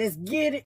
Let's get it.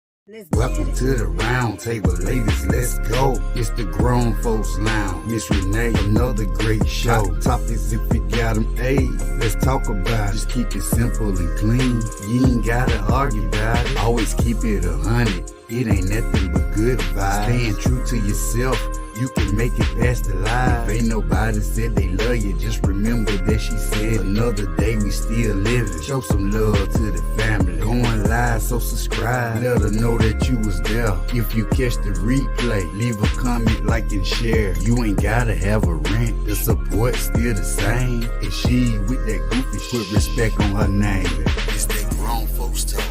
Welcome to the round table, ladies, let's go. It's the Grown Folks Lounge. Miss Renee, another great show. Topics if you got them, hey, let's talk about it. Just keep it simple and clean. You ain't gotta argue about it. Always keep it 100. It ain't nothing but good vibes. Staying true to yourself, you can make it past the life. If ain't nobody said they love you, just remember that she said another day we still living. Show some love to the family. Going live, so subscribe. Let her know that you was there. If you catch the replay, leave a comment, like, and share. You ain't gotta have a rent. The support still the same. If she with that goofy shit, put respect on her name. It's that grown folks talk.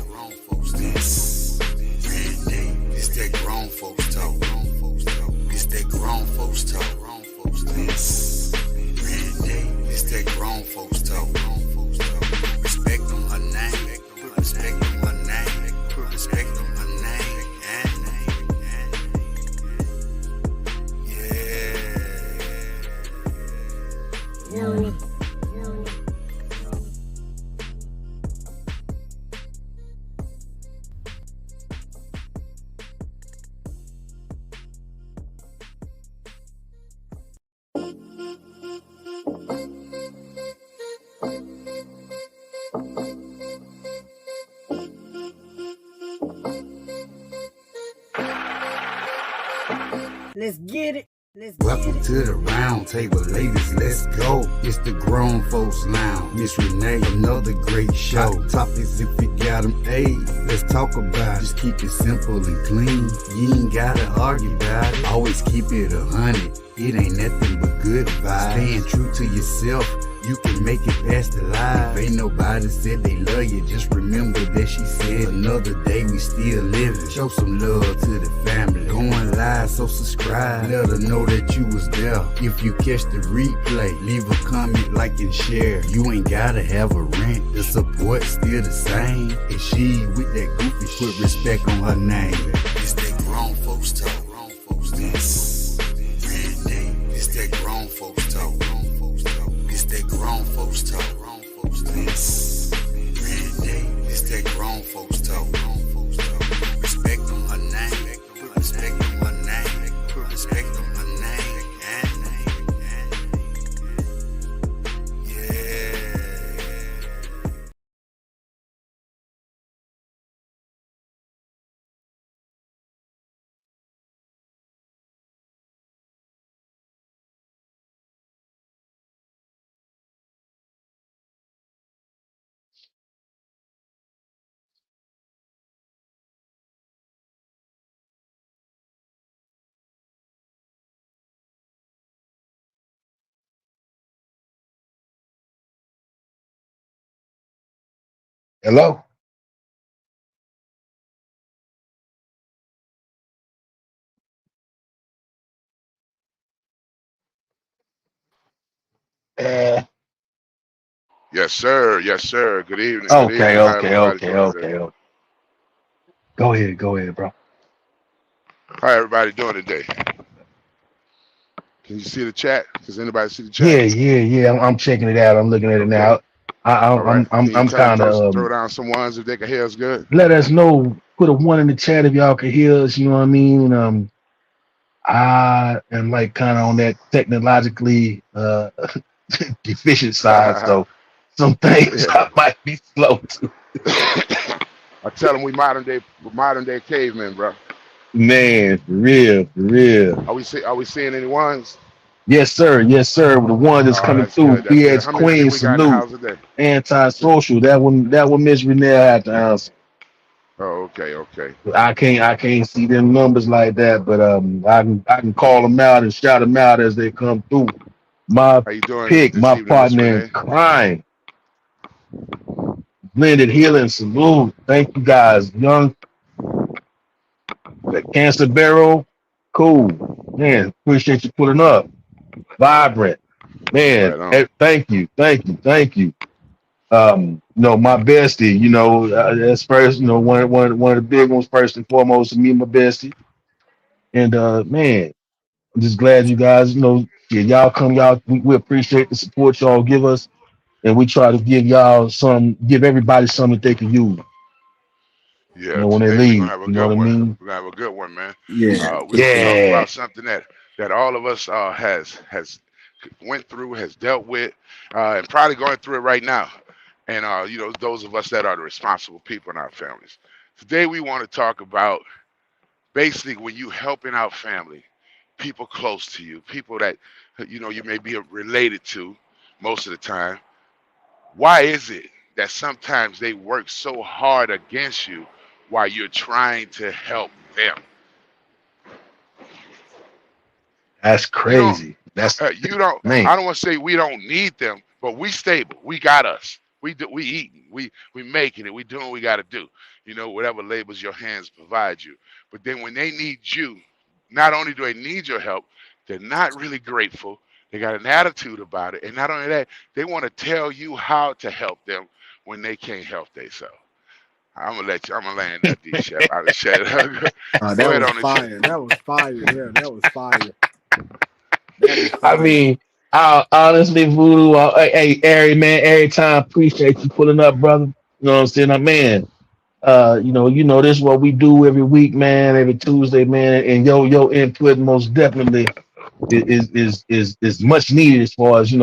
This. It's that grown folks talk. It's that grown folks talk. This. It's that grown folks talk. Respect on her name. Put respect on her name. Put respect on her name. Yeah. Let's get it. Welcome to the round table, ladies, let's go. It's the Grown Folks Lounge. Miss Renee, another great show. Topics if you got them, hey, let's talk about it. Just keep it simple and clean. You ain't gotta argue about it. Always keep it 100. It ain't nothing but good vibes. Staying true to yourself, you can make it past the life. If ain't nobody said they love you, just remember that she said another day we still living. Show some love to the family. Going live, so subscribe. Let her know that you was there. If you catch the replay, leave a comment, like, and share. You ain't gotta have a rent. The support still the same. If she with that goofy shit, put respect on her name. It's that grown folks talk. This. It's that grown folks talk. It's that grown folks talk. This. It's that grown folks talk. Respect on her name. Put respect on her name. Put respect on her name. Yeah. Hello? Uh, Yes, sir. Yes, sir. Good evening. Good okay, evening. How everybody doing today? okay. Go ahead, bro. How everybody doing today? Can you see the chat? Does anybody see the chat? Yeah. I'm checking it out. I'm looking at it Okay. now. All right. Can you I'm kind of throw down some ones if they can hear us good? let us know. Put a one in the chat if y'all can hear us. You know what I mean? I am like kind of on that technologically deficient side, so some things I might be slow to. I tell them we modern day cavemen, bro. Man, for real. Are we seeing any ones? Yes, sir. The one that's coming That's through. good. That's good. BX How many Queen we got in the salute. house today? Antisocial. That one Miss Renee had to answer. Oh, okay. I can't see them numbers like that, but I can call them out and shout them out as they come through. My How you doing pick, this my evening, Miss partner in Renee? crime. Blended Healing salute. Thank you guys. Young the Cancer Barrel. Cool. Man, appreciate you pulling up. Vibrant. Man, Right on. thank you. My bestie, that's first, one of the big ones, first and foremost, me and my bestie. And man, I'm just glad you guys, y'all come, we appreciate the support y'all give us, and we try to give everybody something that they can use. You Yeah, know, when they today we're gonna leave. have a You know good what I one. mean? We're gonna have a good one, man. Yeah, We're gonna talk Yeah. about something that all of us has went through, has dealt with, and probably going through it right now. And those of us that are the responsible people in our families. Today we want to talk about basically when you helping out family, people close to you, people that you may be related to most of the time. Why is it that sometimes they work so hard against you while you're trying to help them? That's You don't, crazy. That's you don't. man. I don't want to say we don't need them, but we stable. We got us. We eating. We making it. We doing what we got to do. Whatever labors your hands provide you. But then when they need you, not only do they need your help, they're not really grateful. They got an attitude about it, and not only that, they want to tell you how to help them when they can't help themselves. I'm gonna land that D Chef. I just said. Go that ahead was on the chat. fire. That was fire. Yeah, that was fire. That was I fire. mean, I honestly, Voodoo. Hey, Ari, man, every time appreciate you pulling up, brother. You know what I'm saying, man. This is what we do every week, man, every Tuesday, man. And your input most definitely is much needed as far as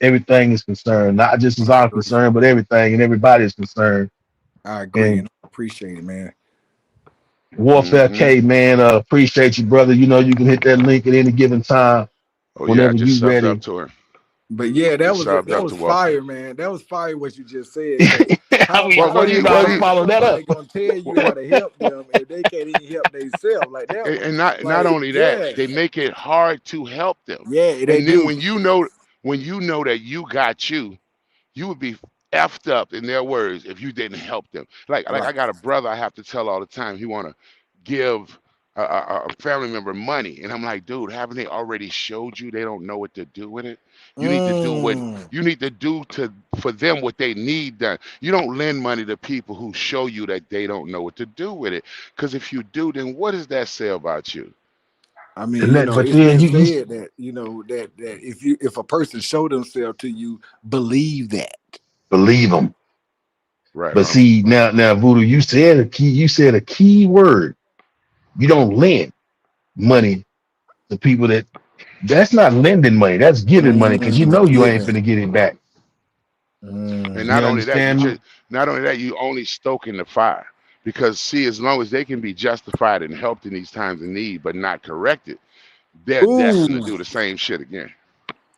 everything is concerned. Not just as I I'm agree. concerned, but everything and everybody is concerned. I agree, And and I appreciate it, man. Warfare Hmm. K, man, appreciate you, brother. You can hit that link at any given time Oh yeah, I whenever just you subbed up ready. to her. But yeah, Just subbed that up was to Walter. fire, man. That was fire what you just said. Because I mean, how I Well, know what can do you you know you how what do to you expect follow that somebody up. gonna tell you how to help them if they can't even help themselves? Like that was and not like, only that, yeah, they make it hard to help them. yeah, they And then do. when you know that you got you would be effed up in their words if you didn't help them. Like I Right. got a brother I have to tell all the time. He want to give a family member money, and I'm like, dude, haven't they already showed you they don't know what to do with it? You need to do what Mm. you need to do for them what they need done. You don't lend money to people who show you that they don't know what to do with it. Because if you do, then what does that say about you? I mean, But it's then been you said that that if a person show themselves to you, believe that. believe them. Right But on. see, now, Voodoo, you said a key word. You don't lend money to people that's not lending money. That's giving money because you ain't Giving. finna get it back. And You not only that, understand me? you only stoking the fire. Because see, as long as they can be justified and helped in these times of need, but not corrected, they're destined to Ooh, do the same shit again.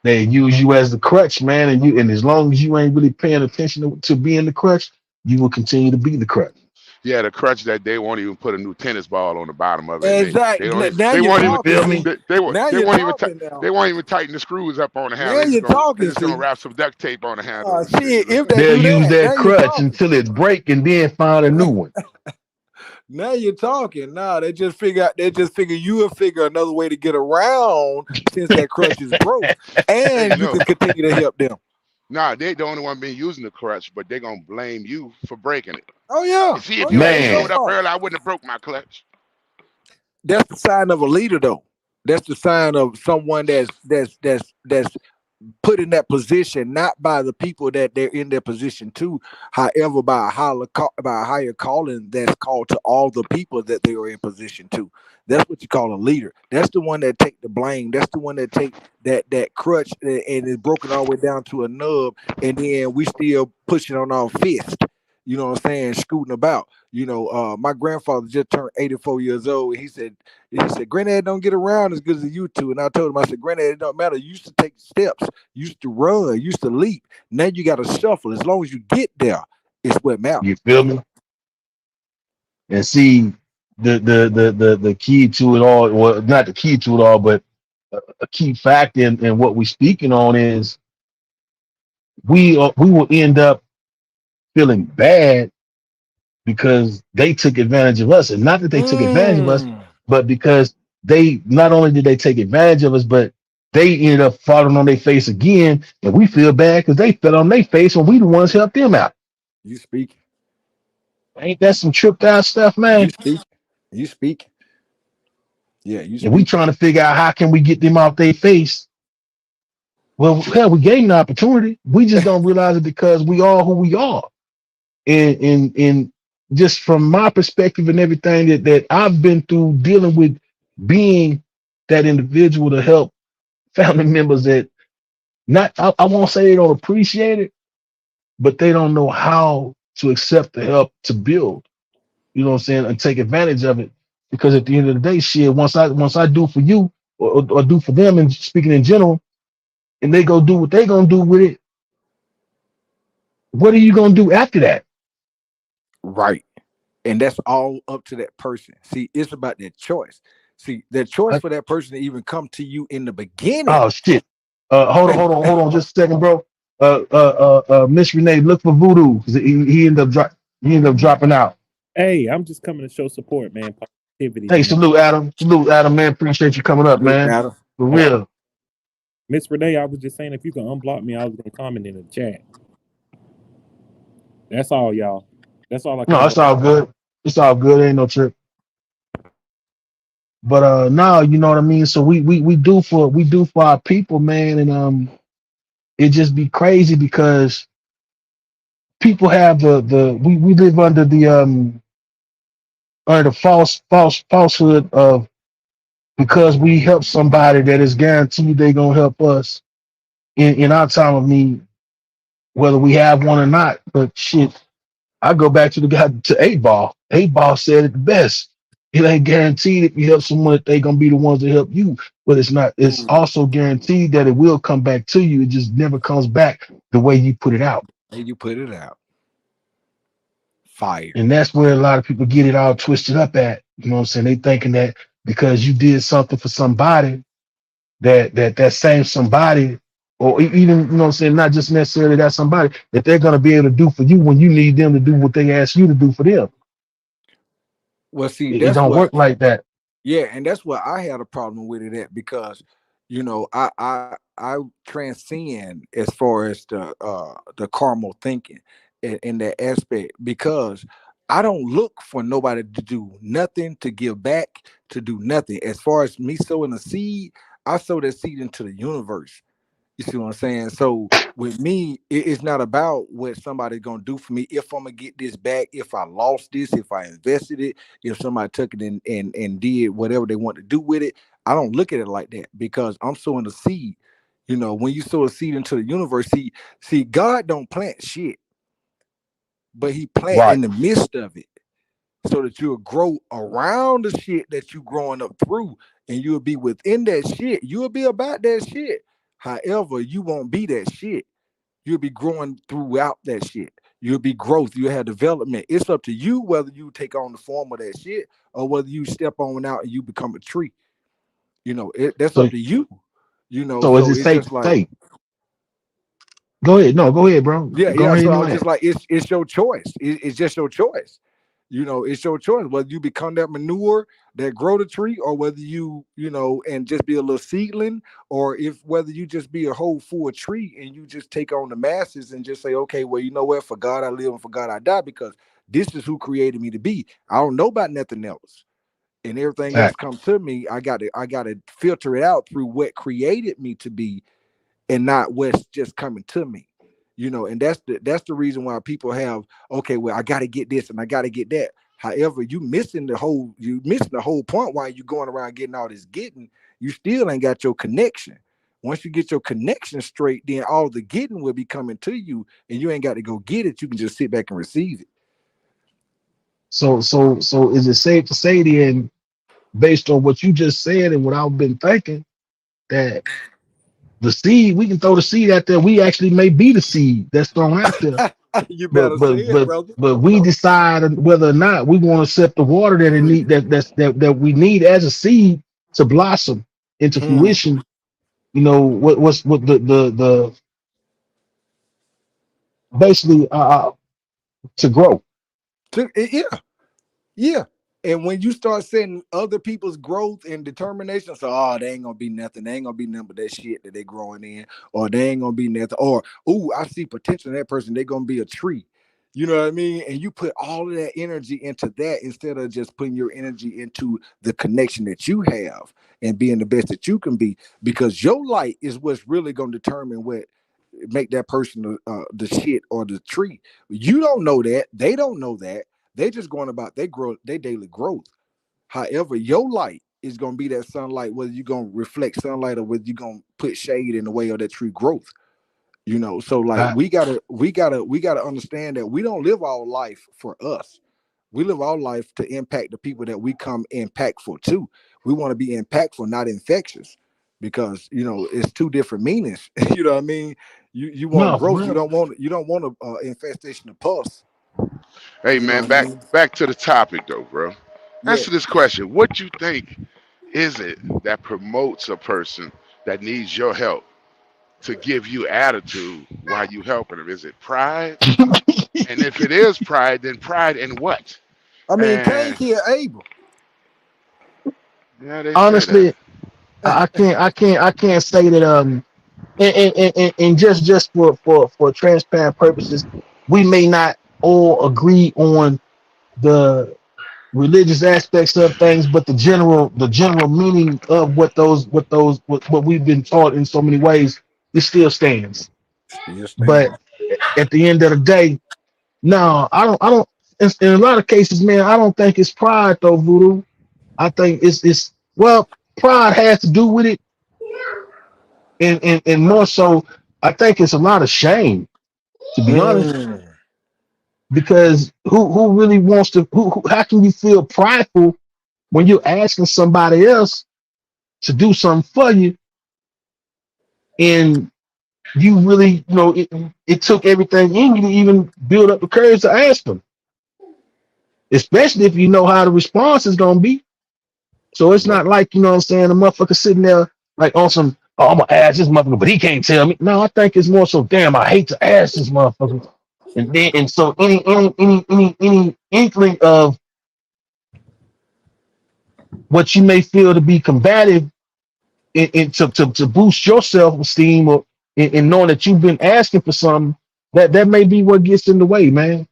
They use you as the crutch, man, and as long as you ain't really paying attention to being the crutch, you will continue to be the crutch. Yeah, the crutch that they won't even put a new tennis ball on the bottom of it. They don't exactly. even, Now they you're won't even You talking. feel me? See, now they you're won't even talking now. they won't even tighten the screws up on the handle. Now you're They talking. just gonna See, wrap some duct tape on the handle and shit. see, if they They'll do use that, now that you're crutch talking. until it break and then find a new one. Now you're talking. Nah, they just figure you will figure another way to get around since that crutch is broke, Hey, and you no, can continue to help them. nah, they the only one been using the crutch, but they're gonna blame you for breaking it. Oh yeah, You see, if oh you yeah, hadn't it's your Man, showed up fault. early, I wouldn't have broke my clutch. That's the sign of a leader, though. That's the sign of someone that's put in that position, not by the people that they're in their position to, however, by a higher calling that's called to all the people that they are in position to. That's what you call a leader. That's the one that take the blame. That's the one that take that crutch and is broken all the way down to a nub, and then we still pushing on our fist. You know what I'm saying? Scooting about. My grandfather just turned 84 years old. He said, Granddad don't get around as good as he used to. And I told him, I said, Granddad, it don't matter. You used to take steps, you used to run, you used to leap. Now you got to shuffle. As long as you get there, it's what matters. you feel me? And see the key to it all, well, not the key to it all, but a key fact in what we're speaking on is we will end up feeling bad because they took advantage of us, and not that they took advantage of us, but because they not only did they take advantage of us, but they ended up falling on their face again, and we feel bad because they fell on their face when we the ones helped them out. You speak. Ain't that some tripped out stuff, You man? speak. You speak. Yeah, you And we speak. trying to figure out how can we get them off their face. Well, hell, we gave them the opportunity. We just don't realize it because we are who we are. And just from my perspective and everything that I've been through dealing with being that individual to help family members that not I won't say they don't appreciate it, but they don't know how to accept the help to build, you know what I'm saying, and take advantage of it. Because at the end of the day, shit, once I do for you or do for them and speaking in general, and they go do what they gonna do with it, what are you gonna do after that? Right. And that's all up to that person. See, it's about their choice. See, their choice Uh, for that person to even come to you in the beginning. oh shit. Hold on, just a second, bro. Miss Renee, look for Voodoo. 'Cause he ended up dropping out. Hey, I'm just coming to show support, man. Positivity, Hey, man. salute, Adam, man. Appreciate you coming up, man. Adam. For real. Miss Renee, I was just saying if you can unblock me, I was gonna comment in the chat. That's all, y'all. That's all I No, can. it's all good. It's all good. Ain't no trip. But now you know what I mean. So we do for our people, man, and it just be crazy because people have we live under the falsehood of because we help somebody that is guaranteed they gonna help us in our time of need, whether we have one or not. But shit, I go back to the guy to 8 Ball. 8 Ball said it the best. It ain't guaranteed if you help someone that they gonna be the ones that help you, but it's not. It's also guaranteed that it will come back to you. It just never comes back the way you put it out. And you put it out. Fire. And that's where a lot of people get it all twisted up at. You know what I'm saying? They thinking that because you did something for somebody, that same somebody, or even, you know what I'm saying, not just necessarily that somebody, that they're gonna be able to do for you when you need them to do what they ask you to do for them. Well, see, It that's don't what work like that. Yeah, and that's what I had a problem with it at because, I transcend as far as the caramel thinking in that aspect because I don't look for nobody to do nothing, to give back, to do nothing. As far as me sowing a seed, I sow that seed into the universe. You see what I'm saying? So with me, it's not about what somebody's gonna do for me. If I'm gonna get this back, if I lost this, if I invested it, if somebody took it and did whatever they want to do with it, I don't look at it like that because I'm sowing a seed. You know, when you sow a seed into the universe, see, God don't plant shit, but He plant Right. in the midst of it so that you'll grow around the shit that you growing up through, and you'll be within that shit. You'll be about that shit. However, you won't be that shit. You'll be growing throughout that shit. You'll be growth. You'll have development. It's up to you whether you take on the form of that shit or whether you step on out and you become a tree. That's So up to you. so is So it it's safe just to like, say? Go ahead. No, go ahead, bro. Go yeah. ahead So and I was land. just like, it's your choice. It's just your choice. It's your choice whether you become that manure that grow the tree or whether and just be a little seedling, or if whether you just be a whole full tree and you just take on the masses and just say, okay, well, you know what? For God I live and for God I die, because this is who created me to be. I don't know about nothing else. And everything else Fact. comes to me. I gotta filter it out through what created me to be and not what's just coming to me. And that's the reason why people have, okay, well, I got to get this and I got to get that. However, you missing the whole point while you going around getting all this getting. You still ain't got your connection. Once you get your connection straight, then all the getting will be coming to you, and you ain't got to go get it. You can just sit back and receive it. So is it safe to say then, based on what you just said and what I've been thinking, that the seed, we can throw the seed out there. We actually may be the seed that's thrown out there. You But better say but it, but brother. but we decide whether or not we want to accept the water that it need that we need as a seed to blossom into Hmm. fruition. What the basically to grow. Yeah. Yeah. And when you start setting other people's growth and determination, so they ain't gonna be nothing. They ain't gonna be nothing but that shit that they growing in, or they ain't gonna be nothing. Or I see potential in that person, they're gonna be a tree. You know what I mean? And you put all of that energy into that instead of just putting your energy into the connection that you have and being the best that you can be, because your light is what's really gonna determine what make that person the shit or the tree. You don't know that. They don't know that. They just going about their daily growth. However, your light is gonna be that sunlight, whether you're gonna reflect sunlight or whether you're gonna put shade in the way of that tree growth. So like I, we gotta understand that we don't live our life for us. We live our life to impact the people that we come impactful to. We want to be impactful, not infectious, because it's two different meanings. You know what I mean? You want no, for growth. You real. don't want a infestation of pus. Hey You know man, what I mean? back to the topic though, bro. Yeah. Answer this question. What you think is it that promotes a person that needs your help to give you attitude while you helping them? Is it pride? And if it is pride, then pride in what? I mean, Cain And killed Abel. yeah, they say that. Honestly, I can't say that. And just for transparent purposes, we may not all agree on the religious aspects of things, but the general meaning of what we've been taught in so many ways, it still stands. Yes, But man. at the end of the day, no, I don't. In a lot of cases, man, I don't think it's pride though, Voodoo. I think it's well, pride has to do with it, and more so, I think it's a lot of shame, to be honest, Mm. because who really wants to? How can you feel prideful when you're asking somebody else to do something for you, and you really, it took everything in you to even build up the courage to ask them, especially if you know how the response is gonna be. So it's But not like, what I'm saying, the motherfucker sitting there like on some, oh, I'm gonna ask this motherfucker, but he can't tell me. No, I think it's more so, damn, I hate to ask this motherfucker. And so any inkling of what you may feel to be combative to boost your self-esteem, or in knowing that you've been asking for something, that may be what gets in the way, man.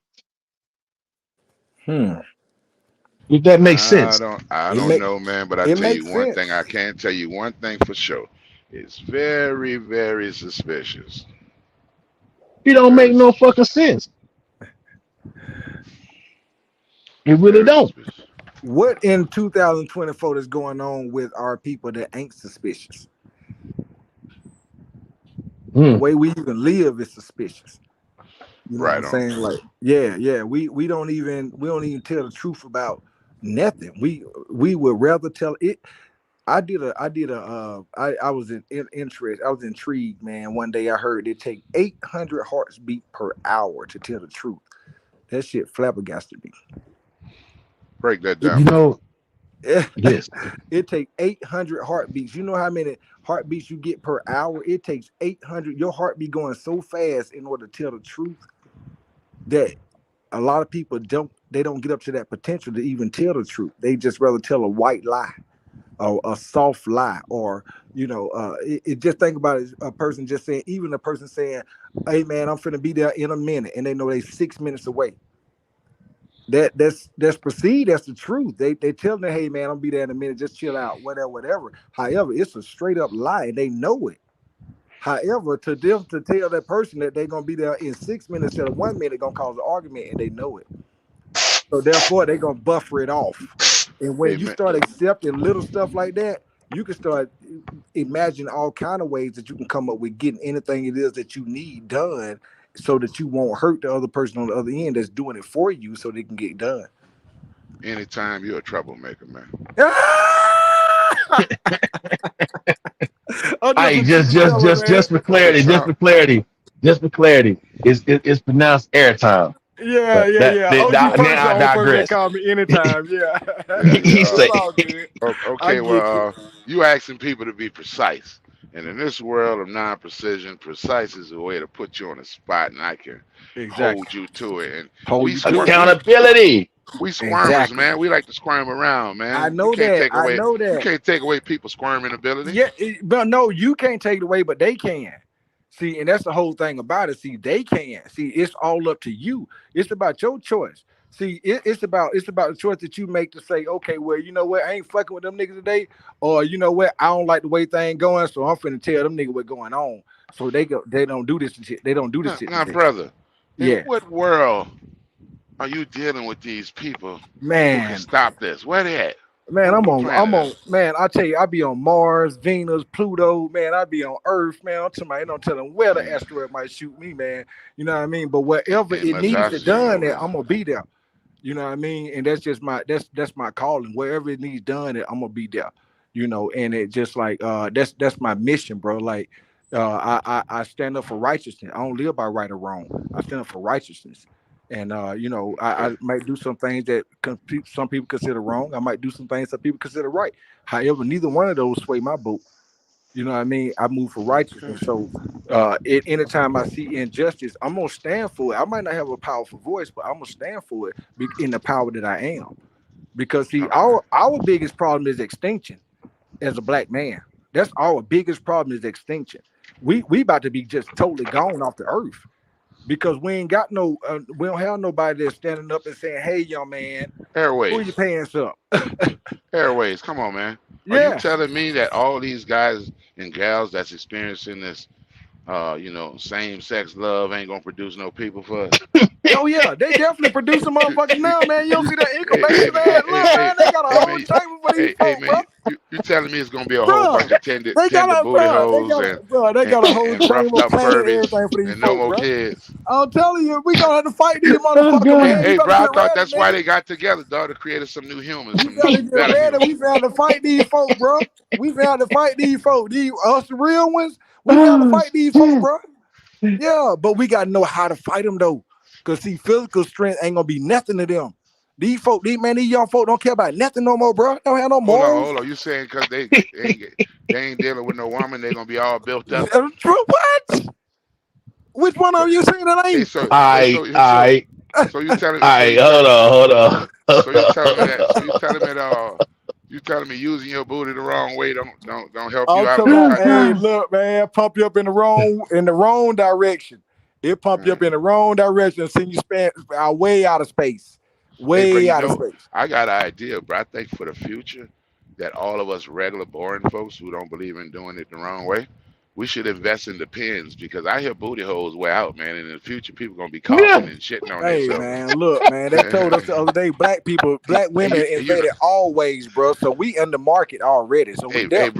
Hmm. If that makes I sense. don't I It don't make know, man, but I it tell you makes one thing. sense. I can tell you one thing for sure. It's very, very suspicious. It don't make Very no suspicious. fucking sense. It really Very don't. suspicious. What in 2024 is going on with our people that ain't suspicious? The Mm. way we even live is suspicious. You know what Right I'm on. saying? Like, yeah. We don't even tell the truth about nothing. We would rather tell it. I was interest. I was intrigued, man. One day I heard it take 800 heartbeat per hour to tell the truth. That shit flabbergasted me. Break that It, You down for me. know, yes. it takes 800 heartbeats. You know how many heartbeats you get per hour? It takes 800. Your heart be going so fast in order to tell the truth that a lot of people don't get up to that potential to even tell the truth. They just rather tell a white lie or a soft lie, or just think about it, a person just saying, even a person saying, hey man, I'm finna be there in a minute, and they know they 6 minutes away. That's perceived as the truth. They tell them, hey man, I'll be there in a minute, just chill out, whatever. However, it's a straight up lie, and they know it. However, to them to tell that person that they're gonna be there in 6 minutes instead of 1 minute gonna cause an argument, and they know it. So therefore, they're gonna buffer it off. And when you Amen. start accepting little stuff like that, you can start imagine all kind of ways that you can come up with getting anything it is that you need done, so that you won't hurt the other person on the other end that's doing it for you, so they can get done. Anytime you're a troublemaker, man. I'm just Hey, a truth teller, man. just for clarity, It's all it's pronounced airtime. Yeah, But yeah, yeah. Oh, you first the now I only person that digress. called me anytime. Yeah, yeah, He yeah. it's say, all good. I Okay, get you. well, you asking people to be precise. And in this world of non-precision, precise is a way to put you on a spot, and I can hold Exactly. you to it. And Hold we you to it. accountability. we squirmers, Exactly. man. We like to squirm around, I man. know that. I know You that. can't take away people's squirming ability. Yeah, but no, you can't take it away, but they can. See, and that's the whole thing about it. See, they can. See, it's all up to you. It's about your choice. See, it's about the choice that you make to say, okay, well, you know what, I ain't fucking with them niggas today, or you know what, I don't like the way things going, so I'm finna tell them niggas what's going on. So they don't do this shit. They don't do this shit Now, today. brother, in Yeah. what world are you dealing with these people who Man, can stop this? Where they at? man, I'm What on, planet is it? man, I tell you, I be on Mars, Venus, Pluto, man, I be on Earth, man. I'm telling you, ain't no telling where the Mm. asteroid might shoot me, man. You know what I mean? But wherever Ain't it much needs I to seen done, over there, there. I'm gonna be there. You know what I mean? And that's just that's my calling. Wherever it needs done, I'm gonna be there. You know, and it just like that's my mission, bro. Like I stand up for righteousness. I don't live by right or wrong. I stand up for righteousness. And you know, I Okay. might do some things that some people consider wrong. I might do some things some people consider right. However, neither one of those sway my boat. You know what I mean? I move for righteousness. Okay. So anytime I see injustice, I'm gonna stand for it. I might not have a powerful voice, but I'm gonna stand for it in the power that I am. Because see, Okay. our biggest problem is extinction as a black man. That's our biggest problem is extinction. We about to be just totally gone off the earth because we ain't got no we don't have nobody that's standing up and saying, "Hey, young man, pull your Airways. pants up." Airways. Come on, man. Are you Yeah. telling me that all these guys and gals that's experiencing this, same sex love ain't gonna produce no people for us? Oh yeah, they definitely producing You, motherfuckers you, now, man. You don't you, see that hey, hey, incubation hey, ad? hey, Look, hey, man, they got a hey, whole man, table for these hey, folk, man, bro. you telling me it's gonna be a whole Bro, bunch of they got tender a booty bro, holes and they got a and, whole and roughed chamber up planning furbies everything for these and no folk, more bro. kids? I'm telling you, we gonna have to fight these Oh motherfuckers, Hey, God. man. You hey, better bro, I get thought ready, that's why nigga. they got together, dog, to create us some new humans, You some better new, get better ready. humans. We found to fight these folk, bro. We found to fight these folk. These us the real ones. We found to Oh fight these folk, shit. bro. Yeah, but we gotta know how to fight them though. Cause see, physical strength ain't gonna be nothing to them. These young folk don't care about nothing no more, bro. They don't have no Hold on, morals. hold on. You saying because they ain't dealing with no woman, they gonna be all built up? What? Which one So, of you seen that hey, ain't? so, hey, I so, so, I so you telling, so I you hold telling, on, hold so you telling me that, so on. you telling me using your booty the wrong way don't help you I'm out talking no about, type of hey, way? look, man, pump you up in the wrong direction. It pump you up Mm. in the wrong direction and send you way out of space. Hey, bro, Way out of space. I got an idea, bro. I think for the future, that all of us regular, boring folks who don't believe in doing it the wrong way, we should invest in the pens because I hear booty holes way out, man. And in the future, people gonna be Yeah. coughing and shitting on Hey themselves. man, look, man, they told us the other day, black and women you know, invaded all ways, bro. So we in the market already. So we there.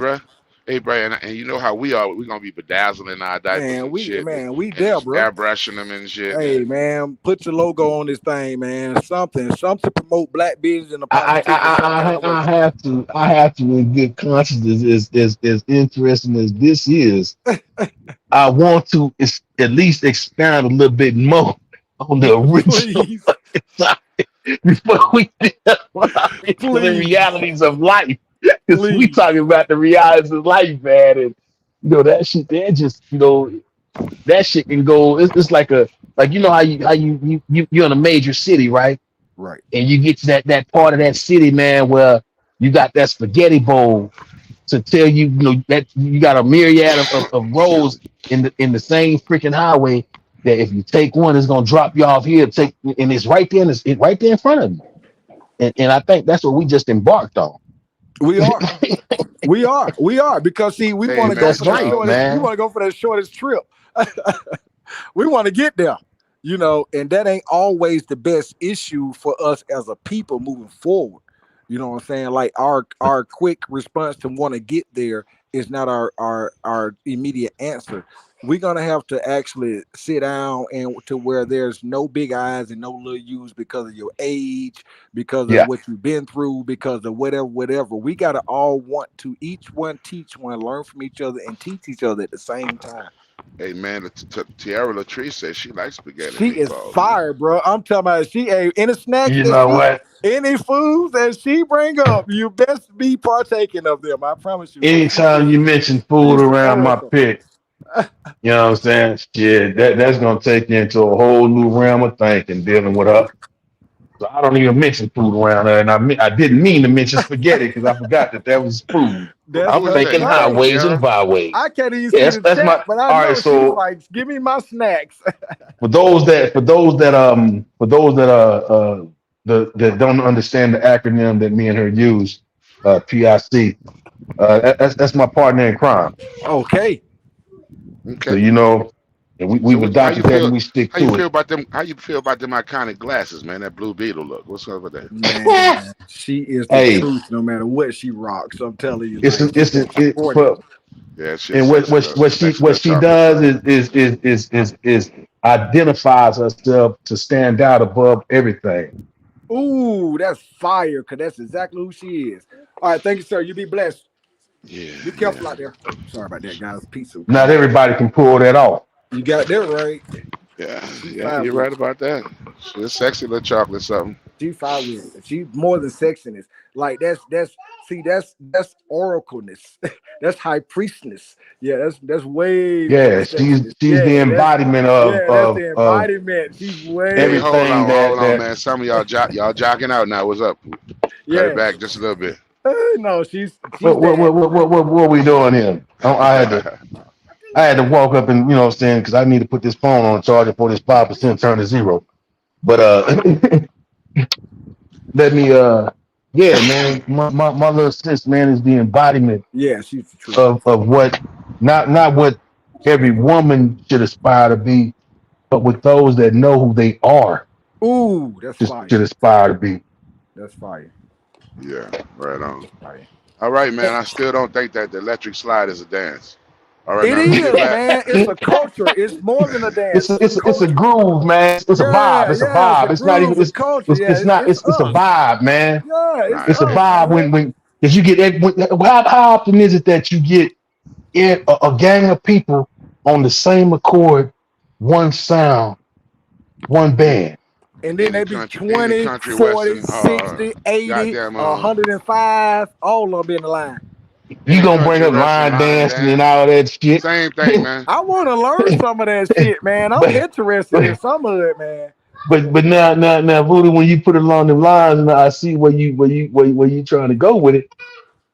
hey, bro, and you know how we are. We're gonna be bedazzling our diapers Man, and shit, we and there, bro. airbrushing them and shit. Hey man, put your logo on this thing, man. Something to promote black business and a positivity some kind of way. I have to in good conscience as interesting as this is, I want to at least expound a little bit more on the original Please, topic before we delve into the please, realities of life. Because we please. talking about the realities of life, man. And that shit, they're just, that shit can go. It's like like you're in a major city, right? Right. And you get to that part of that city, man, where you got that spaghetti bowl to tell you, that you got a myriad of roads in the same freaking highway, that if you take one, it's gonna drop you off here. And it's right there, it's right there in front of you. And I think that's what we just embarked on. We are. We are because see, we Hey, want to go man, That's for that right, so shortest. We man. want to go for that shortest trip. We want to get there, and that ain't always the best issue for us as a people moving forward. You know what I'm saying? Like our quick response to want to get there is not our immediate answer. We're gonna have to actually sit down and to where there's no big eyes and no little U's because of your age, because of Yeah. what you've been through, because of whatever. We gotta all want to each one teach one, learn from each other, and teach each other at the same time. hey, man, Tiara Latrice says she likes spaghetti She is meatballs, man. fired, bro. I'm talking about she any snacks You that know what? any foods that she bring up, you best be partaking of them. I promise you, bro. Anytime you mention food She's around my hysterical. pit, you know what I'm saying? Shit, that's gonna take you into a whole new realm of thinking, dealing with her. So I don't even mention food around her, and I didn't mean to mention spaghetti because I forgot that was food. That's I'm Who is her that? thinking You talking to thing. highways and Tiara? byways. I can't even see Yes, the that's chat, my. but I All right, know she's so like, "Give me my snacks." that don't understand the acronym that me and her use, PIC. That's my partner in crime. Okay. So Okay. and we've So how you adopted that, and feel? we stick How you to feel it. about them? How you feel about them iconic glasses, man? That Blue Beetle look. What's up with that? Man, she is the Hey, truth no matter what she rocks. I'm telling you, it's like it's she's sporty. for Yeah, shit and sexy though. Some next what little she chocolate does sauce. is identifies herself to stand out above everything. Ooh, that's fire, because that's exactly who she is. All right, thank you, sir. You be blessed. Yeah, Be careful yeah, out there. Sorry about that, guys. Pizza Not coming. everybody can pull that off. You got that right. yeah, She yeah. fine You're with right it. about that. She's sexy little chocolate something. She fine with it. She more than sexiness. Like that's oracleness. That's high priestess. Yeah, that's way Yeah, past sexiness. she's the embodiment That's the of embodiment. She's Hey, way past everything hold on, that man. Some of y'all y'all jocking out now. What's up? Cut it yeah. back just a little bit. No, she's that. what we doing here? I had to walk up and, you know what I'm saying, because I need to put this phone on charger for this 5% turn to zero. But let me yeah, man, my little sis, man, is the embodiment Yeah, she's the truth. of what not what every woman should aspire to be, but with those that know who they are Ooh, that's just fire. should aspire to be. That's fire. Yeah, right on. Fire. All right, man. I still don't think that the electric slide is a dance. All right, It now let me get is, back. man. It's a culture. It's more than a dance. It's a It's a culture. groove, man. It's a vibe. Yeah, It's a yeah. It's a vibe. It's not even groove. It's culture. Yeah, it's not it's it's a us. vibe, man. Yeah, it's Nah, It's a us, vibe man. when because you get how often is it that you get in a gang of people on the same accord, one sound, one band. And then they be any 20, country 40, western, 60, 80, goddamn, 105, all of them in the line. You any gonna bring country up western line line dancing and dance, all that shit. same thing, man. I want to learn some of that shit, man. I'm but interested in some of it, man. but now Voodoo, when you put it along the lines and I see where you trying to go with it,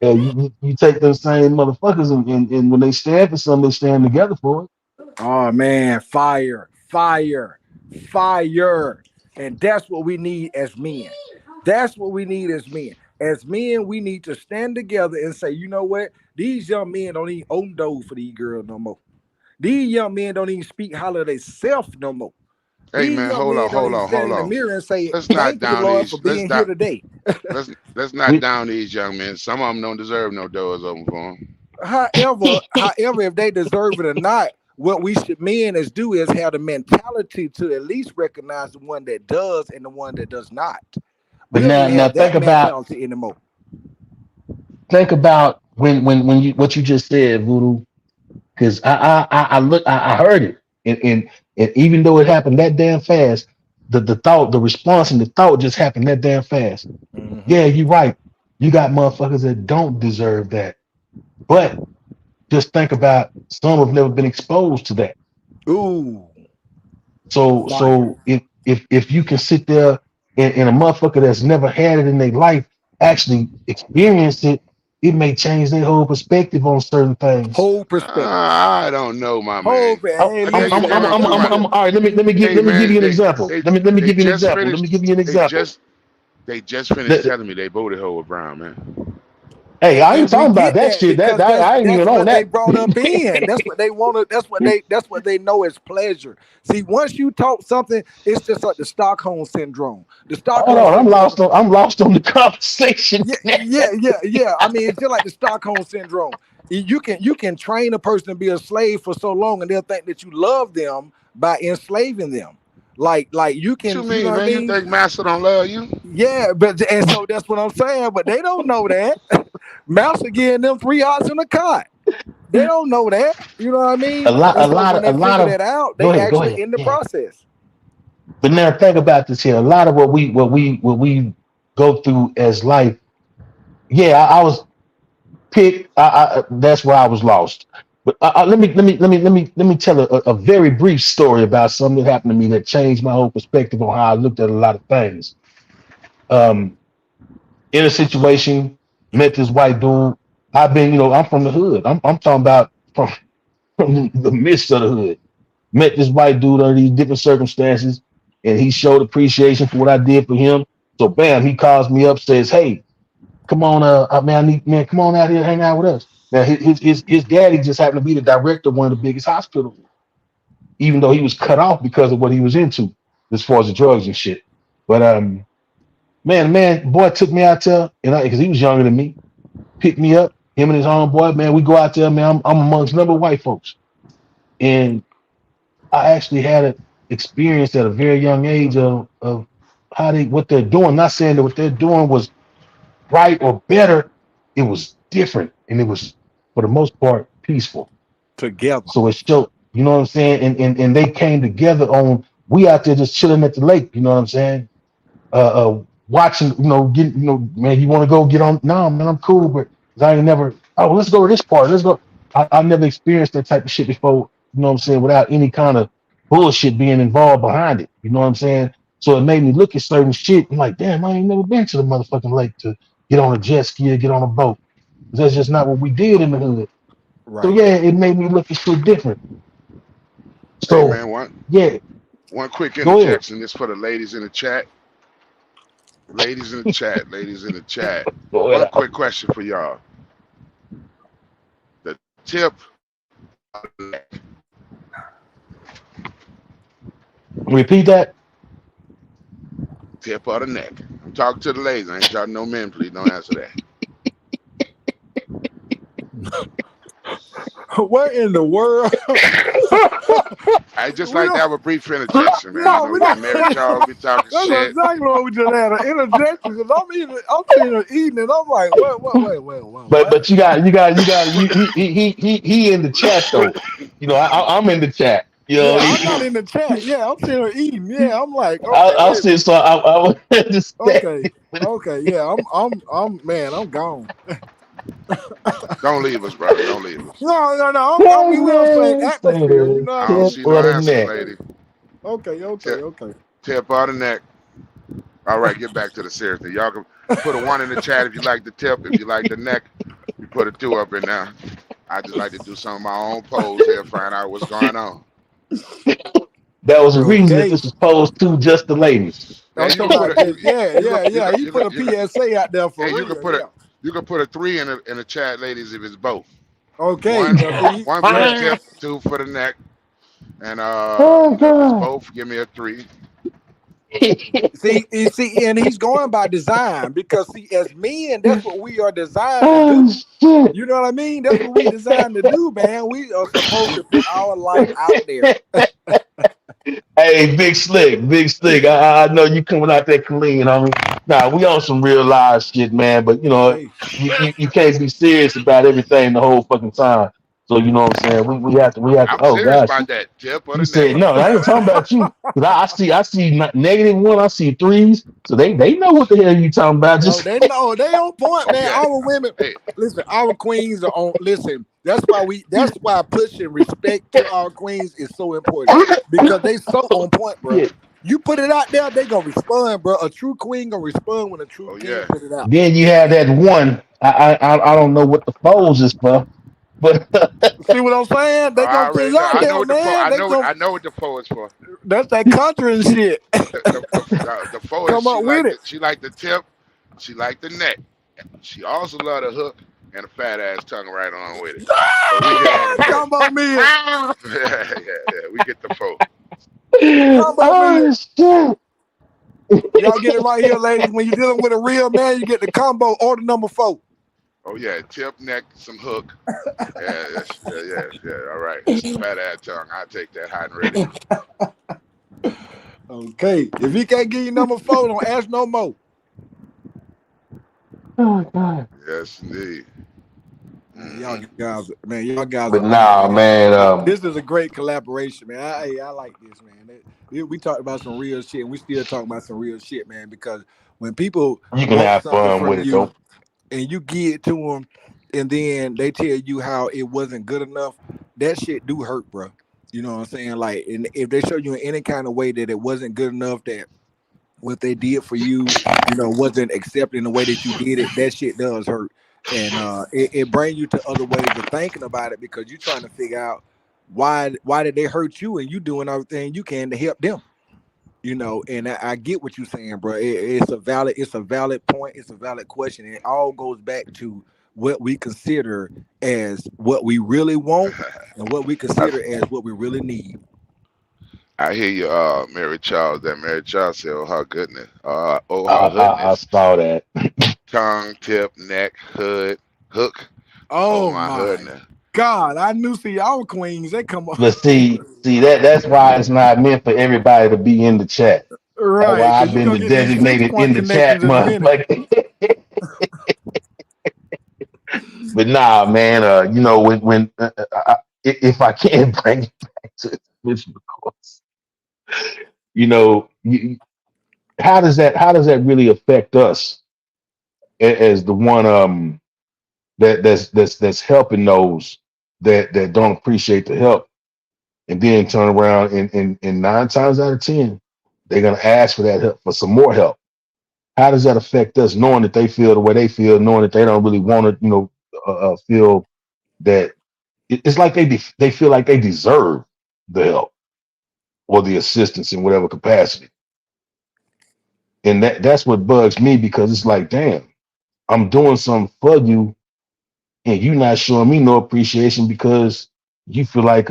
you take those same motherfuckers and when they stand for something, they stand together for it. Oh man, fire, fire, fire. And that's what we need as men. That's what we need as men. As men, we need to stand together and say, you know what? These young men don't even own doors for these girls no more. These young men don't even speak holiday self no more. Hey, These man, young hold men on, don't hold even on, stand hold in the on. mirror and say, Let's not thank you, down Lord, these. for being here today. Let's not We, down these young men. Some of them don't deserve no doors open for them. However, if they deserve it or not, what we should men is do is have the mentality to at least recognize the one that does and the one that does not. but We don't even now have that mentality anymore. think about when you what you just said, Voodoo, because I heard it and even though it happened that damn fast, the response and the thought just happened that damn fast. Mhm. Yeah, you're right. You got motherfuckers that don't deserve that. But just think about some have never been exposed to that. Ooh, So fire. if you can sit there and a motherfucker that's never had it in their life actually experience it, it may change their whole perspective on certain things. Whole perspective. I don't know, my Whole man. hey, I tell you, listen, man, I'm talking about. All right. Let me Hey, give man, you an example. Let me they give you an just example. Let me finished. give you an They example. just finished telling me they booty hole with Brown, man. Hey, I ain't and we talking about get that that shit. because I ain't that's even on what they that. brought up in. That's what they wanted. That's what they know is pleasure. See, once you talk something, it's just like the Stockholm syndrome. The Hold Stockholm on, syndrome. I'm lost on the conversation. Yeah. I mean, it's just like the Stockholm syndrome. You can train a person to be a slave for so long, and they'll think that you love them by enslaving them. Like you What can, you you know mean, what I man? You mean? think Master don't love you? Yeah, but and so that's what I'm saying. But they don't know that. Master getting them 3 odds in the cot. They don't know that. You know what I mean? And so when A they lot figure of that out, go they ahead, go actually ahead. in the Yeah. process. But now think about this here. A lot of what we go through as life. Yeah, I was picked. That's where I was lost. But let me tell a very brief story about something that happened to me that changed my whole perspective on how I looked at a lot of things. Um, in a situation, met this white dude. I've been, I'm from the hood. I'm talking about from the midst of the hood. Met this white dude under these different circumstances, and he showed appreciation for what I did for him. So bam, he calls me up, says, "Hey, come on, man, come on out here, hang out with us." Now his daddy just happened to be the director of one of the biggest hospitals. even though he was cut off because of what he was into as far as the drugs and shit. But man, boy took me out there, and because he was younger than me, picked me up, him and his homeboy, man, we go out there, man. I'm amongst a number of white folks. And I actually had an experience at a very young age of what they're doing. Not saying that what they're doing was right or better, it was different, and it was for the most part peaceful. Together. So it showed, you know what I'm saying? And they came together on, we out there just chilling at the lake, you know what I'm saying? Watching, man, you want to go get on? No, man, I'm cool, but I ain't never, let's go to this part. Let's go. I never experienced that type of shit before, you know what I'm saying, without any kind of bullshit being involved behind it. You know what I'm saying? So it made me look at certain shit. I'm like, damn, I ain't never been to the motherfucking lake to get on a jet ski or get on a boat. That's just not what we did in the hood. Right. So yeah, it made me look at shit different. So Hey man, one quick Go ahead. interjection. This for the ladies in the chat. Ladies in the chat. One quick question for y'all. The tip of the neck. Repeat that. Tip of the neck. I'm talking to the ladies. I ain't talking to no men. Please don't answer that. What in the world? I just like to have a brief interjection, man. No, you we know, don't. Mary Charles be talking That's shit. exactly what we just had, an interjection. Because I'm sitting there eating, and I'm like, wait. But you got he in the chat though. You know, I'm in the chat. You know, I'm not in the chat. Yeah, I'm sitting there eating. Yeah, I'm like, okay, I'll sit. So I would understand. okay. Yeah, I'm gone. Don't leave us, brother. Don't leave us. No. I'm in the same atmosphere. You know I what I don't mean? see no answer, lady. Okay. Tip of the neck. All right, get back to the serious thing. Y'all can put a 1 in the chat if you like the tip. If you like the neck, you put a 2 up in there. I just like to do some of my own polls here, find out what's going on. That was a reason that this was posed to just the ladies. Man, He put a PSA out there for real. You can put a 3 in the chat, ladies, if it's both. Okay. One for the tip, 2 for the neck, and if it's both, give me a 3. See, and he's going by design because as men, that's what we are designed to do. You know what I mean? That's what we designed to do, man. We are supposed to put our life out there. Hey, Big Slick. I know you coming out there clean, homie. Nah, we on some real live shit, man. But you know, you can't be serious about everything the whole fucking time. So you know what I'm saying? We have to. I'm serious about that tip. You said no. I ain't talking about you. Cause I see -1. I see 3s. So they know what the hell you talking about. Just they know they on point, man. Our women, listen, our queens are on. Listen, that's why pushing respect to our queens is so important because they so on point, bro. Yeah. You put it out there, they gonna respond, bro. A true queen gonna respond when a true king put it out. Then you have that one. I don't know what the foes is for. But see what I'm saying? They gonna put it out there, man. I know what the foe is for. That's that country and shit. The foe Come up with it. She like the tip. She like the neck. She also love the hook and a fat ass tongue right on with it. So come on, me. Yeah. We get the foe. Shit. Y'all get it right here, ladies. When you're dealing with a real man, you get the combo order number 4. Oh yeah, tip, neck, some hook. Yeah. All right, fat ass tongue. I'll take that hot and ready. Okay, if he can't give you number 4, don't ask no more. Oh God. Yes, indeed. Y'all guys. But nah, man. This is a great collaboration, man. I like this, man. We talked about some real shit, and we still talking about some real shit, man. Because when people you can have fun with it, though. And you give it to them, and then they tell you how it wasn't good enough, that shit do hurt, bro. You know what I'm saying? Like, and if they show you in any kind of way that it wasn't good enough, that what they did for you, wasn't accepted in the way that you did it, that shit does hurt. And it brings you to other ways of thinking about it because you're trying to figure out why did they hurt you, and you doing everything you can to help them. And I get what you're saying, bro. It's a valid point. It's a valid question. It all goes back to what we consider as what we really want and what we consider as what we really need. I hear you, Mary Charles. That Mary Charles said, "Oh her goodness, oh her I hoodness, saw that. tongue, tip, neck, hood, hook. Oh Oh my my hoodness." God, I knew. See, our queens, they come up. But see that's why it's not meant for everybody to be in the chat. That's why Right, I've because you're been gonna the get these 6 designated point in the chat connections in a minute. motherfucker. But nah, man. When if I can bring it back to the original course, you know, how does that really affect us as the one that's helping those that don't appreciate the help, and then turn around and 9 times out of 10 they're gonna ask for that help, for some more help. How does that affect us, knowing that they feel the way they feel, knowing that they don't really want to, feel that it's like they feel like they deserve the help or the assistance in whatever capacity, and that's what bugs me, because it's like, damn, I'm doing something for you, and you not showing me no appreciation because you feel like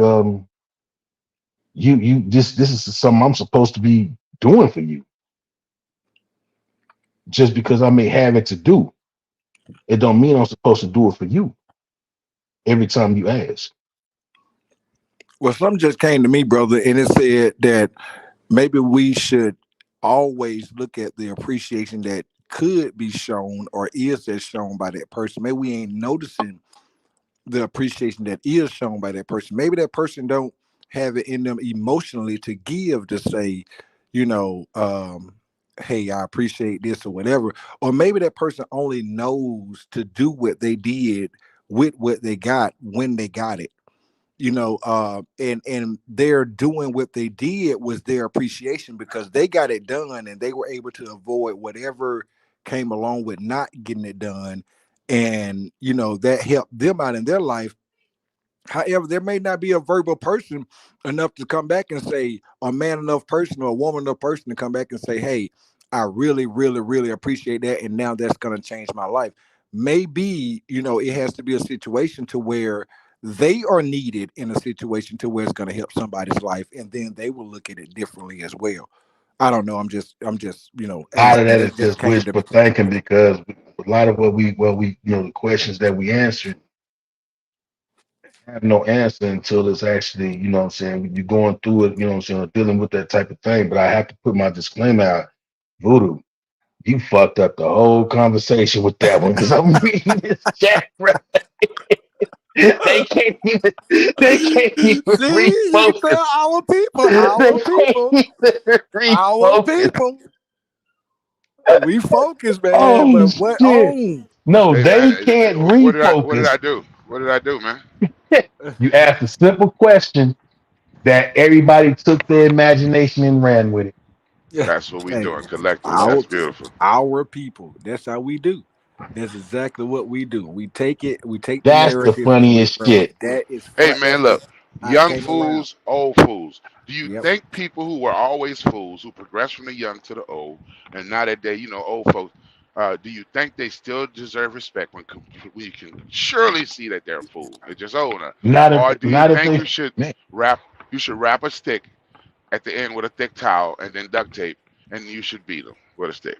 you this is something I'm supposed to be doing for you, just because I may have it to do. It don't mean I'm supposed to do it for you every time you ask. Well, something just came to me, brother, and it said that maybe we should always look at the appreciation that could be shown or is that shown by that person. Maybe we ain't noticing the appreciation that is shown by that person. Maybe that person don't have it in them emotionally to give, to say, you know, hey, I appreciate this or whatever. Or maybe that person only knows to do what they did with what they got when they got it. And they're doing what they did was their appreciation because they got it done and they were able to avoid whatever came along with not getting it done. And that helped them out in their life. However, there may not be a verbal person enough to come back and say, a man enough person or a woman enough person to come back and say, hey, I really, really, really appreciate that. And now that's going to change my life. Maybe, it has to be a situation to where they are needed in a situation to where it's going to help somebody's life. And then they will look at it differently as well. I don't know. I'm just, A lot of asking. that That is just just came to wishful me. thinking, because a lot of what we the questions that we answered have no answer until it's actually, what I'm saying, you're going through it, what I'm saying, dealing with that type of thing. But I have to put my disclaimer out. Voodoo, you fucked up the whole conversation with that one, because I'm reading this chat, bro. They can't even See, you can refocus. tell our people, They can't even our refocus. people. We focus, man, Oh but what shit. on? No, Hey man, they can't what did refocus. I do? What did I do, man? You asked a simple question that everybody took their imagination and ran with it. Yeah, That's what we hey, doing collectively. our That's beautiful. our people. That's how we do. That's exactly what we do. We take it. We take the That's the narrative and we funniest run with shit. it. That is Hey fun. man, look, How it young came around. fools, old fools. Do you Yep. think people who were always fools, who progressed from the young to the old, and now that they, old folks, do you think they still deserve respect when we can surely see that they're fools? They're just older. Not Or if do you not if think they man, you should wrap a stick at the end with a thick towel and then duct tape, and you should beat them with a stick?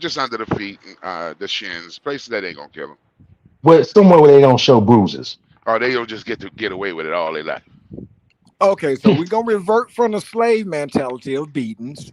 Just under the feet, the shins, places that ain't gonna kill them. well, somewhere where they don't show bruises. Or they don't just get to get away with it all their life. Okay, so we're gonna revert from the slave mentality of beatings.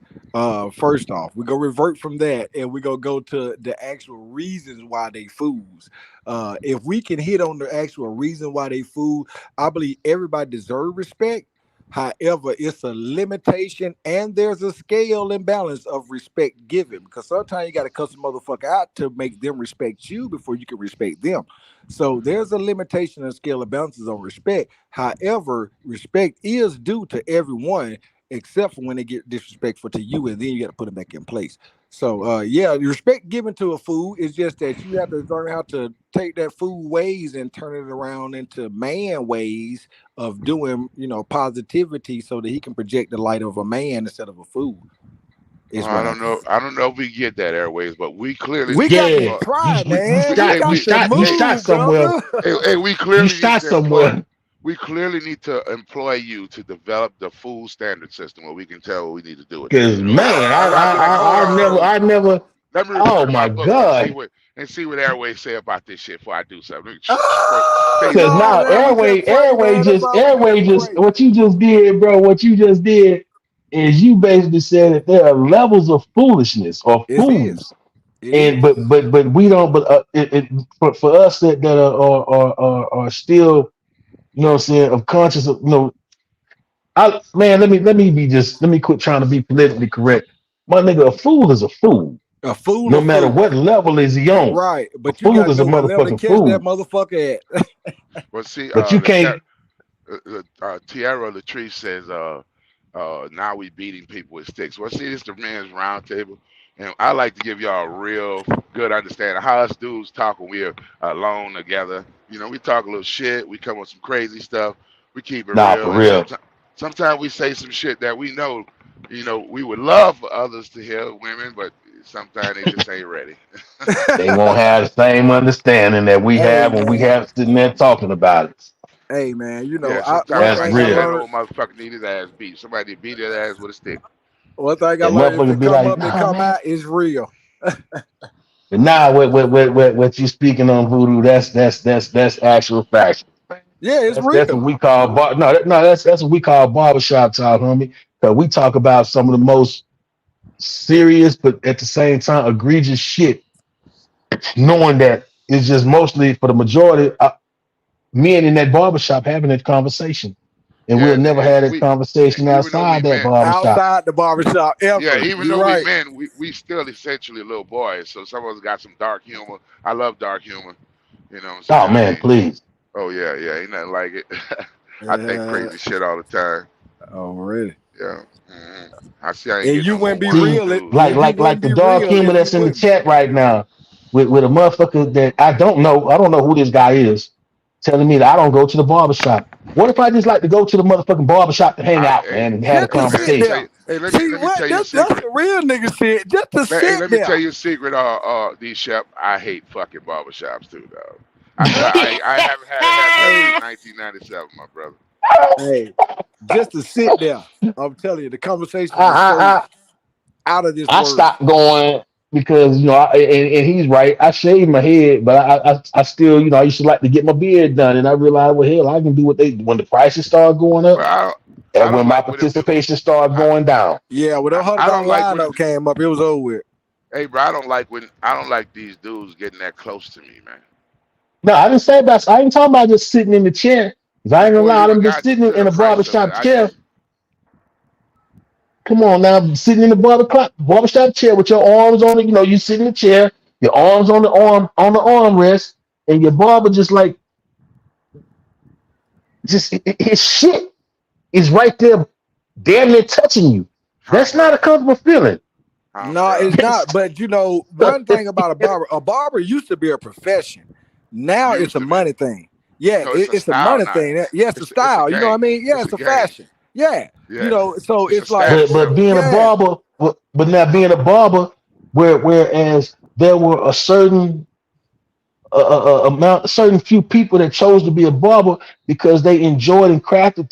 First off, we're gonna revert from that and we're gonna go to the actual reasons why they fools. If we can hit on the actual reason why they fool, I believe everybody deserves respect. However, it's a limitation and there's a scale and balance of respect given, because sometimes you got to cuss a motherfucker out to make them respect you before you can respect them. So there's a limitation and scale of balances on respect. However, respect is due to everyone except for when they get disrespectful to you, and then you got to put it back in place. So yeah, respect given to a fool is just that you have to learn how to take that fool ways and turn it around into man ways of doing, positivity so that he can project the light of a man instead of a fool. Is I what I don't know. think. I don't know if we get that airways, but we clearly We need to got to Yeah, start. you try, you, you man. We shot Hey, you got we to shot you hey, shot move, somewhere. brother. we You clearly need shot to employ. somewhere. we clearly need to employ you to develop the food standard system where we can tell what we need to do with this. Cause man, I'd be like, hold on, I never. let me Oh refer to my my book God. and see what Airway say about this shit before I do something. Oh, Say Cause something. now man, we Airway just pray. what you just did, bro. What you just did is you basically said that there are levels of foolishness or It is. fools, It and is. but we don't. But for us that are still, you know what I'm saying, of conscious of, you know, let me quit trying to be politically correct. My nigga, a fool is a fool. A fool No or matter fool. what level is he on. Right. A But you fool gotta is a know what level to motherfucking catch that fool. motherfucker at. Well, see, But you can't. Tierra Latrice says, now we beating people with sticks. Well, see, this is the men's round table, and I like to give y'all a real good understanding of how us dudes talk when we're alone together. You know, we talk a little shit, we come with some crazy stuff, we keep it Nah, real, for and real. sometimes we say some shit that we know, you know, we would love for others to hear, women, but sometimes they just ain't ready. They won't have the same understanding that we Hey have when we man. have sitting there talking about it. Hey man, you know, Yeah, one sometimes That's we thing might I say that real. learned, old motherfucker need his ass beat. Somebody beat his ass with a stick. And if motherfuckers it be come like, up, it nah, come man. out, it's real. But now what you speaking on, Voodoo, that's actual facts. Yeah, it's That's what real. we call that's what we call barbershop talk, homie. Because we talk about some of the most serious but at the same time egregious shit, knowing that it's just mostly for the majority men in that barbershop having that conversation. And Yeah, we'll never have that conversation even though we outside that men, barbershop. Outside the barbershop yeah, ever. even You though we right. men, we still essentially little boys. So some of us got some dark humor. I love dark humor. You know what I'm Oh saying? man, please. Oh yeah, ain't nothing like it. I think crazy shit all the time. Oh really? Yeah. I see. I ain't And getting you no more wouldn't be work from See, real dudes. like the dark humor if you that's in the wouldn't. chat right now with a motherfucker that I don't know who this guy is, telling me that I don't go to the barbershop. What if I just like to go to the motherfucking barbershop to hang out, Hey, man, and have a Just to hey, man, let sit me tell conversation? there. you. Hey, See let me what? tell you a That's secret. the real nigga shit. Just to Hey, sit let me there. tell you a secret. D Shep, I hate fucking barbershops too, dog. I haven't had a haircut Hey, since 1997, my brother. hey, just to sit there. I'm telling you, the conversations are so I out of this I world. stopped going because and he's right. I shaved my head, but I still I used to like to get my beard done, and I realized, well, hell, I can do when the prices start going up Well, I and don't when my like when them do. participation started I, going down. Yeah, when the I $100 don't like when. lineup came up, it was over with. Hey, bro, I don't like these dudes getting that close to me, man. No, I didn't say about. I ain't talking about just sitting in the chair. 'Cause I ain't gonna Before you lie, even them just got sitting to in the a price of it, barbershop I chair. just Come on now, sitting in the barbershop chair with your arms on it. You sit in the chair, your arms on the armrest, and your barber just like his shit is right there, damn near touching you. huh, That's not bro, a comfortable feeling. No, bro. it's not. But one thing about a barber used to be a profession. Now it's Used a to be. money thing. Yeah, No, it's a it's a style money now. thing. Yeah, it's a It's a style. You know what I game. mean? Yeah, It's a it's a game. fashion. Yeah. Yeah, So it's a it's like, status But symbol. being a yeah, barber, but now being a barber, whereas there were a certain amount, a certain few people that chose to be a barber because they enjoyed and crafted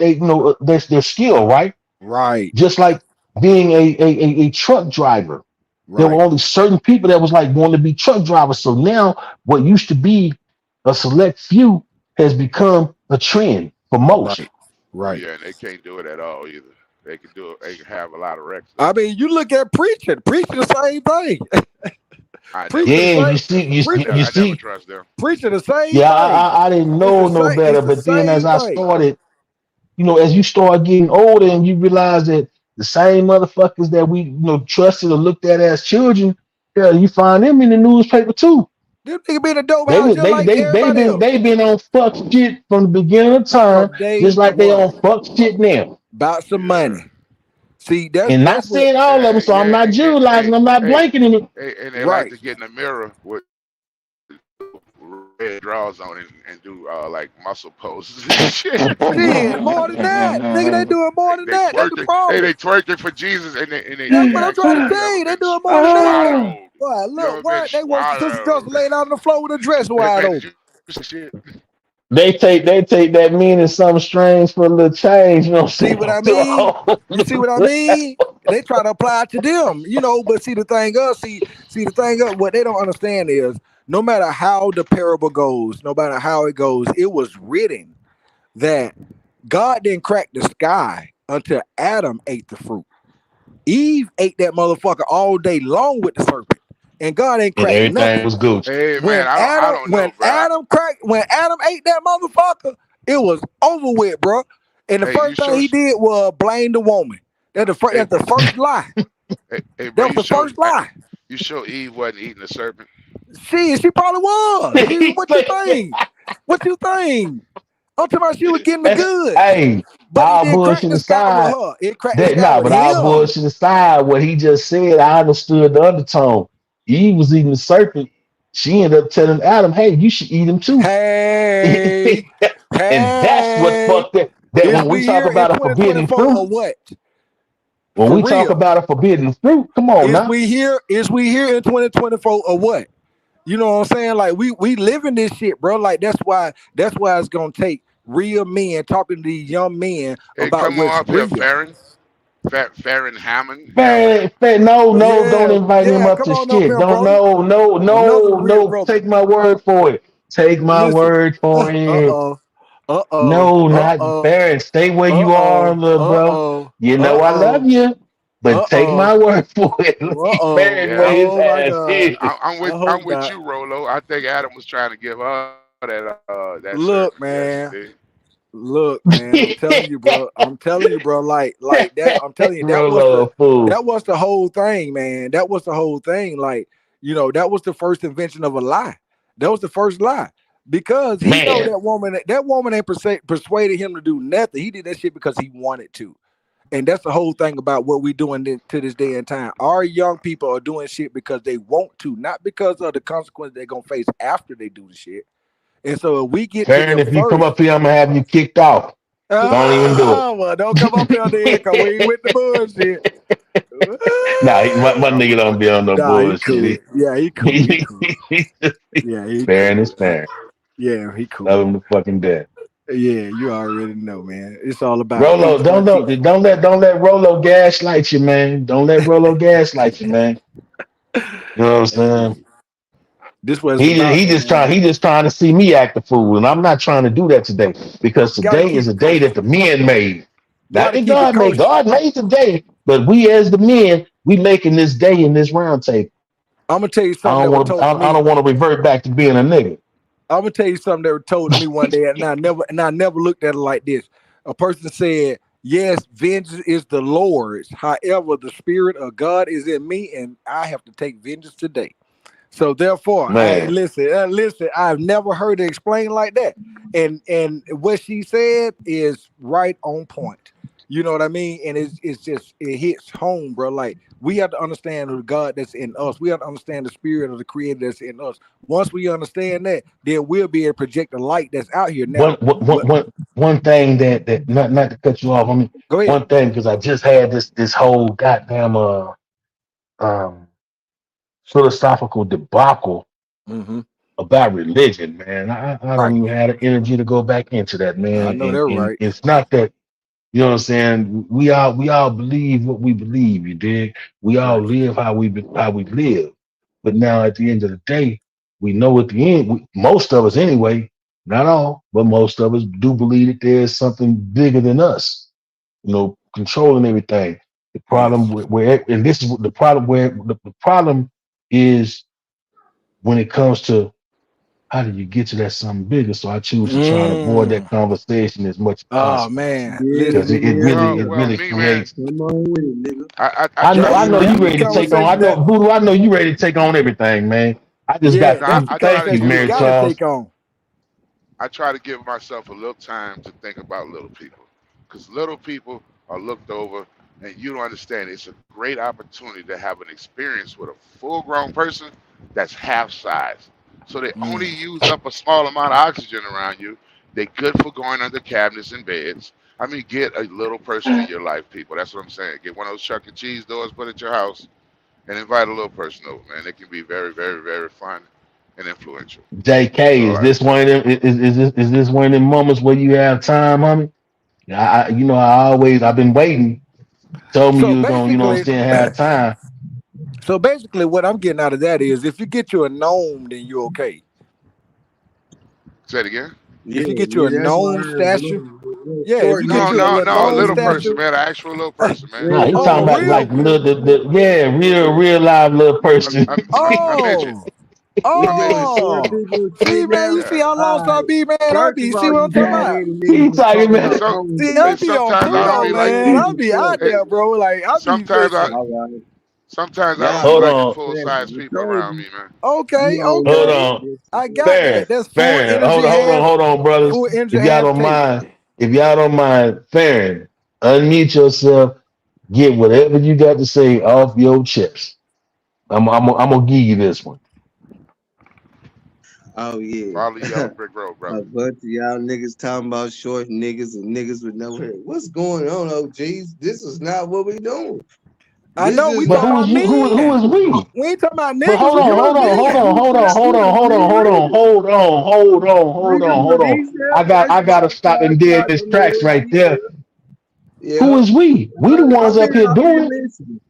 their skill, right? right, Just like being a truck driver. There right, were only certain people that was like wanting to be truck drivers. So now what used to be a select few has become a trend for most. right, right. Yeah, and they can't do it at all either. They can do it. They can have a lot of records. I mean, you look at preaching the same thing. I never Preaching the Yeah, trust same, you them. see, you, preaching, you I never see, trust them. preaching the same yeah, thing. I didn't It's know the no same. better, It's the but then as same I thing. started, as you start getting older and you realize that the same motherfuckers that we trusted or looked at as children, yeah, you find them in the newspaper too. This nigga been a dope They house would just they like they they everybody been else they been on fuck shit from the beginning of time, from day just like they one. on fuck shit now. About some Yeah. money. See, that's And not that's what. saying all of them, so I'm Yeah. not generalizing, I'm not Hey, blanking in it. and they like Right. to get in the mirror with red draws on it and do like muscle poses and shit. Shit, more than that, nigga. They doing more than They that. That's the twerking. Hey, problem. they twerking for Jesus, and That's they what I'm trying actually to have tell never you. They been doing more than that. Oh, swallowed. Boy, Never look, been what? They want the sister swallowed. girls to lay down on the floor with a dress Hey wide man, did open. you see shit? They take that meaning some strange for a little change, you know what I'm See saying? what I To a mean? whole You see what I mean? They try to apply it to them, but see the thing what they don't understand is no matter how the parable goes, no matter how it goes, it was written that God didn't crack the sky until Adam ate the fruit. Eve ate that motherfucker all day long with the serpent. And God ain't and cracked everything nothing. was Gucci. Hey When man, I don't know, bro. When Adam ate that motherfucker, it was over with, bro. And the Hey, you first thing show. he did was blame the woman. That's Hey, the first lie. hey, bro, That was the first lie. you show Eve wasn't eating the serpent. She probably was. He's What you like, think? What you think? I'm talking about she was getting the goods. hey, But it all didn't crack bullshit the sky with aside, her. It cracked the sky nah, with but all him. bullshit aside, what he just said, I understood the undertone. Eve was eating the serpent. She ended up telling Adam, "Hey, you should eat him too." Hey, And that's what hey. fucked it. That Is when we we talk here in about a forbidden 2024 or fruit, what? when For we talk real. about a forbidden fruit, come on Is now. we here in 2024 or what? You know what I'm saying? Like we living this shit, bro. Like that's why it's gonna take real men talking to these young men Hey, about come on what's up here, real. Farron. Farron Hammond. No, don't invite him up Come to on up shit. here, Don't, brother. Another real no. brother. Take my word for it. Take my Listen. word for it. Uh-oh. No, not fair. Stay where you are, little bro. You know I love you, but take my word for it. Leave Farron Yeah, where his Oh my ass God. is. I I'm hope with not. you, Rolo. I think Adam was trying to give her that Look, serpent man. yesterday. Look, man, I'm telling you, bro. Like that. I'm telling you, Rolo, a fool. that was the whole thing, man. That was the whole thing. Like, that was the first invention of a lie. That was the first lie. Because he know Man, that woman ain't persuaded him to do nothing. He did that shit because he wanted to. And that's the whole thing about what we doing to this day and time. Our young people are doing shit because they want to, not because of the consequences they're gonna face after they do the shit. And so if we get to Farron, them if you come first, up here, I'm gonna have you kicked off. Don't even do it. well, don't come up here then, cause we ain't with the bullshit. Nah, my nigga don't be on no Nah, he cool. bullshit. Yeah, he cool. He cool. Yeah, he Farron cool. is Farron. Yeah, he cool. Love him to fucking death. Yeah, you already know, man. It's all about Rolo, don't let Rolo gaslight you, man. Don't let Rolo gaslight you, man. You know what I'm saying? This was He about, man. just trying to see me act the fool, and I'm not trying to do that today because Gotta today keep is a it day that kosher. the men made. Not Gotta that keep it God made. kosher. God made today, but we as the men, we making this day in this round table. I'm gonna tell you something that was told to I me. don't want to revert back to being a nigga. I'm gonna tell you something that was told to me one day, and I never looked at it like this. A person said, "Yes, vengeance is the Lord's. However, the Spirit of God is in me, and I have to take vengeance today." So therefore, Man, listen. I've never heard it explained like that, and what she said is right on point. You know what I mean? And it's just it hits home, bro. Like we have to understand the God that's in us. We have to understand the Spirit of the Creator that's in us. Once we understand that, then we'll be able to project the light that's out here now. one thing that not to cut you off. I mean, Go ahead. one thing because I just had this whole goddamn um philosophical debacle Mm-hmm. about religion, man. I Right. don't even have the energy to go back into that, I man. know they're And right. it's not that, you know what I'm saying. We all believe what we believe. You dig? We all Right. live how we live. But now at the end of the day, we know at the end, most of us anyway, not all, but most of us do believe that there's something bigger than us. You know, controlling everything. The problem Yes. and this is the problem where the problem is when it comes to how do you get to that something bigger? So I choose to try to avoid that conversation as much as Oh possible man, Yeah, because listen. it nigga, Well, really me, man, creates. come on with it, nigga. I That's I try know to you the ready to take on. I conversation know that. Voodoo. I know you ready to take on everything, man. I just Yeah, got no, that's the I try thank to conversation you, give we Mary gotta Charles. take on. I try to give myself a little time to think about little people, because little people are looked over, and you don't understand. It's a great opportunity to have an experience with a full-grown person that's half size. So they only Mm. use up a small amount of oxygen around you. They're good for going under cabinets and beds. I mean, get a little person in your life, people. That's what I'm saying. Get one of those Chuck E. Cheese doors put at your house and invite a little person over, man. It can be very, very, very fun and influential. JK, All is right. this one of them? Is this one of them moments where you have time, homie? I've been waiting. Told me So you was gonna, you know what I'm basically, saying, have time. what I'm getting out of that is, if you get you a gnome, then you're okay. Say it again. If you get you a that's why I gnome heard stature, little yeah. If short you get No, you a niggas. no, little no. A gnome little stature, person, man. An actual little person, man. Nah, he oh, talking a about real, like real live little A, person. a midget. oh, A midget. Short oh. people See, shit man, now. you see Yeah. how lost I be, man. I First be, of see all, what you I'm talking hard about? headed He niggas was talking talking And about about so, homes See, and I and shit. be on sometimes I don't Pluto, be Y'all like, man. I losing be shit. out and there, bro. Like, I be sometimes I, listen. All right. sometimes I don't Y'all be hold losing liking on, full shit. size I people told around you. me, man. Okay, You don't hold know. okay. on. I got Fair, that. That's full fair. energy has Hold on, brothers. full energy If y'all has don't take. mind, fair, unmute yourself. Get whatever you got to say off your chest. I'm gonna give you this one. Oh yeah. Follow yellow brick road, A brother. bunch of y'all niggas talking about short niggas and niggas with no hair. What's going on, OGs? This is not what we doing. I This know we is But talking who not. is about you? Who men. is we? We ain't talking about But niggas. hold We on, talking hold about on, hold men. on, hold on, hold on, hold on, hold on. I gotta stop and dead this tracks right there. Who Yeah, is we? We the ones I've up been here I've been doing it. listening.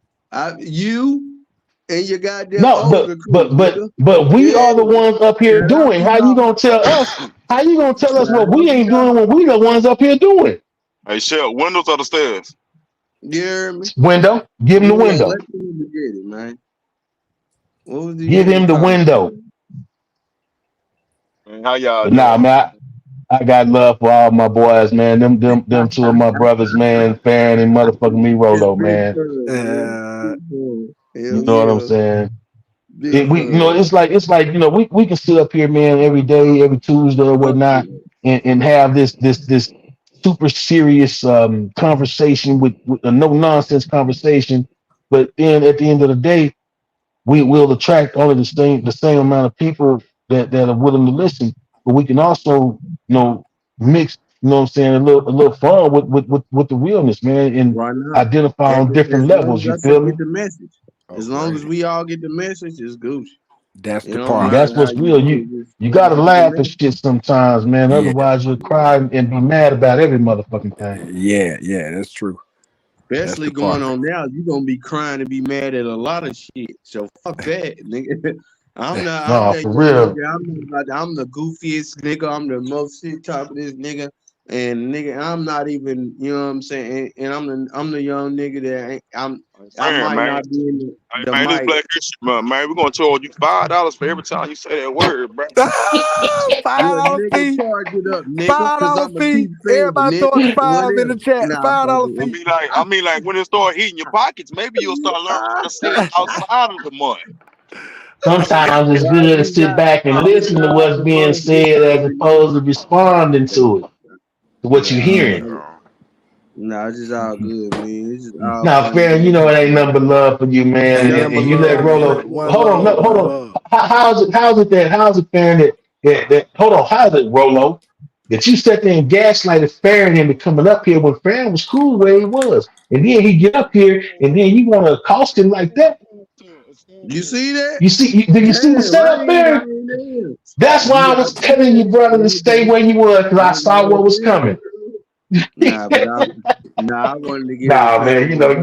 You and your goddamn No, older crew, nigga. but we Yeah, are the ones up here shout out doing. to How you y'all. gonna tell us? How you gonna tell us Shout what out we to ain't doing y'all. when we the ones up here doing? Hey, Shell, windows or the stairs? You hear me? Window. Give him the Yeah, window. let the nigga get it, man. What was the Give nigga him the talking window. about? And how y'all But nah, doing? man, I got love for all my boys, man. Them two of my brothers, man. Farron and motherfucking me, It's Rolo, big man. fun, man. Uh, Big fun. You Hell know what I'm yeah. saying? Big fun. It's like we can sit up here, man, every day, every Tuesday or Fuck whatnot, yeah. and have this super serious conversation with a no nonsense conversation, but then at the end of the day, we will attract only the same amount of people that are willing to listen, but we can also mix, what I'm saying, a little fun with the realness, man, and Why not? identify on different As long levels. as You I say feel me? get the message. oh, As long as great. we all get the message, it's Gucci. That's It the don't And part. matter that's how what's you real. do You it. Just you as long as gotta you get the laugh at message. shit sometimes, man. Yeah, Otherwise, you'll cry and be mad about every motherfucking thing. yeah. That's true. That's Especially the going part. on now, you're gonna be crying and be mad at a lot of shit. So fuck that, nigga. I'm No, that for young real. nigga. I'm the goofiest nigga. I'm the most shit talkingest nigga. And nigga, I'm not even, you know what I'm saying? And I'm the young nigga that I Man, might man. not be in Hey, the man, this mic. Black History Month, man. We're gonna charge you $5 for every time you say that word, bro. Yeah, $5 nigga, fee. charge it up, nigga, cause $5 I'm a fee. keep saying, Everybody throw up the nigga, five in the whatever. chat. Nah, fuck $5 I it. fee. mean, like when it start hitting your pockets, maybe you'll start learning how to say it outside of the month. Sometimes it's Well, good to sit back and I just listen to got off what's the being phone with said as opposed to responding to it, to what you're Nah, hearing. man. Nah, it's just all good, man. It's just all Now, fun and fair, you know it ain't nothing but love for you, man. Ain't And, nothing and, but and you let love, Rolo. man. One Hold on, no, love, hold one on. love. How's it, fair that hold on, how's it, Rolo, that you sat there and gaslighted Farron into coming up here when Farron was cool where he was, and then he get up here and then you want to accost him like that? You see that? Do you see the Damn, setup there? I ain't there. That's why I Yeah, I was see telling you, that. brother, to stay Okay. where you were because I I was saw what was coming. Nah, but I wanted to get in Nah, man, contact with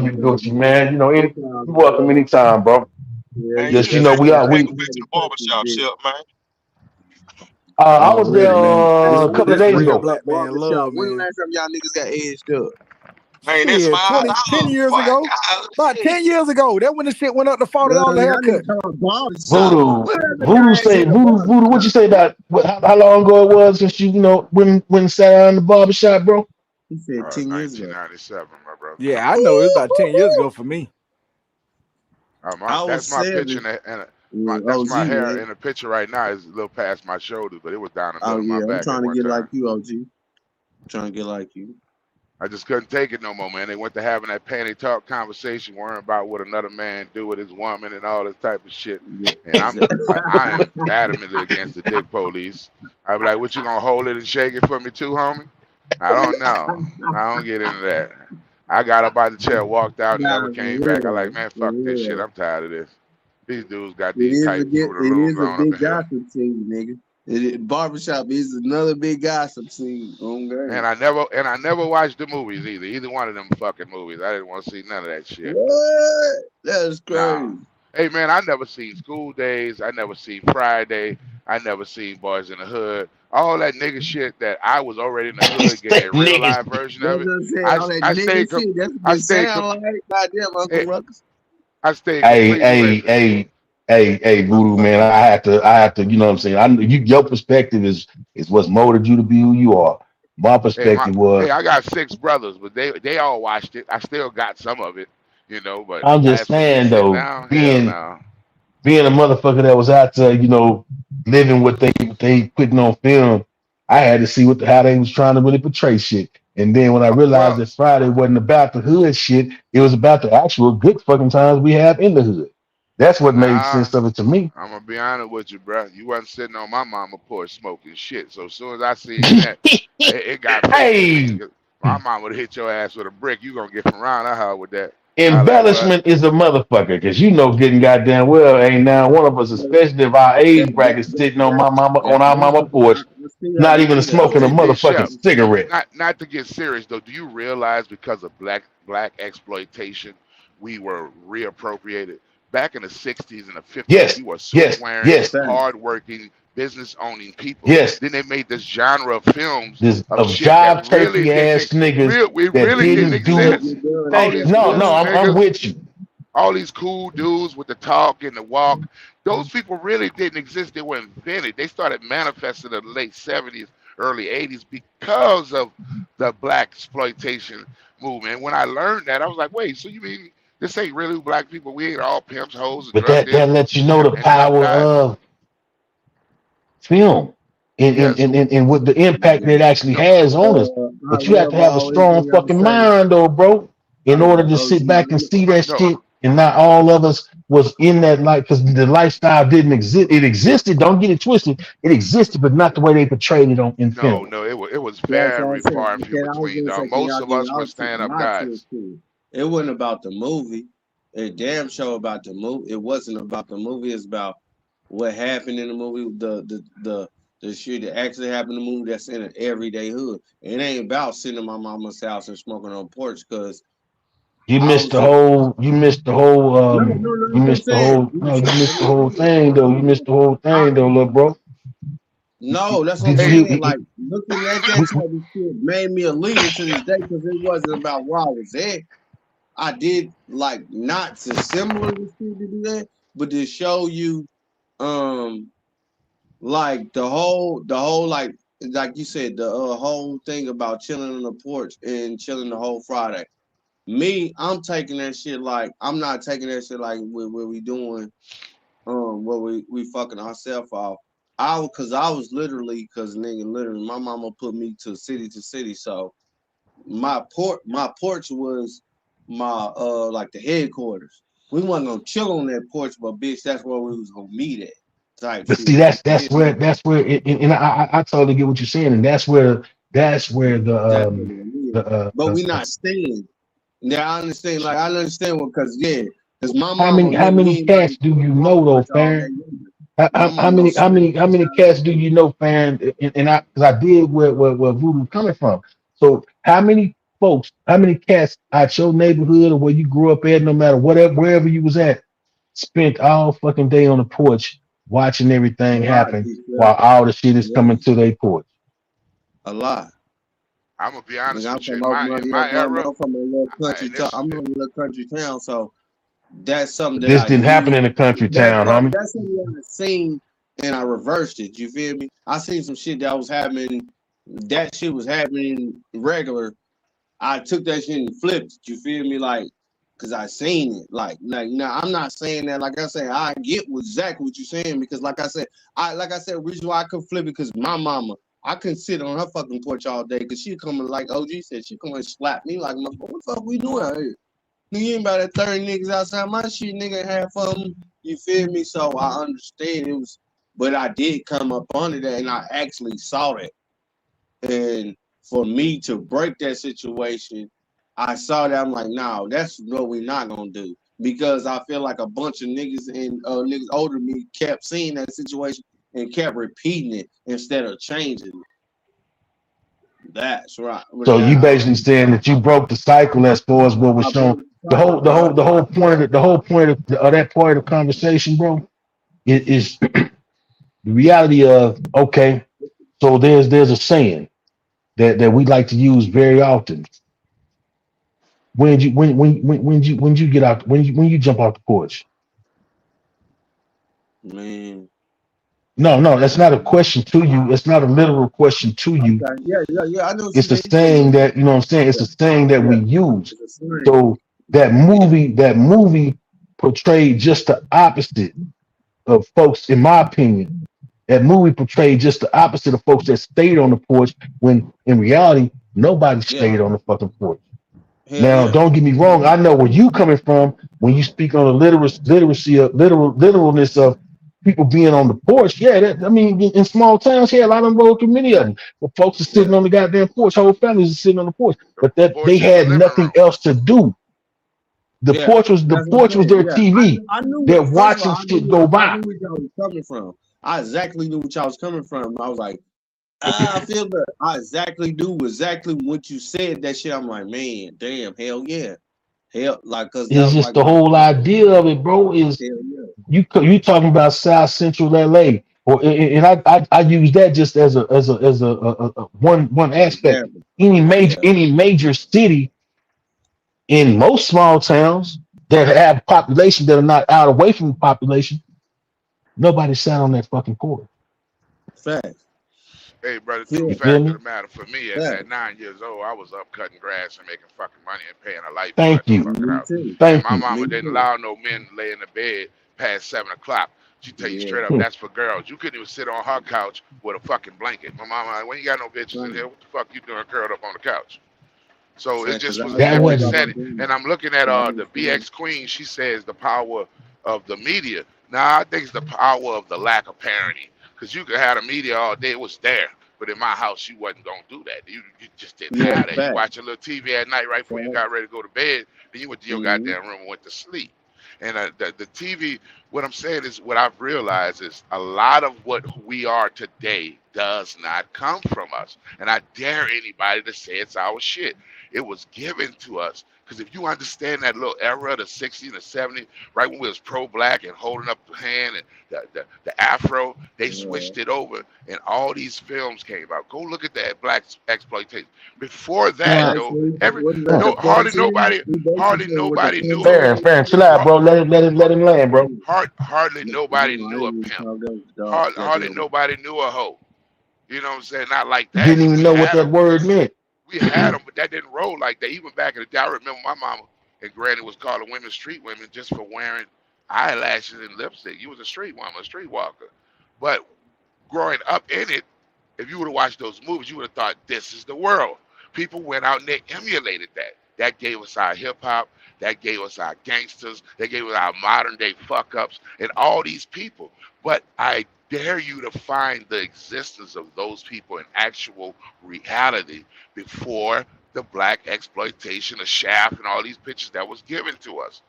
you Gucci, man. It's all You good. welcome anytime, bro. Yeah, Man, you Just just that's said we you are was why I gonna we. go ain't back had to to the touch this barbershop, bitch. shop, man. I was there Already, man. a When couple of last This days time real y'all ago. got black man barbershop? love, When the man. last time y'all niggas got edged up? Man, that's Shit, $5. 10 years Boy, ago. About 10 years ago. That when the shit went up to $40 Y'all haircut. niggas talking barbershop. Voodoo, When last time voodoo y'all say edged a voodoo. What you barbershop? say about how long ago it was since when sat down in the barbershop, bro? He said 10 years ago. 1997, my brother. Yeah, I know. It was about 10 years ago for me. I That's was my picture, 7. and Yeah, that's OG, my hair man. in the picture right now. Is a little past my shoulders, but it was down the Oh middle of my yeah, I'm back at trying to one get like time. you, OG. I'm trying to get like you. I just couldn't take it no more, man. They went to having that panty talk conversation, worrying about what another man do with his woman and all this type of shit. Yeah, And exactly. I am adamantly against the dick police. I be like, what you gonna hold it and shake it for me too, homie? I don't know. I don't get into that. I got up out the chair, walked out, and Nah, never for came back. I real, like, man, for fuck this shit. real. I'm tired of this. These dudes got It these is tight a Fruit it Looms is a on up big in here. gossip scene, nigga. Barbershop is another big gossip scene. On game. And I never watched the movies either one of them fucking movies. I didn't want to see none of that shit. What? That's Nah. crazy. Hey man, I never seen School Days. I never seen Friday. I never seen Boys in the Hood. All that nigga shit that I was already in the hood getting a real live version That's of it. what I'm saying. I All that I nigga stayed com- shit. That's I what it stayed com- sound like. Goddamn, Uncle hey, Ruckus. I stayed Hey, completely away hey, from. hey, Voodoo man, I have to, you know what I'm saying? Your perspective is what's molded you to be who you are. My perspective was, I got 6 brothers, but they all watched it. I still got some of it, but I'm just as for me saying sitting though, down, hell being no. being a motherfucker that was out there, living what they putting on film, I had to see how they was trying to really portray shit. And then when I realized Well, that Friday wasn't about the hood shit, it was about the actual good fucking times we have in the hood. That's what made nah, sense of it to me. I'm gonna be honest with you, bro. You wasn't sitting on my mama porch smoking shit. So as soon as I seen that, it got personal to me. Hey, 'Cause my mom would hit your ass with a brick. You gonna get from around the house with that. I like what? embellishment is a motherfucker, because getting goddamn well ain't now one of us, especially if our age bracket, sitting on our mama porch, I still have not to even say that. smoking a Hey, motherfucking Chef, cigarette. not to get serious though. Do you realize because of black exploitation, we were reappropriated back in the '60s and the '50s? Yes, We were suit yes, wearing, yes, hardworking, business owning people. yes. Then they made this genre of films This of of shit that job really turkey didn't ass niggas we that really didn't didn't do. exist. All these No, cool I'm niggas, with you. all these cool dudes with the talk and the walk, those people really didn't exist. They were invented. They started manifesting in the late '70s, early '80s because of the black exploitation movement. When I learned that, I was like, wait, so you mean this ain't really black people? We ain't all pimps, hoes, and But drug that dealers lets you know the and tough power guys? of film and Yeah, so what the impact that it actually has on us. But you have to However, I have a always strong gotta fucking say, mind though, bro, in order to OG, sit back and see that no, shit. And not all of us was in that life, because the lifestyle didn't exist. It existed, don't get it twisted. It existed, but not the way they portrayed it in no, film. no, it was that's what I very said. far and few I was between, gonna dog. say, can Most y'all of get us were y'all stand-up my truth guys. too? It wasn't about the movie. A damn show about the movie. It wasn't about the movie. It's about what happened in the movie. The shit that actually happened in the movie that's in an everyday hood. It ain't about sitting in my mama's house and smoking on the porch because You I missed was the whole. You missed the whole. no. You I'm missed the saying whole. No, you missed the whole thing though. You missed the whole thing though, little bro. no, that's what I'm Did Hey, saying. you? Like looking at that type of shit made me a leader to this day because it wasn't about where I was at. I did like not to similar to shit to do that, but to show you like the whole like you said, the whole thing about chilling on the porch and chilling the whole Friday. Me, I'm taking that shit like I'm not taking that shit like where we doing where we fucking ourselves off. Cause I was literally literally my mama put me to city, so my porch was my like the headquarters. We wasn't gonna chill on that porch, but bitch, that's where we was gonna meet at type But see, shit. that's where and I totally get what you're saying, and that's where That's what it is. But we the not staying. Yeah, I understand. Like I understand what, because my how mama, many me and my cats do you on the know though, porch all day. Farron? How, My how mama don't many how smoke. many how many cats do you know, Farron? And I, because I did where Voodoo coming from. So how many folks, how many cats out your neighborhood or where you grew up at, no matter wherever you was at, spent all fucking day on the porch watching everything A lot, happen T-Swift. while all the shit A is lot. coming to their porch? A lot. I'm gonna be Nigga, honest I'm with you. from In my Oakland, in my era, I'm from a little country and town. this I'm from a little country town, so that's something But that this I didn't happen did. in a country town, homie. That's something that I seen and I reversed it. You feel me? I seen some shit that was happening. That shit was happening regular. I took that shit and flipped it. You feel me? Like, cause I seen it. Now I'm not saying that. Like I said, I get exactly what you're saying because, like I said, the reason why I could flip it because my mama, I couldn't sit on her fucking porch all day because she coming like OG said, she come and slap me like, what the fuck we doing out here? Nigga, you ain't about that 30 niggas outside my shit, nigga, half of them. You feel me? So I understand it was, but I did come up under that and I actually saw that. And for me to break that situation, I saw that I'm like, no, that's what we're not gonna do. because I feel like a bunch of niggas and niggas older than me kept seeing that situation and kept repeating it instead of changing it. That's right. So you basically saying that you broke the cycle as far as what was shown. The whole point of that part of the conversation, bro, is the reality of, okay, so there's a saying that we like to use very often. When you jump off the porch? Man. No, that's not a question to you. It's not a literal question to you. Okay. Yeah. I know. It's a saying that, you know what I'm saying? It's a saying that we use. So that movie portrayed just the opposite of folks, in my opinion. That movie portrayed just the opposite of folks that stayed on the porch, when in reality, nobody stayed on the fucking porch. Now, don't get me wrong. I know where you coming from when you speak on the literalness of people being on the porch. Yeah, I mean, in small towns, yeah, a lot of them roll through many of them. But folks are sitting on the goddamn porch. Whole families are sitting on the porch. But that they had nothing else to do. The porch was their TV. They're watching shit go by. I knew where y'all was coming from. I exactly knew what y'all was coming from. I was like, I feel that. I exactly what you said. That shit. I'm like, man, damn, hell yeah. Hell, like, cause it's just like, the whole idea of it, bro, is you talking about South Central LA, and I use that just as a one aspect. Any major city in most small towns that have population that are not out away from the population, nobody sat on that fucking porch. Fact. Hey, brother, true fact of the matter, for me, at 9 years old, I was up cutting grass and making fucking money and paying a light bill. Thank you. My mama didn't allow no men to lay in the bed past 7 o'clock. She tell you straight up, that's for girls. You couldn't even sit on her couch with a fucking blanket. My mama, like, when you got no bitches in here, what the fuck you doing curled up on the couch? So it just was a different setting. And I'm looking at the BX Queen. She says the power of the media. Now, I think it's the power of the lack of parenting. Because you could have the media all day, it was there. But in my house, you wasn't going to do that. You just didn't have that. You watch a little TV at night right before you got ready to go to bed. Then you went to your goddamn room and went to sleep. And the TV, what I'm saying is, what I've realized is a lot of what we are today does not come from us. And I dare anybody to say it's our shit. It was given to us. Because if you understand that little era, the 60s and the 70s, right when we was pro-black and holding up the hand and the afro, they switched it over and all these films came out. Go look at that black exploitation. Before that, hardly nobody knew. Fair, chill out, bro. Let him land, bro. Hardly nobody knew a pimp. Hardly nobody knew a hoe. You know what I'm saying? Not like that. Didn't even know what that word meant. We had them, but that didn't roll like that. Even back in the day, I remember my mama and granny was calling women street women just for wearing eyelashes and lipstick. You was a street woman, a street walker. But growing up in it, if you would have watched those movies, you would have thought this is the world. People went out and they emulated that. That gave us our hip hop. That gave us our gangsters. That gave us our modern day fuck ups and all these people. But I dare you to find the existence of those people in actual reality before the black exploitation of Shaft and all these pictures that was given to us.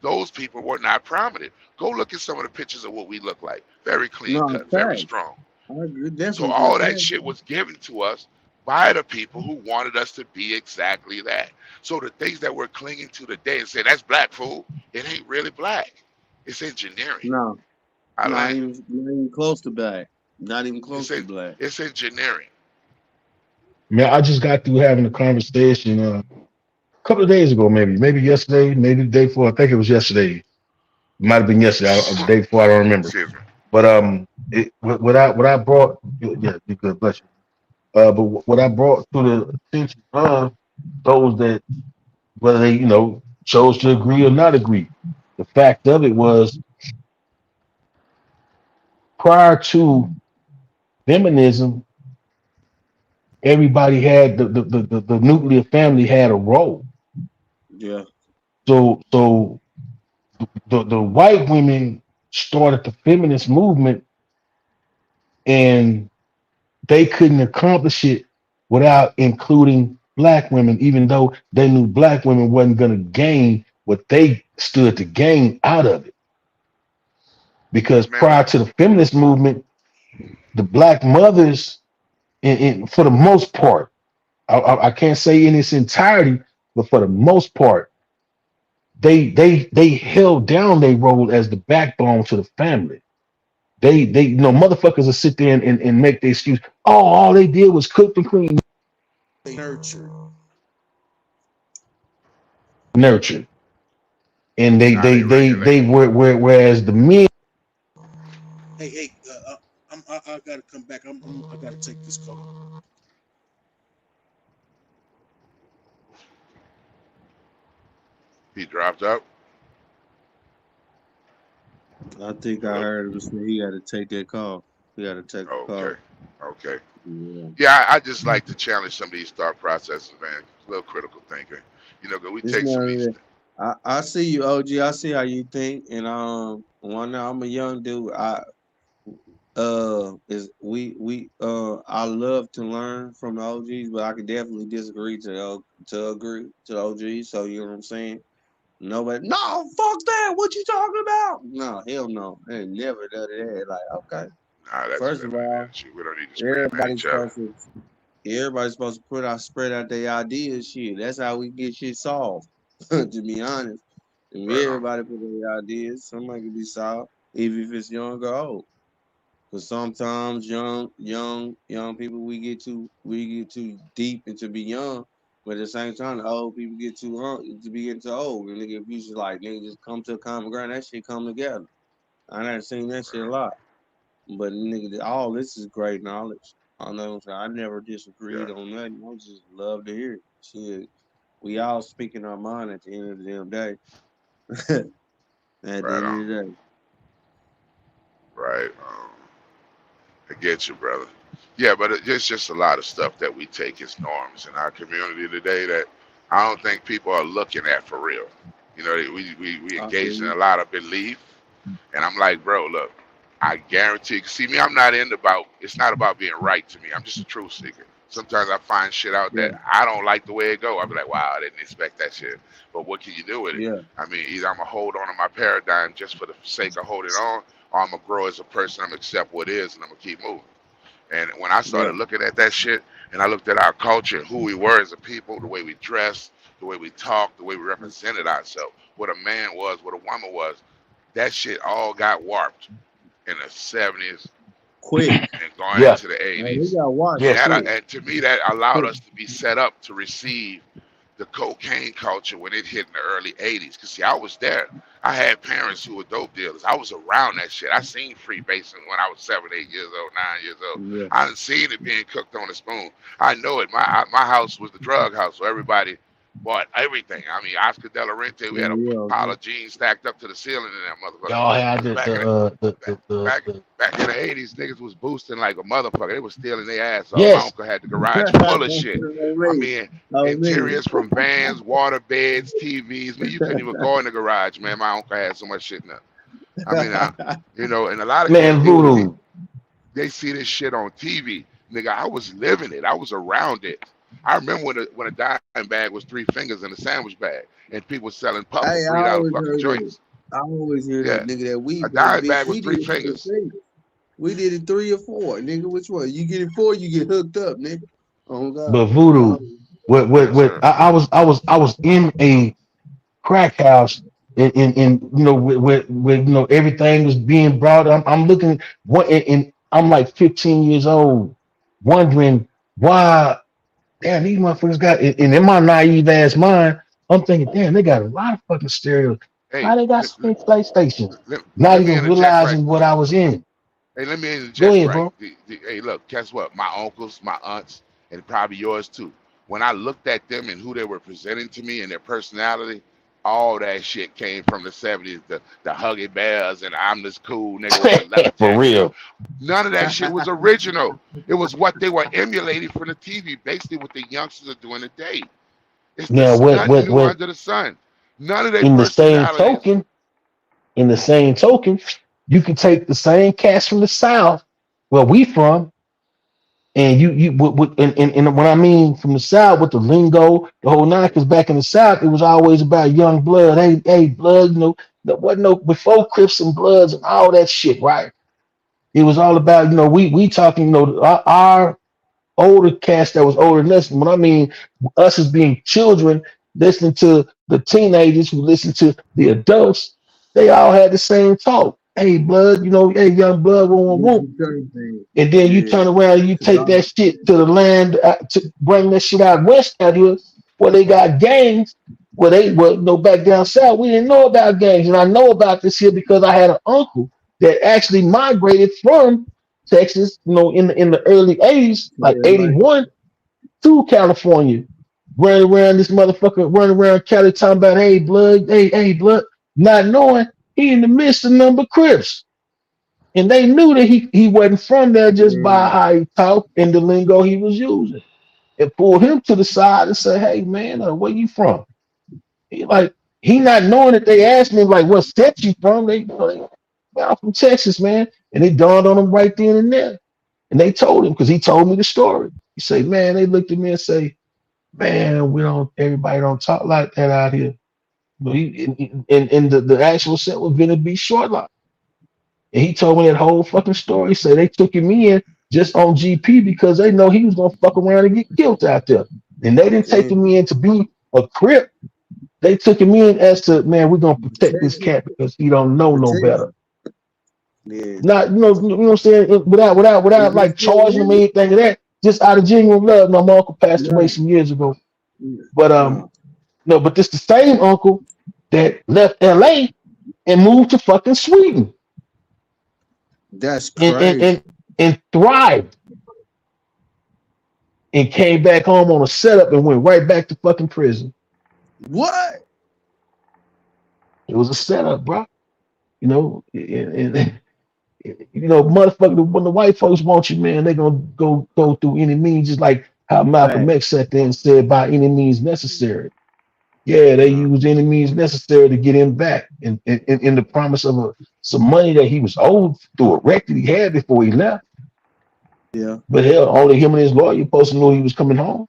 Those people were not prominent. Go look at some of the pictures of what we look like. Very clean cut, very strong. So all that shit was given to us by the people who wanted us to be exactly that. So the things that we're clinging to today and say that's black food, it ain't really black. It's engineering. No. Not even close to black. Not even close to black. It's engineering. Man, I just got through having a conversation a couple of days ago, maybe yesterday, maybe the day before. I think it was yesterday. It might have been yesterday, the day before. I don't remember. But what I brought, yeah, you good, bless you. But what I brought to the attention of those that, whether they chose to agree or not agree, the fact of it was, prior to feminism, everybody had the nuclear family had a role. Yeah. So the white women started the feminist movement, and they couldn't accomplish it without including black women, even though they knew black women wasn't going to gain what they stood to gain out of it. Because Man, prior to the feminist movement, the black mothers, for the most part, I can't say in its entirety, but for the most part, they held down their role as the backbone to the family. They motherfuckers will sit there and make the excuse, oh, all they did was cook and clean. They Nurture. And Nah, they regulate. they were whereas the men. Hey, I gotta come back. I gotta take this call. He dropped out. I think I heard him say he got to take that call. He got to take the call. Okay. Okay. Yeah. Yeah, I just like to challenge some of these thought processes, man. A little critical thinking. You know, 'cause we It's take some of not these. even- I see you, OG. I see how you think, and one now I'm a young dude. I love to learn from the OGs, but I could definitely disagree to agree to the OGs. So you know what I'm saying? Nobody, no, fuck that. What you talking about? No, hell no. I ain't never done that. Like, okay. Nah, that's First of all, shit. We don't need to scream at each other. everybody's supposed to spread out their ideas. Shit, that's how we get shit solved. To be honest, if Right on. everybody put their ideas, somebody can be solved, even if it's young or old. Because sometimes young people we get too deep into be young, but at the same time the old people get too young to be getting too old. And nigga, if you just like nigga just come to a common ground, that shit come together. I done seen that shit a lot. But nigga, all this is great knowledge. I know what I'm saying. I never disagreed on nothing. I just love to hear it. Shit. We all speaking our mind at the end of the damn day. At the end of the day. Right. I get you, brother. Yeah, but it's just a lot of stuff that we take as norms in our community today that I don't think people are looking at for real. You know, we engage in a lot of belief, and I'm like, bro, look, I guarantee. See me, I'm not it's not about being right to me. I'm just a truth seeker. Sometimes I find shit out that I don't like the way it go. I'll be like, wow, I didn't expect that shit. But what can you do with it? Yeah. I mean, either I'm gonna hold on to my paradigm just for the sake of holding on, or I'm gonna grow as a person. I'm gonna accept what is, and I'm gonna keep moving. And when I started looking at that shit, and I looked at our culture and who we were as a people, the way we dressed, the way we talked, the way we represented ourselves, what a man was, what a woman was, that shit all got warped in the 70s. Quick. And going into the 80s. And to me, that allowed us to be set up to receive the cocaine culture when it hit in the early 80s. Because, see, I was there. I had parents who were dope dealers. I was around that shit. I seen freebasing when I was 7, 8 years old, 9 years old. Yeah. I done seen it being cooked on a spoon. I know it. My house was the drug house, so everybody bought everything. I mean, Oscar De La Renta, we had a pile of jeans stacked up to the ceiling in that motherfucker. Y'all had Back in the 80s, niggas was boosting like a motherfucker. They was stealing their ass off. Yes. My uncle had the garage full of shit. I mean, interiors from vans, water beds, TVs. Man, you couldn't even go in the garage, man. My uncle had so much shit in there. I mean, you know, and a lot of man, kids, voodoo. they see this shit on TV. Nigga, I was living it. I was around it. I remember when a dime bag was 3 fingers in a sandwich bag, and people selling puff for $3 fucking joints. I always hear that nigga that we a dime bag was 3 fingers. We did it 3 or 4, nigga. Which one? You get it 4, you get hooked up, nigga. Oh God. But voodoo, I was in a crack house, and you know, with you know, everything was being brought. I'm looking and I'm like 15 years old, wondering why. Damn, these motherfuckers got, and in my naive ass mind, I'm thinking, damn, they got a lot of fucking stereos. How they got so many PlayStations? Not even realizing what I was in. Hey, let me interject. Go ahead, bro. Hey, look, guess what? My uncles, my aunts, and probably yours too. When I looked at them and who they were presenting to me and their personality, all that shit came from the 70s. The Huggy Bears and I'm this cool nigga. For real. None of that shit was original. It was what they were emulating from the TV, basically what the youngsters are doing today. It's now, nothing new under the sun. None of that. In the same token, you can take the same cats from the South, where we from, And and when I mean from the South with the lingo, the whole nine, because back in the South, it was always about young blood. Hey, blood, there wasn't no before Crips and Bloods and all that shit, right? It was all about, we talking, our older cast that was older than us. When I mean us as being children, listening to the teenagers who listen to the adults, they all had the same talk. Hey, blood, hey, young blood, whoop. And then you turn around and you take that shit to the land to bring that shit out west out here where they got gangs. Back down south, we didn't know about gangs. And I know about this here because I had an uncle that actually migrated from Texas, in the early 80s, like 81, to California. Running around this motherfucker, running around Cali talking about, hey, blood, not knowing he in the midst of number Crips. And they knew that he wasn't from there just by how he talked and the lingo he was using. And pulled him to the side and said, hey, man, where you from? He not knowing that they asked me, like, what state you from? They I'm from Texas, man. And it dawned on him right then and there. And they told him, because he told me the story. He said, man, they looked at me and say, man, everybody don't talk like that out here. But the actual set was Vinny B. Shortlock. And he told me that whole fucking story. He said they took him in just on GP because they know he was gonna fuck around and get killed out there. And they didn't take him in to be a Crip. They took him in as to, man, we're gonna protect this cat because he don't know no better. Yeah. Not, you know what I'm saying, without like charging him anything of that, just out of genuine love. My uncle passed away some years ago. But no, but this the same uncle that left LA and moved to fucking Sweden. That's crazy. And thrived. And came back home on a setup and went right back to fucking prison. What? It was a setup, bro. Motherfucker, when the white folks want you, man, they're gonna go through any means, just like how Malcolm X sat there and said, by any means necessary. Yeah, they used any means necessary to get him back, in the promise of some money that he was owed through a wreck that he had before he left. Yeah. But hell, only him and his lawyer supposed to know he was coming home.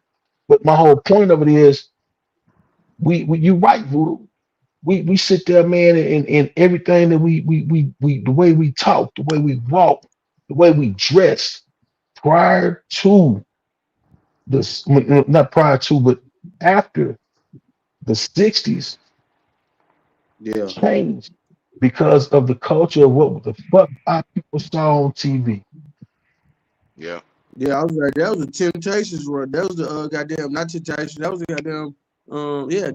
But my whole point of it is, you right, Voodoo. We sit there, man, and everything that we the way we talk, the way we walk, the way we dress, prior to this, not prior to, but after the 60s, changed because of the culture of what the fuck our people saw on TV. Yeah, I was like, that was the Temptations run. That was the goddamn, not Temptations. That was the goddamn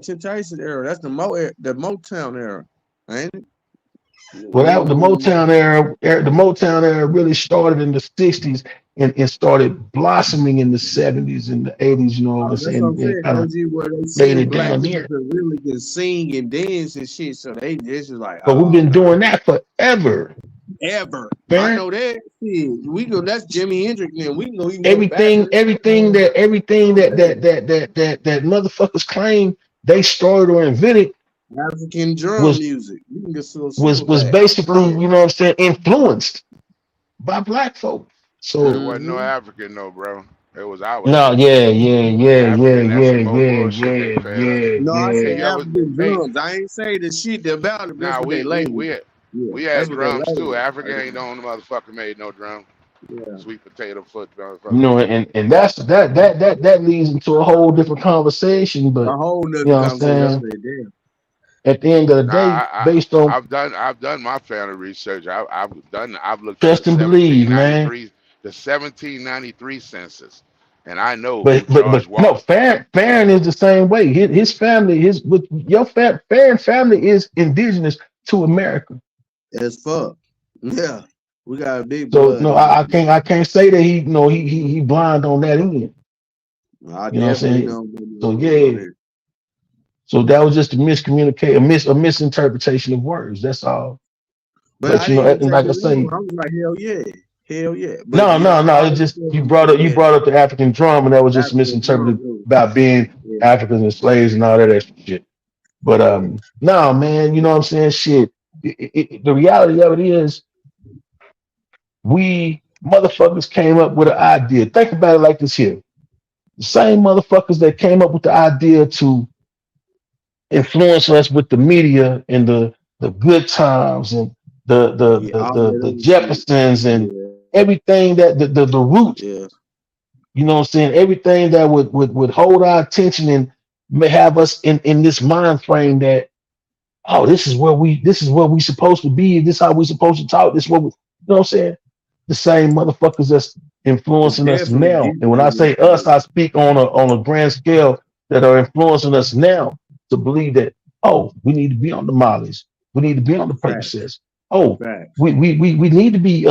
Temptations era. That's the Motown era, ain't it? Well, that was the Motown era. The Motown era really started in the 60s and started blossoming in the 70s and the 80s. You know what I'm saying? Where they laid it black down people there. could really can sing and dance and shit. So this is like, But we've been doing that forever. Ever. Fair. I know that. Shit. We go. That's Jimi Hendrix. Now we know Everything that motherfuckers claim they started or invented African drum music. You can get was basically, you know what I'm saying, influenced by black folk. So There wasn't no African, no, bro. It was ours. no, yeah. No, I said Yeah, African drums. I ain't say the shit about it. That's Nah, what they label. we had That's what they drums label. too. Africa ain't the only motherfucker made no drum. Sweet potato foot, motherfucker. You know, and that leads into a whole different conversation. But A whole nother you know what I'm saying? conversation. At the end of the day, based on I've done my family research. I've looked trust at and believe, man. the 1793 census, and I know But George no, Farron is the same way. His family, Farron family is indigenous to America. As fuck. Yeah, we got a big. So no, I can't say that he blind on that end. You know what I'm saying? So yeah. So that was just a miscommunication, a misinterpretation of words. That's all. But you know, like I say, I was like, hell yeah. But no. It's just you brought up the African drum, and that was just misinterpreted about being Africans and slaves and all that extra shit. But no, man, you know what I'm saying? Shit. The reality of it is, we motherfuckers came up with an idea. Think about it like this here. The same motherfuckers that came up with the idea to influence us with the media and the good times and Yeah, all that the other shit. Jeffersons and Yeah, everything that the root, yeah. you know what I'm saying? Everything that would hold our attention and may have us in this mind frame that, oh, this is where we supposed to be, this is how we supposed to talk, this is what we, you know what I'm saying? The same motherfuckers that's It influencing us definitely now. And when I did. say us, I speak on a grand scale that are influencing us now to believe that, oh, we need to be on the mollies, we need to be on the Facts, Percocets. Oh, facts. we need to be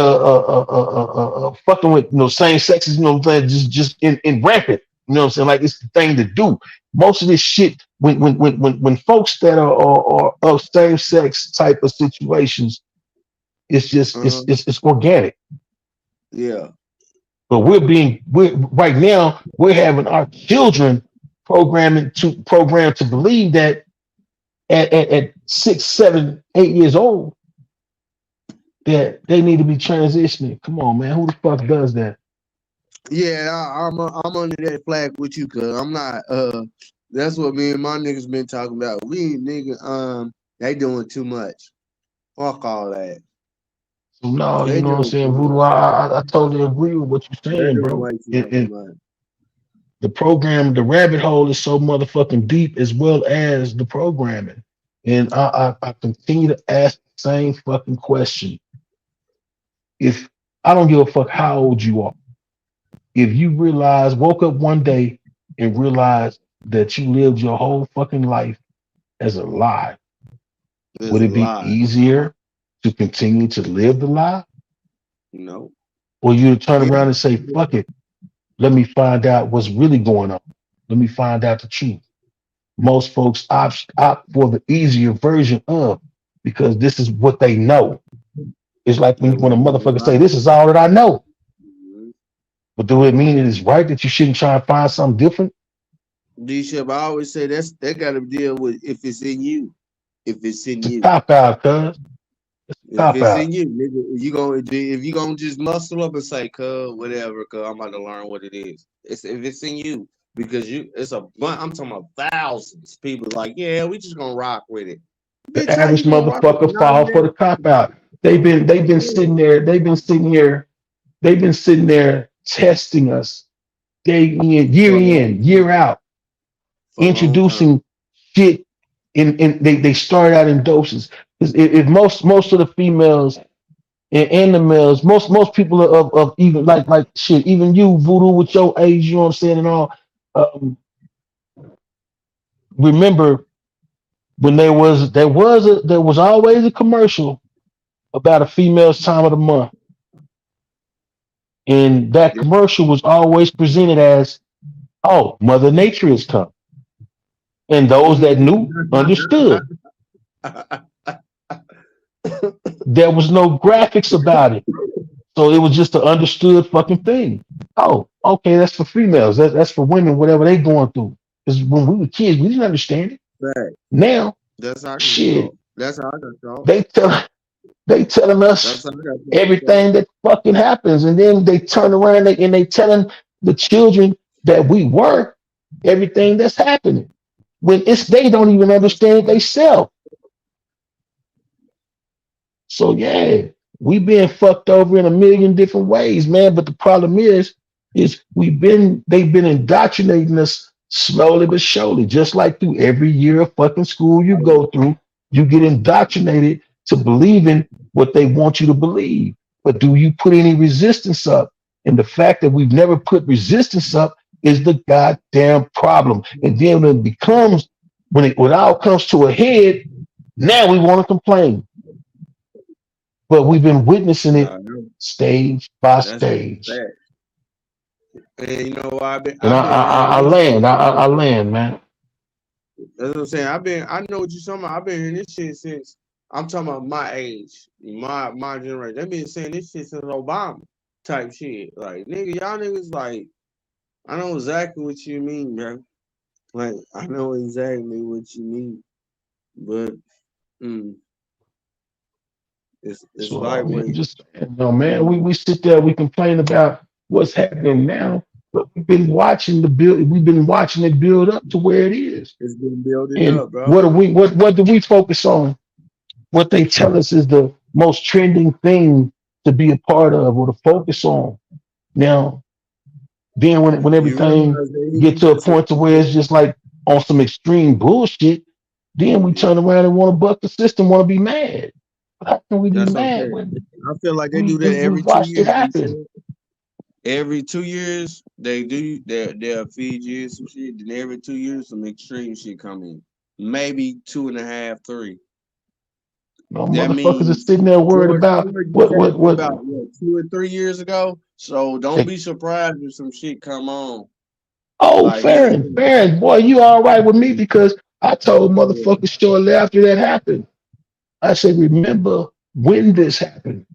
fucking with same sexes, you know what I'm saying, just in rampant, you know what I'm saying? Like it's the thing to do. Most of this shit, when folks that are of same sex type of situations, it's just Uh-huh. it's organic. Yeah. But we're right now we're having our children programmed to believe that at 6, 7, 8 years old that they need to be transitioning. Come on, man, who the fuck does that? Yeah, I'm under that flag with you, cause I'm not. That's what me and my niggas been talking about. We nigga, they doing too much. Fuck all that. So no, you They know what I'm doing too saying, Voodoo. much. I totally agree with what you're They saying, doing bro. way too And fucking much. the program, the rabbit hole is so motherfucking deep as well as the programming. And I continue to ask the same fucking question. If I don't give a fuck how old you are, if you woke up one day and realized that you lived your whole fucking life as a lie, It's would a it be lie. easier to continue to live the lie? No. Or you turn Yeah. around and say, fuck it, let me find out what's really going on. Let me find out the truth. Most folks opt for the easier version of because this is what they know. It's like They when a want to motherfucker lie. say, this is all that I know. Mhm. But do it mean it is right that you shouldn't try and find something different? D-Shep, I always say that got to deal with if it's in you. If it's in It's a you. cop out, cuz. It's a If cop it's out. in you, nigga, if you gonna just muscle up and say, "Cuz, whatever," cuz I'm about to learn what it is. It's if it's in you because it's a bunch. I'm talking about thousands of people. Like, yeah, we just gonna rock with it. The Bitch, how average you gonna rock with motherfucker fall for the cop out. They've been sitting there, they've been sitting there testing us for a long year time? out, For a long time. introducing shit in they start out in doses. 'Cause if most of the females and the males, most people of even like shit, even you, Voodoo, with your age, you know what I'm saying, and all. Remember when there was always a commercial about a female's time of the month, and that Yeah. commercial was always presented as, "Oh, Mother Nature has come," and those that knew understood. There was no graphics about it. So it was just an understood fucking thing. Oh, okay, that's for females. That's for women, whatever they going through. Because when we were kids, we didn't understand it. Fact. Now, That's how I got shit, taught. That's how I got taught. they tell they telling That's us how I got taught. everything that fucking happens, and then they turn around and they telling the children that we were everything that's happening when it's they don't even understand it themselves. So yeah, we being fucked over in a million different ways, man. But the problem is they've been indoctrinating us slowly but surely, just like through every year of fucking school you go through, you get indoctrinated to believing what they want you to believe. But do you put any resistance up? And the fact that we've never put resistance up is the goddamn problem. And then when it becomes, when it all comes to a head, now we want to complain. But we've been witnessing it Nah, stage by that's stage. fact. And you know what? And I land, man. That's what I'm saying. I know what you're talking about. I've been hearing this shit since I'm talking about my age, my generation. They've been saying this shit since Obama type shit. Like, nigga, y'all niggas like, I know exactly what you mean, bro. Like, I know exactly what you mean. But It's That's it's what I like mean. when Just no man. We sit there, we complain about what's happening now, but we've been watching the build. We've been watching it build up to where it is. it's been building And up, bro. what do we what do we focus on? What they tell us is the most trending thing to be a part of or to focus on. Now, then when You everything realize they get ain't to a point to where it's just like on some extreme bullshit, then we yeah, turn around and want to buck the system, want to be mad. How can we be that's mad okay. when I feel like they we do we, that we every two watched it years. happen? Every 2 years they do they'll feed you some shit. Then every 2 years some extreme shit come in. Maybe 2.5, 3. No That motherfuckers are means sitting there worried George about Floyd just what happened what. about what 2 or 3 years ago. So don't be surprised if some shit come on. Oh, Like hell. Farron, boy, you all right with me because I told Yeah. motherfuckers shortly after that happened. I said, remember when this happened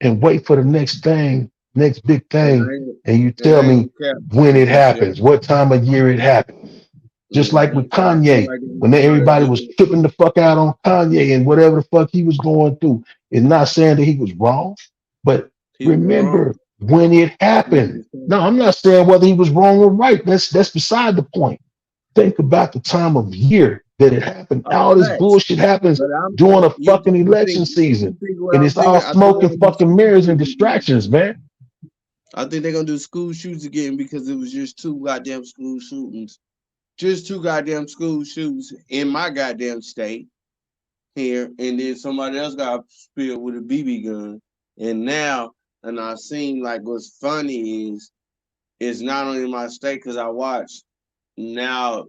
and wait for the next thing, next big And thing, I ain't and you and tell I ain't me gonna cap when it D Chef. happens, what time of year it happens. Just like with And I feel Kanye, like when everybody was everybody tripping the fuck out on Kanye and whatever the fuck he was going through. It's not saying that he was wrong, but he was wrong. remember when it happened. No, I'm not saying whether he was wrong or right. That's beside the point. Think about the time of year that it happened. All this Facts. bullshit happens But I'm during a you fucking you think election season, you think what and I'm it's all thinking? I think smoke they're and gonna do fucking school mirrors and shootings again. distractions, man. I think they're gonna do school shootings again because it was just 2 goddamn school shootings. Just 2 goddamn school shootings in my goddamn state here, and then somebody else got spilled with a BB gun. And now, and I seen like what's funny is it's not only in my state because I watched now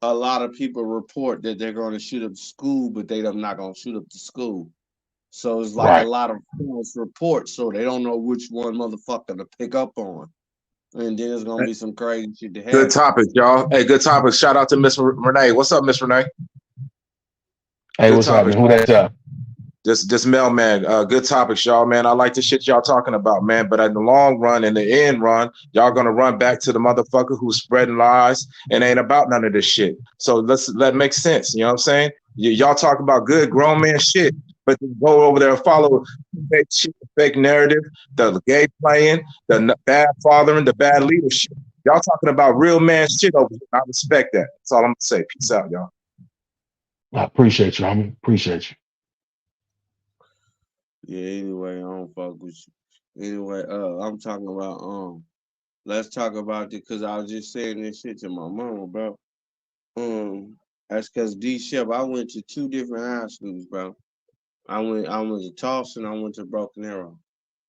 a lot of people report that they're going to shoot up the school, but they're not going to shoot up the school. So it's like a Right. lot of false reports, so they don't know which one motherfucker to pick up on. And then there's gonna be some crazy shit to Good happen. topic, y'all. Hey, good topic. Shout out to Miss Renee. What's up, Miss Renee? Hey, Good what's topic. happening? Who that up? This mailman. Good topics, y'all, man. I like the shit y'all talking about, man. But in the long run, in the end run, y'all gonna run back to the motherfucker who's spreading lies and ain't about none of this shit. So let make sense. You know what I'm saying? Y'all talk about good grown man shit, but then go over there and follow fake shit, fake narrative, the gay playing, the bad fathering, the bad leadership. Y'all talking about real man shit over here. I respect that. That's all I'm gonna say. Peace out, y'all. I appreciate you, homie. Appreciate you. Yeah, anyway, I don't fuck with you. Anyway, I'm talking about let's talk about it because I was just saying this shit to my mama, bro. That's because D Chef, I went to 2 different high schools, bro. I went to Towson, I went to Broken Arrow.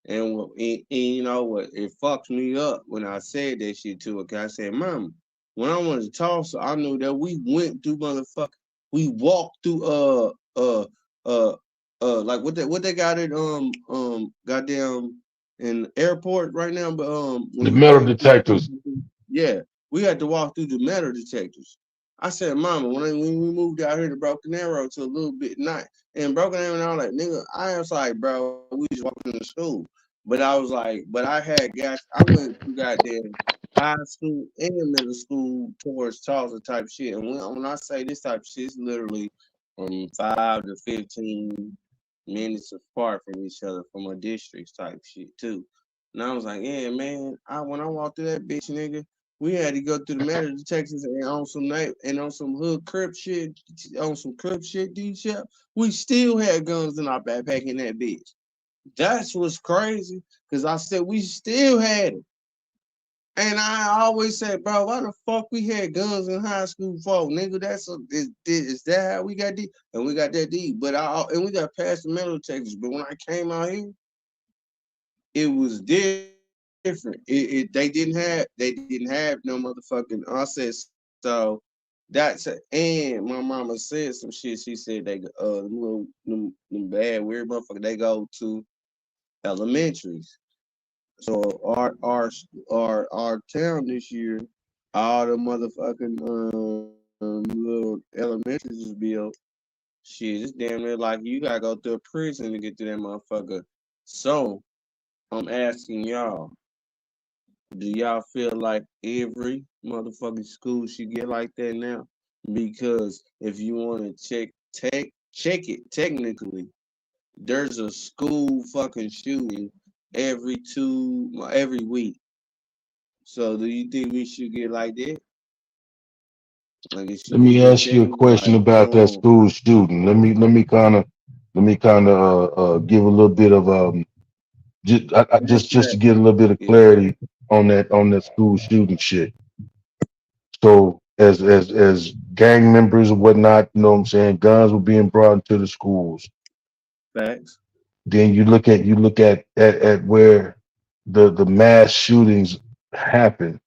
And you know what? It fucked me up when I said that shit to her. Cause I said, Mama, when I went to Tulsa, I knew that we went through we walked through like what they got it goddamn in the airport right now, but when The you metal came through, detectors. yeah, we had to walk through the metal detectors. I said, Mama, when we moved out here to Broken Arrow to a little bit night, and Broken Arrow and all that, nigga, I was like, bro, we just walking to school. But I was like, I went to goddamn high school and middle school towards Tulsa type shit. And when I say this type of shit, it's literally from 5 to 15 minutes apart from each other from a districts type shit too. And I was like, yeah, man, when I walked through that bitch, nigga, we had to go through the metal detectors and on some night and on some hood crip shit, D shit. We still had guns in our backpack in that bitch. That's what's crazy, because I said we still had it. And I always said, bro, why the fuck we had guns in high school for, nigga? Is that how we got deep? And we got that deep. But we got past the metal detectors. But when I came out here, it was different. They didn't have no motherfucking. I said so. And my mama said some shit. She said they them bad weird motherfucker. They go to elementaries. So our town this year, all the motherfucking little elementaries is built. Shit, it's damn near like you gotta go through a prison to get to that motherfucker. So I'm asking y'all, do y'all feel like every motherfucking school should get like that now? Because if you want to check it technically, there's a school fucking shooting every week. So do you think we should get like that? Like it Let should me be a ask you a thing. question Like, about that school shooting. Let me kind of give a little bit of just to get a little bit of yeah, clarity on that school shooting shit. So as gang members or whatnot, you know what I'm saying, guns were being brought into the schools. facts. Then you look at where the mass shootings happen.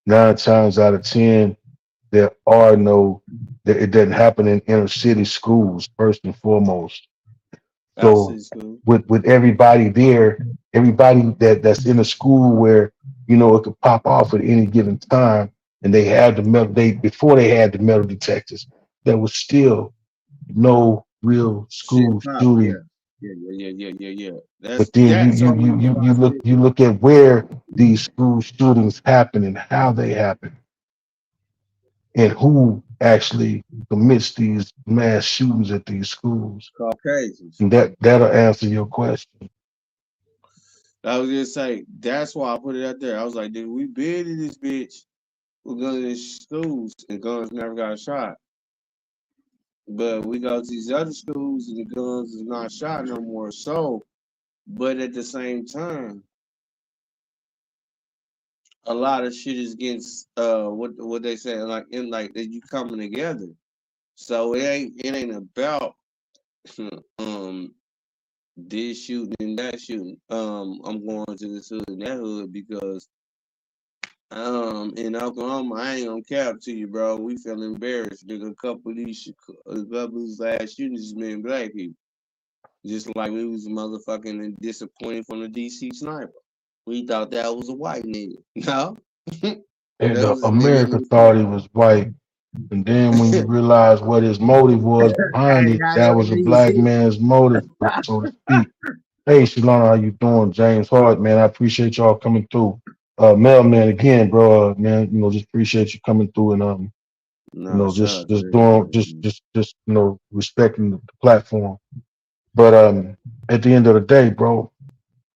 9 times out of 10, there are no it doesn't happen in inner city schools first and foremost. So Outside school. with everybody there, everybody that's in a school where you know it could pop off at any given time, and they had the metal before they had the metal detectors, there was still no real Shit school pop. shooting. Yeah. But then That's all you look at where these school shootings happen and how they happen and who actually commits these mass shootings at these schools. Caucasians. And that'll answer your question. I was gonna say that's why I put it out there. I was like, dude, we been in this bitch with guns in schools and guns never got shot. But we go to these other schools and the guns is not shot no more. So, but at the same time, a lot of shit is against what they say like in like that you coming together. So it ain't about this shooting and that shooting. I'm going to this hood and that hood because in Oklahoma, I ain't gonna cap to you, bro. We feel embarrassed. Nigga, a couple of these last shootings has been black people. Just like we was motherfucking disappointed from the DC sniper. We thought that was a white nigga. No. And That was a nigga America who thought he was white. And then when you realize what his motive was behind Hey, it, got that on was a black DC. man's motive, so to speak. Hey, Shalana, how you doing? James Hart, man, I appreciate y'all coming through. Mel, man, again, bro, man, you know, just appreciate you coming through and you No, know, shout out just to doing, everybody. just you know, respecting the platform. But at the end of the day, bro,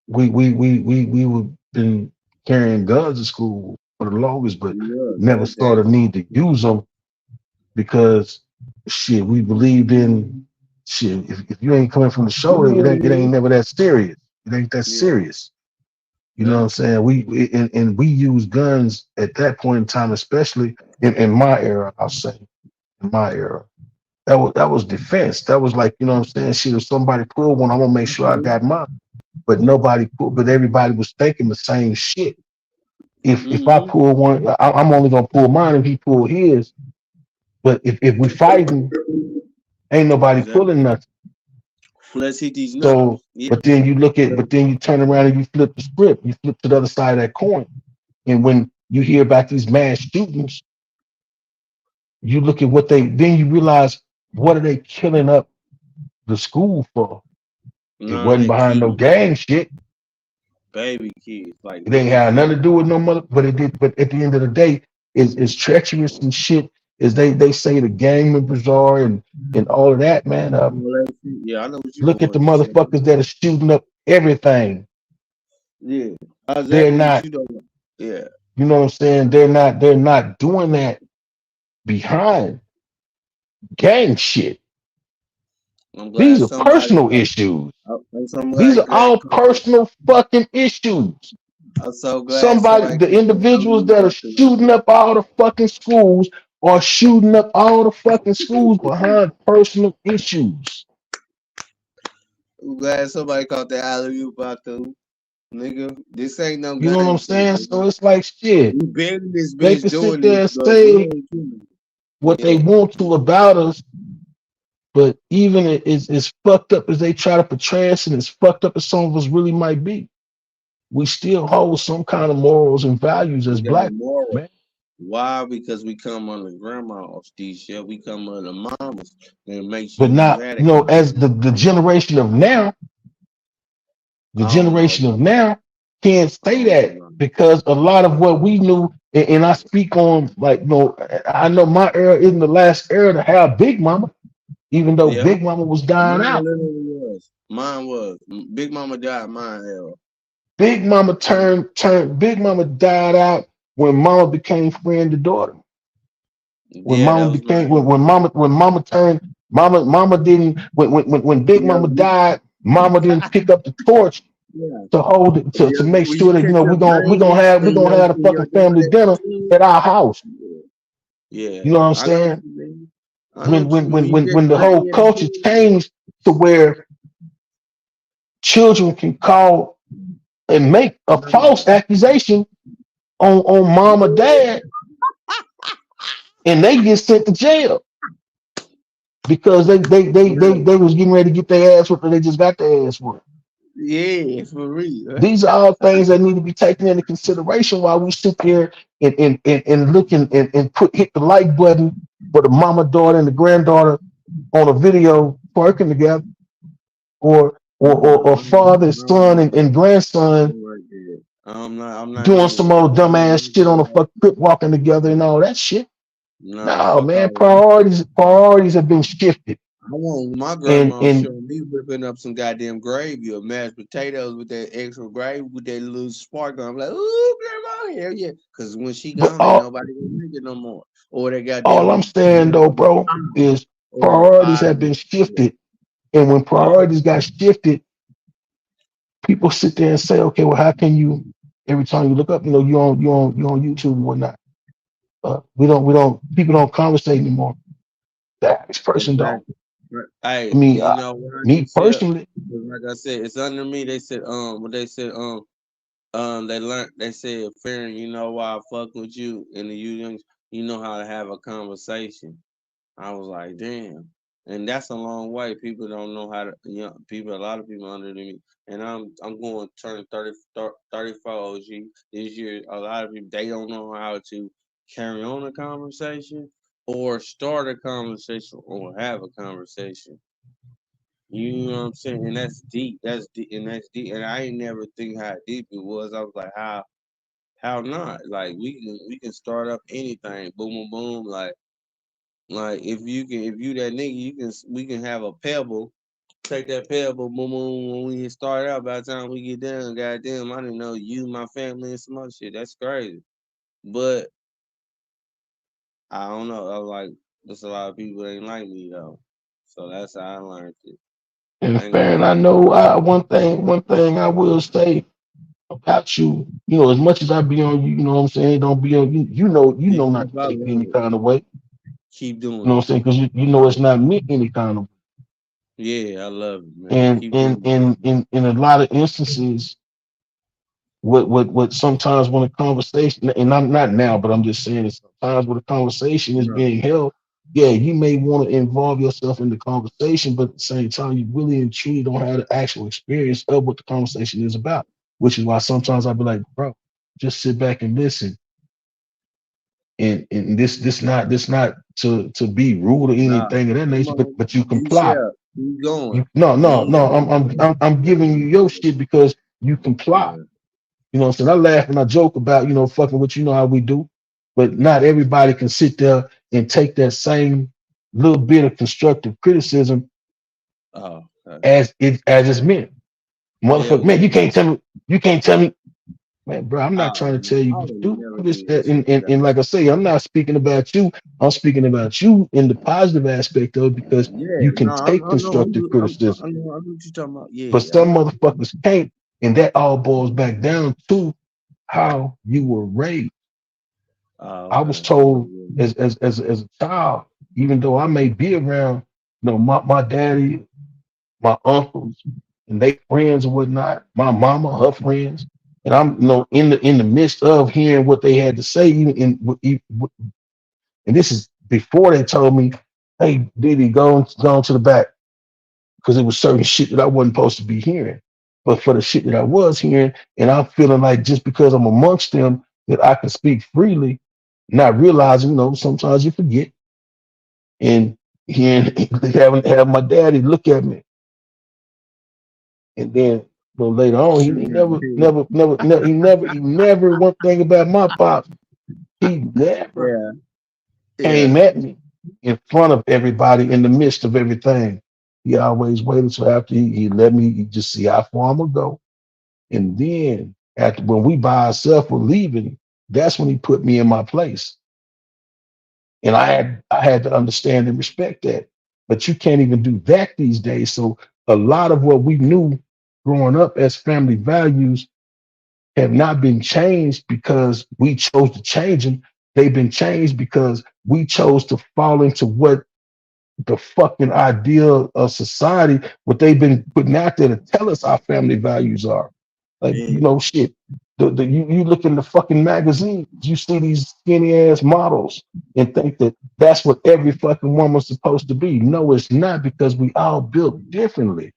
we were been carrying guns to school for the longest, but Yeah, never saw the need to use them because shit, we believed in shit. If you ain't coming from the shoulder, it ain't never that serious. It ain't that Yeah. serious. You know what I'm saying? And we use guns at that point in time, especially in my era, I'll say, in my era. That was defense. That was like, you know what I'm saying? Shit, if somebody pulled one, I'm gonna make sure I got mine. But everybody was thinking the same shit. If I pull one, I'm only gonna pull mine if he pull his. But if we fighting, ain't nobody pulling nothing. Let's hit these So, knuckles. Yeah. but then you turn around and you flip the script. You flip to the other side of that coin. And when you hear about these mass shootings, you look at then you realize, what are they killing up the school for? It wasn't behind no gang shit. Baby kids, like It ain't had nothing to do with no mother, but it did. But at the end of the day, is treacherous and shit as they say the gang members are and all of that, man. Yeah, I know what you Look at the going to say. motherfuckers that are shooting up everything. Yeah, They're exactly what not. you doing. Yeah, You know what I'm saying? They're not doing that behind gang shit. I'm These glad are somebody. personal issues. I'm so These are glad all personal fucking issues. I'm so glad somebody. The individuals that are shooting up all the fucking schools are shooting up all the fucking schools behind personal issues. I'm glad somebody caught that alley oop out there, nigga. This ain't no You know what I'm game shit. saying? So it's like shit. We been in this They bitch can sit doing there this, and but we say ain't doing it. what they want to about us, but even as fucked up as they try to portray us and as fucked up as some of us really might be, we still hold some kind of morals and values as We got black moral. man. Why? Because we come on the grandmas, these shit. We come on the mamas and make sure But you not, had you it. know, as the generation of now, can't say that because a lot of what we knew, and I speak on like, you know, I know my era isn't the last era to have Big Mama. even though Yeah, Big Mama was dying mine out. literally was. Mine was. Big Mama died. Mine hell. Big Mama Big Mama died out when Mama became friend to daughter. When Yeah, that Mama was became mine. when Mama turned Mama didn't when Big Yeah, Mama died, Mama didn't pick up the torch yeah. to hold it to make When sure you that catch your we're baby gonna have the and your fucking family daughter. dinner at our house. Yeah, You know what I'm I know what saying? you mean. I know what you mean. You When catch the your whole baby at the culture dinner. changed to where children can call and make a false accusation on mom or dad, and they get sent to jail because they was getting ready to get their ass whooped, and they just got their ass whooped. Yeah, for real. These are all things that need to be taken into consideration while we sit there and look and hit the like button for the mama, daughter, and the granddaughter on a video working together, or father, son, and grandson I'm not doing gonna some old dumbass shit on a say fuck crip walking together and all that shit. no, No, fuck man, all that. priorities have been shifted. I want my And grandma showing me whipping up some goddamn gravy or mashed potatoes with that extra gravy with that little spark on. I'm like, ooh, grandma, hell yeah. Because when she but gone, ain't nobody gonna make it no more. Or they all I'm goddamn saying though, bro, is or priorities pie. have been shifted. And when priorities got shifted, people sit there and say, okay, well, how can you every time you look up, you on YouTube and whatnot. People don't conversate anymore. The average person don't. Exactly. Hey, I mean, you know what I me can tell? personally, Like I said, it's under me. They said, what they said, they learned. They said, Farron, you know why I fuck with you, and you know how to have a conversation. I was like, damn, and that's a long way. People don't know how to. A lot of people under me, and I'm going to turn 34 OG this year. A lot of people they don't know how to carry on a conversation or start a conversation or have a conversation. You know what I'm saying? And that's deep. That's deep, and that's deep. And I ain't never think how deep it was. I was like, how not? Like we can start up anything. Boom, boom, boom. Like if you that nigga, we can have a pebble. Take that pebble, boom, boom. When we start out, by the time we get done, goddamn, I didn't know you, my family, and some other shit. That's crazy. But I don't know. I was like, there's a lot of people that ain't like me though. So that's how I learned it. and I ain't fair, gonna and I know one thing I will say about you, as much as I be on you, you know what I'm saying, don't be on you, you know not keep to take it following any it. kind of way. Keep You know doing what I'm saying? Because you know it's not meant any kind of way. it. Yeah, I love it, man. And Keep doing it. in a lot of instances, what sometimes when a conversation, and I'm not now, but I'm just saying it, sometimes when a conversation is Right. being held, yeah, you may want to involve yourself in the conversation, but at the same time, you really and truly don't have the actual experience of what the conversation is about. Which is why sometimes I'll be like, bro, just sit back and listen. And this not to be rude or Nah, anything of that come nature, on. but you You comply. shall. Keep going. No. I'm giving you your shit because you comply. Yeah. You know what I'm saying? I laugh and I joke about, fucking with how we do, but not everybody can sit there and take that same little bit of constructive criticism Oh, okay. as it's meant. Yeah, Motherfucker, what man, you mean? you can't tell me, man, bro, I'm not Oh, trying to man, tell you I what would to never do this. do that shit. And like I say, I'm not speaking about you. I'm speaking about you in the positive aspect of it because Yeah, you can no, take I know, constructive criticism, I know what you're talking about. but Yeah, some motherfuckers can't. And that all boils back down to how you were raised. I was okay. told as a child, even though I may be around, my daddy, my uncles, and they friends and whatnot, my mama, her friends, and I'm in the midst of hearing what they had to say, and this is before they told me, hey, Diddy, go to the back, because it was certain shit that I wasn't supposed to be hearing. But for the shit that I was hearing, and I'm feeling like just because I'm amongst them that I can speak freely, not realizing, sometimes you forget. And hearing having my daddy look at me, and then later on, he Shoot that pig. he never one thing about my pops. He never Yeah, yeah. came at me in front of everybody, in the midst of everything. He always waited till after he let me just see how far I'm gonna go. And then after when we by ourselves were leaving, that's when he put me in my place. And I had to understand and respect that. But you can't even do that these days. So a lot of what we knew growing up as family values have not been changed because we chose to change them. They've been changed because we chose to fall into what the fucking ideal of society, what they've been putting out there to tell us our family values are. Like, you know, shit. You look in the fucking magazines, you see these skinny ass models and think that that's what every fucking woman's supposed to be. No, it's not, because we all built differently.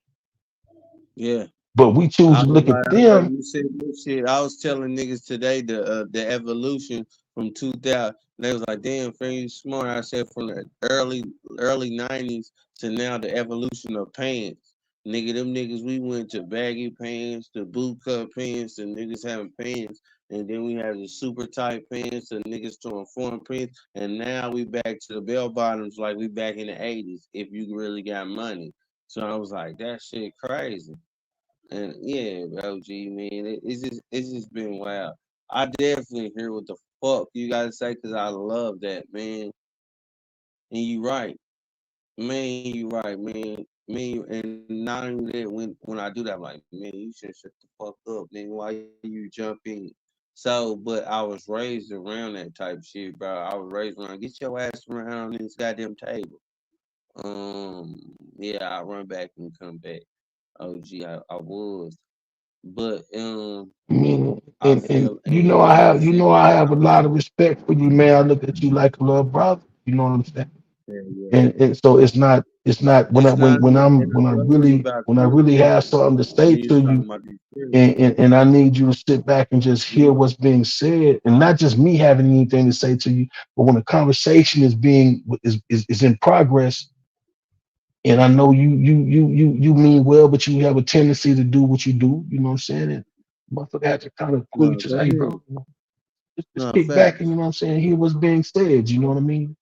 Yeah. But we choose I to was look like, at them. you said this shit. I was telling niggas today the evolution from 2000. They was like, damn, friend, you smart. I said from the early 90s to now, the evolution of pants. Nigga, them niggas, we went to baggy pants, to boot cut pants, to niggas having pants. And then we had the super tight pants, to niggas throwing foreign pants. And now we back to the bell bottoms like we back in the 80s, if you really got money. So I was like, that shit crazy. And yeah, OG, man, it's just been wild. I definitely hear what the fuck you gotta say, because I love that, man. And you right. Man, you right, man. Me, and not only that, when I do that, I'm like, man, you should shut the fuck up, man. Why you jump in? So, but I was raised around that type of shit, bro. I was raised around, get your ass around this goddamn table. Yeah, I run back and come back. OG, I was. But I mean, I and feel, you and know like you said, I have a lot of respect for you, man. I look at you like a little brother. You know what I'm saying? yeah. And so it's not when It's not, and I love you about when I this. really have something to say You to talking you, about these things. and I need you to sit back and just hear what's being said, and not just me having anything to say to you, but when the conversation is in progress, and I know you mean well, but you have a tendency to do what you do. You know what I'm saying? And motherfucker had to kind of pull you No, to go say, hey, ahead. bro, just No, kick back and, facts. you know what I'm saying, hear what's being said. You know what I mean?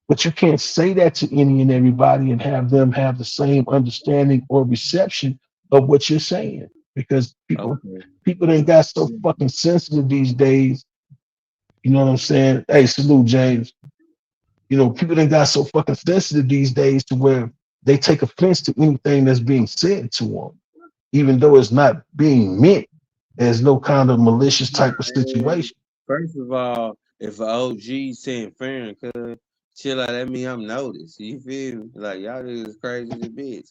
But you can't say that to any and everybody and have them have the same understanding or reception of what you're saying, because Okay. people done got so fucking sensitive these days. You know what I'm saying? Hey, salute, James. You know, people done got so fucking sensitive these days to where they take offense to anything that's being said to them, even though it's not being meant as no kind of malicious type of Man, situation. first of all, if an OG saying fair, cuz chill out, that mean I'm noticed. You feel me? Like y'all niggas crazy as a bitch.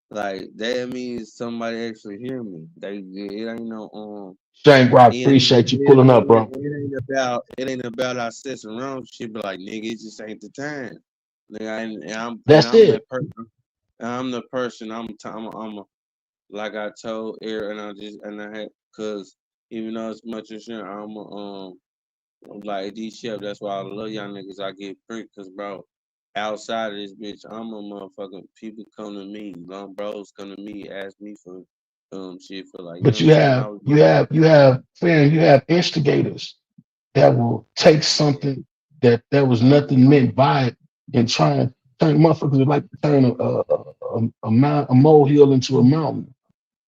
Like that means somebody actually hear me. It ain't no Shane Rock, it ain't appreciate you pulling up, bro. it ain't about our sits around shit, but like nigga, it just ain't the time. Nigga, That's I'm it. that person. I'm the person. I'm a, like I told Eric, and I had, cause even though it's much as shit, I'm like D Chef. That's why I love y'all niggas. I get free, cause bro, outside of this bitch, I'm a motherfucking, people come to me, long bros come to me, ask me for shit for, like, you know But what I'm saying? I was you have instigators that will take something that there was nothing meant by it and try and turn motherfuckers like to turn a molehill into a mountain.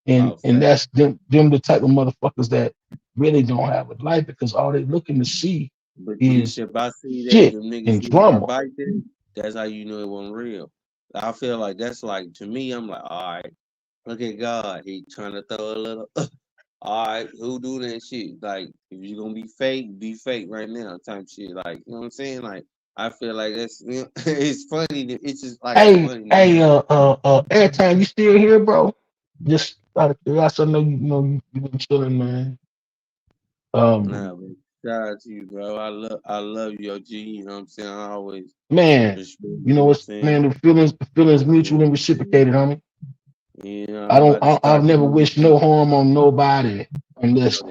And fact. that's them the type of motherfuckers that really don't have a life, because all they looking to see But D is Chef, I see that shit them niggas and who start drama. biting, that's how you know it wasn't real. I feel like that's like, to me, I'm like, all right, look at God. He trying to throw a little. All right, who do that shit? Like, if you gonna be fake right now, type shit. Like, you know what I'm saying? Like, I feel like that's, you know, it's funny. It's just like Hey, funny. Airtime, you still here, bro? Just out of curiosity, I know you've been chilling, man. Nah, but shout out to you, bro. I love you, OG. You know what I'm saying? I always Man, respect, you you know know what I'm what's, saying? man, the feelings mutual and reciprocated, homie. You know, I'm about to I've start never doing wished no harm on nobody unless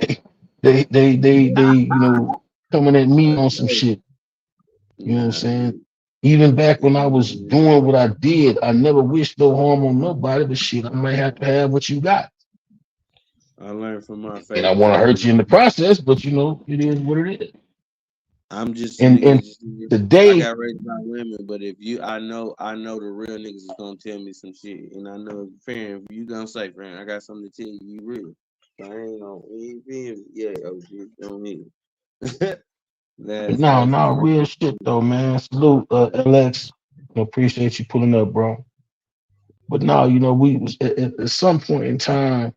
coming at me on some shit. You know what I'm Nah, saying? Even back when I was man. doing what I did, I never wished no harm on nobody, but shit, I might have to have what you got. I learned from my And I favorite want to hurt family. you in the process, but it is what it is. I'm just a And nigga. I today, got raised by women, but if you, I know the real niggas is gonna tell me some shit, and I know, friend, if you gonna say, friend, I got something to tell you, you real. So I ain't gonna, you feel me? Yeah, OG, don't hit. no, That's no, real shit though, man. Salute, LX. Appreciate you pulling up, bro. But no, we was at some point in time,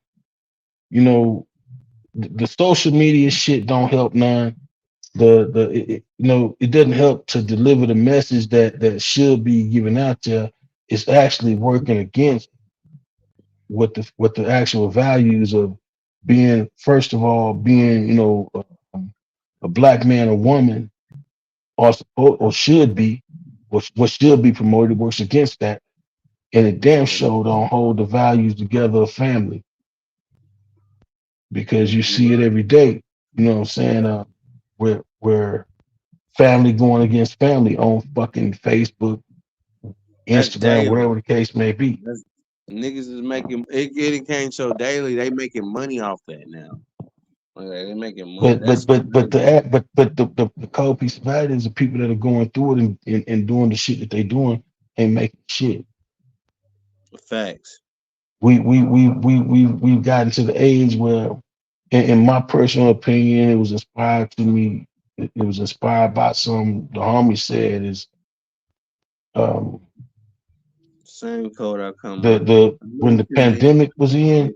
you know, the social media shit don't help none. It doesn't help to deliver the message that should be given out there. It's actually working against what the actual values of being, first of all, being, a black man or woman, or should be, what should be promoted, works against that. And it damn sure don't hold the values together of family, because you see it every day. You know what I'm saying? Where family going against family on fucking Facebook, Instagram, daily. whatever the case may be. Niggas is making it came so daily. They making money off that now. Like, they making money. But the cold piece of that is the people that are going through it and doing the shit that they doing and making shit. Facts. We've gotten to the age where, in my personal opinion, it was inspired to me. It was inspired by the homie said is same code I come when the pandemic was in,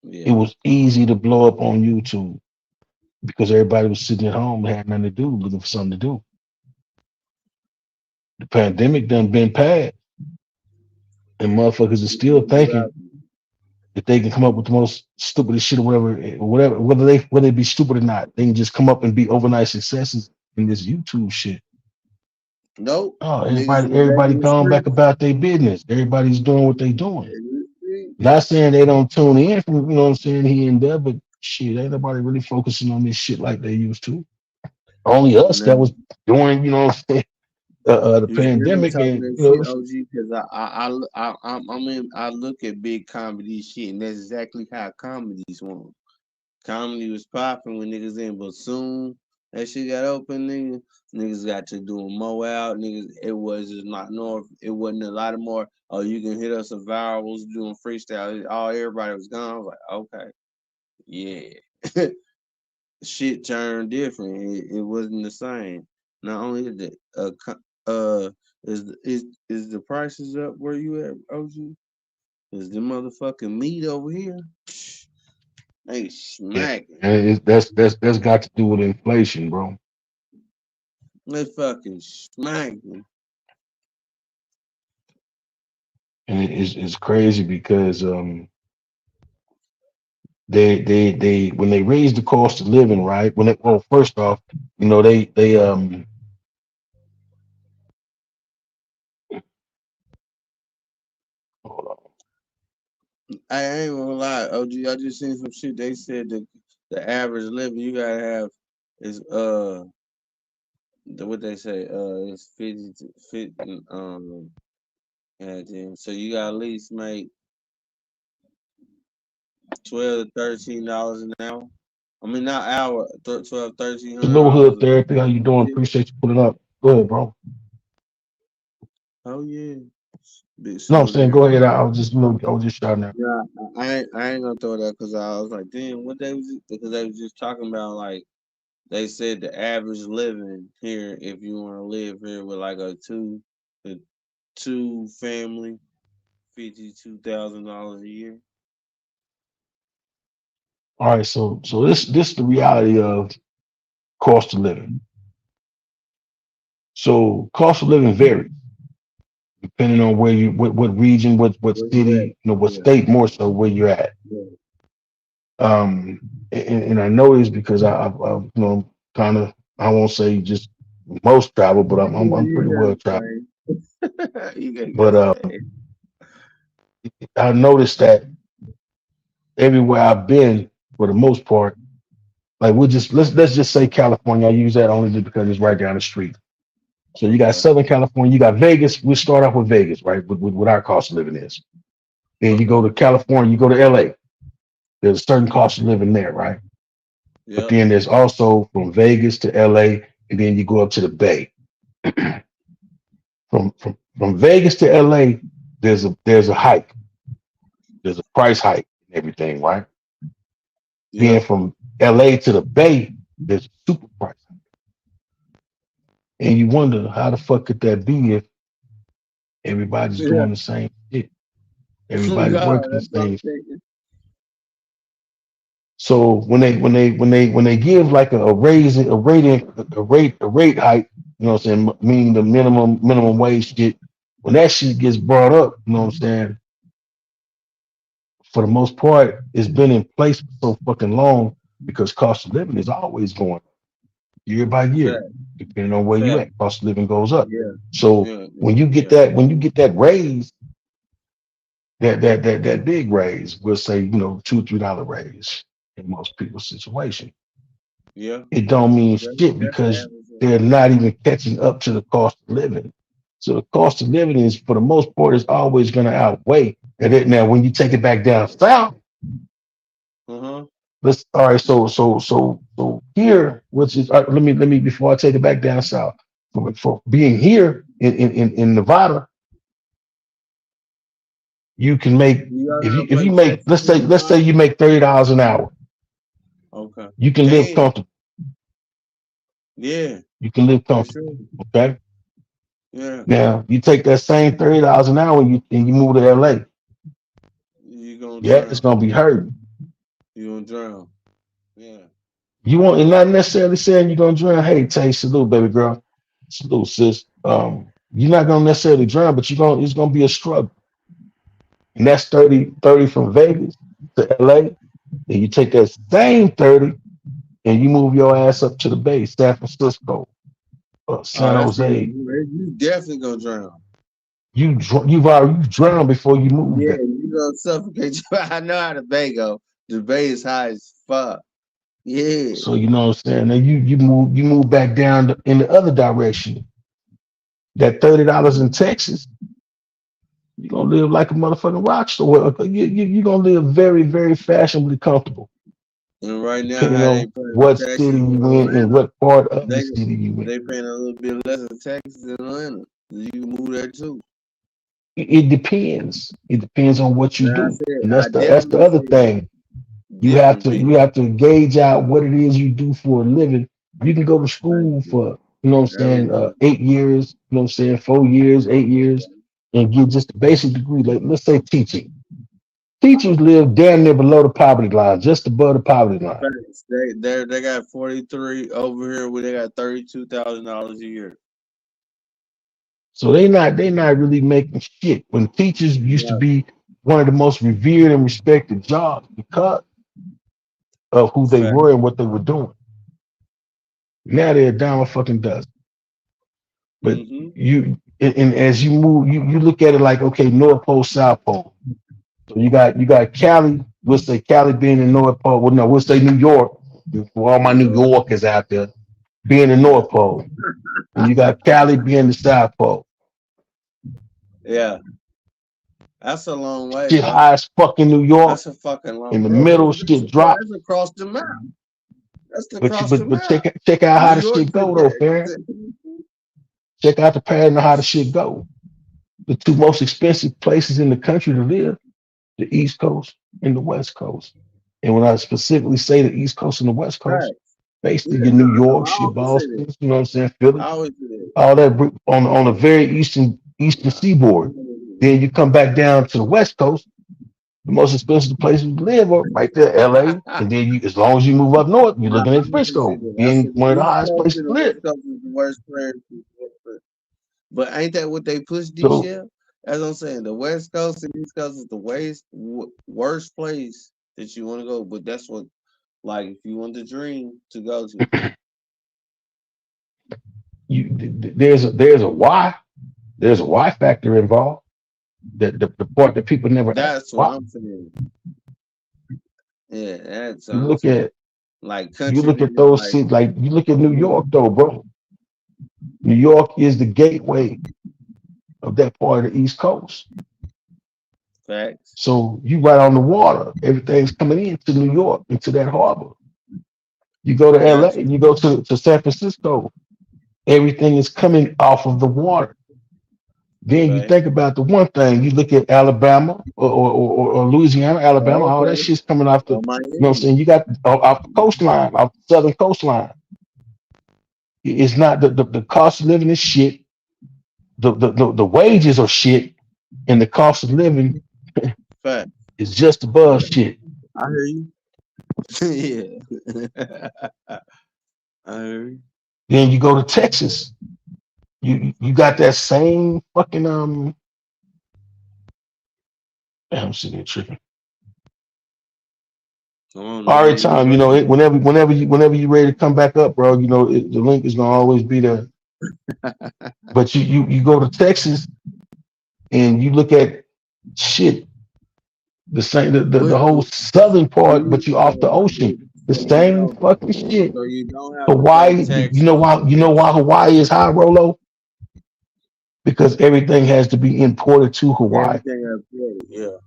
it was easy to blow up on YouTube because everybody was sitting at home and had nothing to do, looking for something to do. The pandemic done been past, and motherfuckers are still thinking that they can come up with the most stupidest shit or whatever, whether they be stupid or not, they can just come up and be overnight successes in this YouTube shit. Nope. Oh, everybody gone back about their business. Everybody's doing what they doing. Not saying they don't tune in from, what I'm saying, here and there, but shit, ain't nobody really focusing on this shit like they used to. Only us that was doing, what I'm saying, the pandemic, and OG, because I look at big comedy shit, and that's exactly how comedies want. Comedy was popping when niggas in, but soon that shit got open, niggas got to do more out. Niggas, it was just not north. It wasn't a lot of more. Oh, you can hit us some virals doing freestyle. Everybody was gone. I was like, okay, yeah. Shit turned different. It wasn't the same. Not only that, is the prices up where you at, OG? Is the motherfucking meat over here? They smacking. And that's got to do with inflation, bro. They fucking smacking. And it's crazy because they when they raise the cost of living, right? First off, they hold on. I ain't gonna lie, OG. I just seen some shit. They said that the average living you gotta have is what they say is 50 to 50 and so you gotta at least make $12 to $13 an hour. I mean, not hour, $1,200, $1,300. Hood Therapy, how you doing? Appreciate you putting up. Go ahead, bro. Oh yeah. No, I'm saying go ahead. I was just shouting out. Yeah, I ain't gonna throw that because I was like, damn, what they was, because they was just talking about, like, they said the average living here, if you want to live here with like a two family, $52,000 a year. All right, so this is the reality of cost of living. So cost of living varies depending on where what region, what city, what state, more so where you're at. And I know this because I've kind of, I won't say just most travel, but I'm pretty well traveled. But I noticed that everywhere I've been, for the most part, like let's just say California. I use that only just because it's right down the street. So you got Southern California, you got Vegas. We'll start off with Vegas, right? With what our cost of living is. Then you go to California, you go to LA. There's a certain cost of living there, right? Yep. But then there's also from Vegas to LA, and then you go up to the Bay. From Vegas to LA, there's a hike. There's a price hike and everything, right? Yeah. Being from LA to the Bay, there's a super price hike. And you wonder how the fuck could that be if everybody's Yeah. doing the same shit? Everybody's God, working the that's what I'm same. thinking. So when they give like a raise, a rate hike, you know what I'm saying, meaning the minimum wage shit, when that shit gets brought up, you know what I'm saying, for the most part, it's been in place for so fucking long because cost of living is always going up year by year, depending on where you at. Cost of living goes up. Yeah. So Yeah. when you get that raise, that big raise, we'll say, you know, $2-3 raise in most people's situation. Yeah. It don't mean That's- shit that's because average. they're not even catching up to the cost of living. So the cost of living is, for the most part, is always going to outweigh. And it, now, when you take it back down south, Uh-huh. all right. So here, which is let me before I take it back down south, for being here in Nevada, you can make if you make let's say you make $30 an hour. Okay. You can live comfortable. Yeah. You can live For comfortable. sure. Okay. Yeah. Now you take that same $30 an hour and you move to LA. You gonna Yeah, drown. it's gonna be hurting. You gonna drown. Yeah. You won't, and not necessarily saying you're gonna drown. Hey, Tay, salute, baby girl. Salute, sis. You're not gonna necessarily drown, but it's gonna be a struggle. And that's 30 from Vegas to LA. And you take that same 30 and you move your ass up to the Bay, San Francisco, San Jose. You definitely gonna drown. You've already drowned before you move Yeah, there. you gonna suffocate. I know how the Bay go. The Bay is high as fuck. Yeah. So you know what I'm saying. Now you move back down in the other direction. That $30 in Texas, you're gonna live like a motherfucking rock star. You're gonna live very, very fashionably comfortable. And right now, Depending how they on paying what taxes city in you in and Atlanta, what part of the city you in. they paying a little bit less in taxes in Atlanta. You can move there too. It depends. It depends on what you Like I do. said, And I that's the definitely other see thing. You have different to gauge out what it is you do for a living. You can go to school for, you know what I'm saying, 8 years, you know what I'm saying, 4 years, 8 years, and get just a basic degree. Like, let's say teaching. Teachers live damn near below the poverty line, just above the poverty line. They got 43 over here where they got $32,000 a year. So they not really making shit. When teachers used to be one of the most revered and respected jobs because of who they were and what they were doing. Now they're a dime a fucking dozen. But you and as you move, you look at it like, okay, North Pole, South Pole. So you got Cali. We'll say Cali being in North Pole. Well, no, we'll say New York. For all my New Yorkers out there, being the North Pole. And you got Cali being the South Pole. Yeah. That's a long way. Shit bro. high as fucking New York. That's a fucking long In the way. middle, shit drop. That's across the map. That's But across the map. check out how New the York shit go to though, fam. Check out the pattern of how the shit go. The two most expensive places in the country to live, the East Coast and the West Coast. And when I specifically say the East Coast and the West Coast, Right. basically your New York, shit, Boston, you know what I'm saying, Philly, all that on the very eastern seaboard. Then you come back down to the West Coast, the most expensive places to live are right there, LA. And then you, as long as you move up north, you're looking at Frisco, being one of the highest places to live. But ain't that what they push this So- year? As I'm saying, the West Coast and East Coast is the worst place that you want to go. But that's what, like, if you want the dream to go to. There's a why. There's a why factor involved. The part that people never That's ask. what Why? I'm saying. Yeah, that's You look at like you look at those cities, like you look at New York though, bro. New York is the gateway of that part of the East Coast. Facts. So you right on the water. Everything's coming into New York, into that harbor. You go to LA and you go to San Francisco. Everything is coming off of the water. Then you Okay. think about the one thing, you look at Alabama or Louisiana, Alabama, all that Okay. shit's coming off the, Or you know what I'm Miami. saying? You got off the coastline, off the southern coastline. It's not the cost of living is shit. The wages are shit, and the cost of living Fact. is just above shit. I hear you. Yeah. I hear you. Then you go to Texas, you got that same fucking damn, I'm sitting here tripping. Come on, All nigga. right, You know time. You what know, it whenever you ready to come back up, bro. You know, the link is gonna always be there. But you go to Texas and you look at shit, the same the But whole southern part, but you off the ocean, the so you same don't fucking shit. so you don't have to pay Hawaii, tax. you know why Hawaii is high, Rolo? Because everything has to be imported to Hawaii. Everything upgraded. Yeah.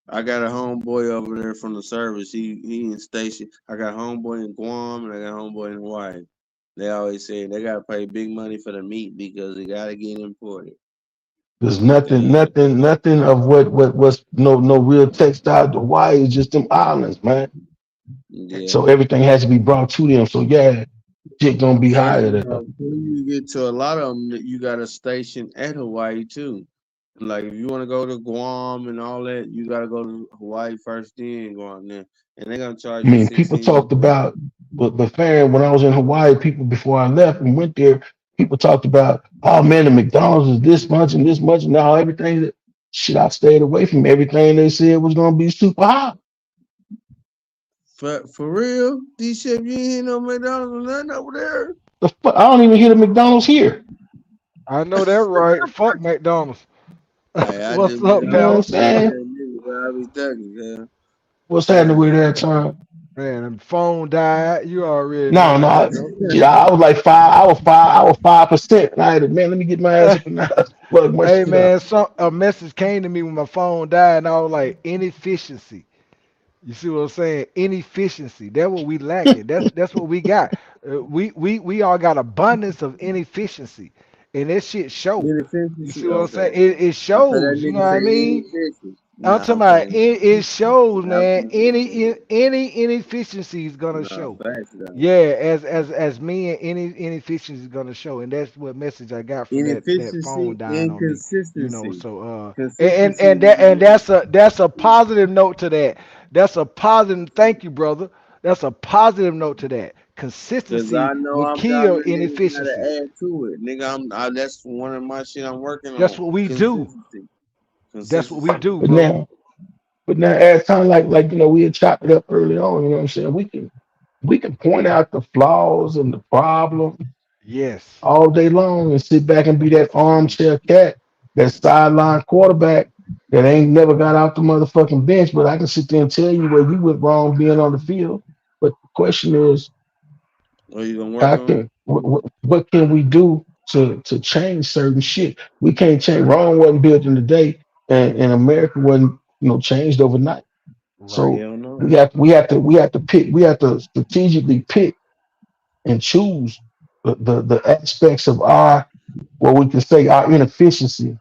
I got a homeboy over there from the service. He in station. I got a homeboy in Guam and I got a homeboy in Hawaii. They always say they gotta pay big money for the meat because they gotta get imported. There's I'm telling you. nothing of what's no real textile. Hawaii is just them islands, man. Yeah. So everything has to be brought to them. So yeah, shit gonna be And higher there. when you get to a lot of them, you got a station at Hawaii too. Like if you want to go to Guam and all that, you gotta go to Hawaii first, then go on there, and they're gonna charge I you mean, people talked 16. about, but fan, when I was in Hawaii, people before I left and went there, people talked about, oh man, the McDonald's is this much and this much, and now everything that shit. I stayed away from everything they said was gonna be super high. For real, these shit you ain't hear no McDonald's or nothing over there. The fuck, I don't even hear the McDonald's here. I know that right. Fuck McDonald's. Hey, I What's just up, You know what I'm pal? saying? I be thugging, man. What's happening with that time? Man, the phone died. You already know No, no, how it go. I was like five. I was 5%. I had to, man, let me get my ass up and plug my Hey shit up. man, a message came to me when my phone died, and I was like, inefficiency. You see what I'm saying? Inefficiency. That's what we lacking. That's what we got. We all got abundance of inefficiency, and that shit show. You Inefficiency. see what I'm saying? Okay. It I thought that shows. You know nigga what I said mean? inefficient. I'm Nah, talking about okay. it shows, man. Absolutely. Any inefficiency is gonna Nah, show. facts though. Yeah, as me and any inefficiency is gonna show, and that's what message I got from that phone Inefficiency dying and on me. You know, consistency. so Consistency is that's a positive note to that. That's a positive. Thank you, brother. That's a positive note to that. because I Consistency know will I'm kill diamond nigga inefficiency. gotta add to it. Nigga, that's one of my shit I'm working That's on. what we do. Consistency. That's what we Consistency. do, But brother. now, at time like you know, we had chopped it up early on. You know what I'm saying? We can point out the flaws and the problem Yes. all day long and sit back and be that armchair cat, that sideline quarterback that ain't never got out the motherfucking bench. But I can sit there and tell you where you went wrong being on the field. But the question is, What you gonna work how on? can what can we do to change certain shit? We can't change. Rome wasn't built in a day, and America wasn't changed overnight. Right. So Hell no. we have to strategically pick and choose the aspects of our, what we can say, our inefficiency,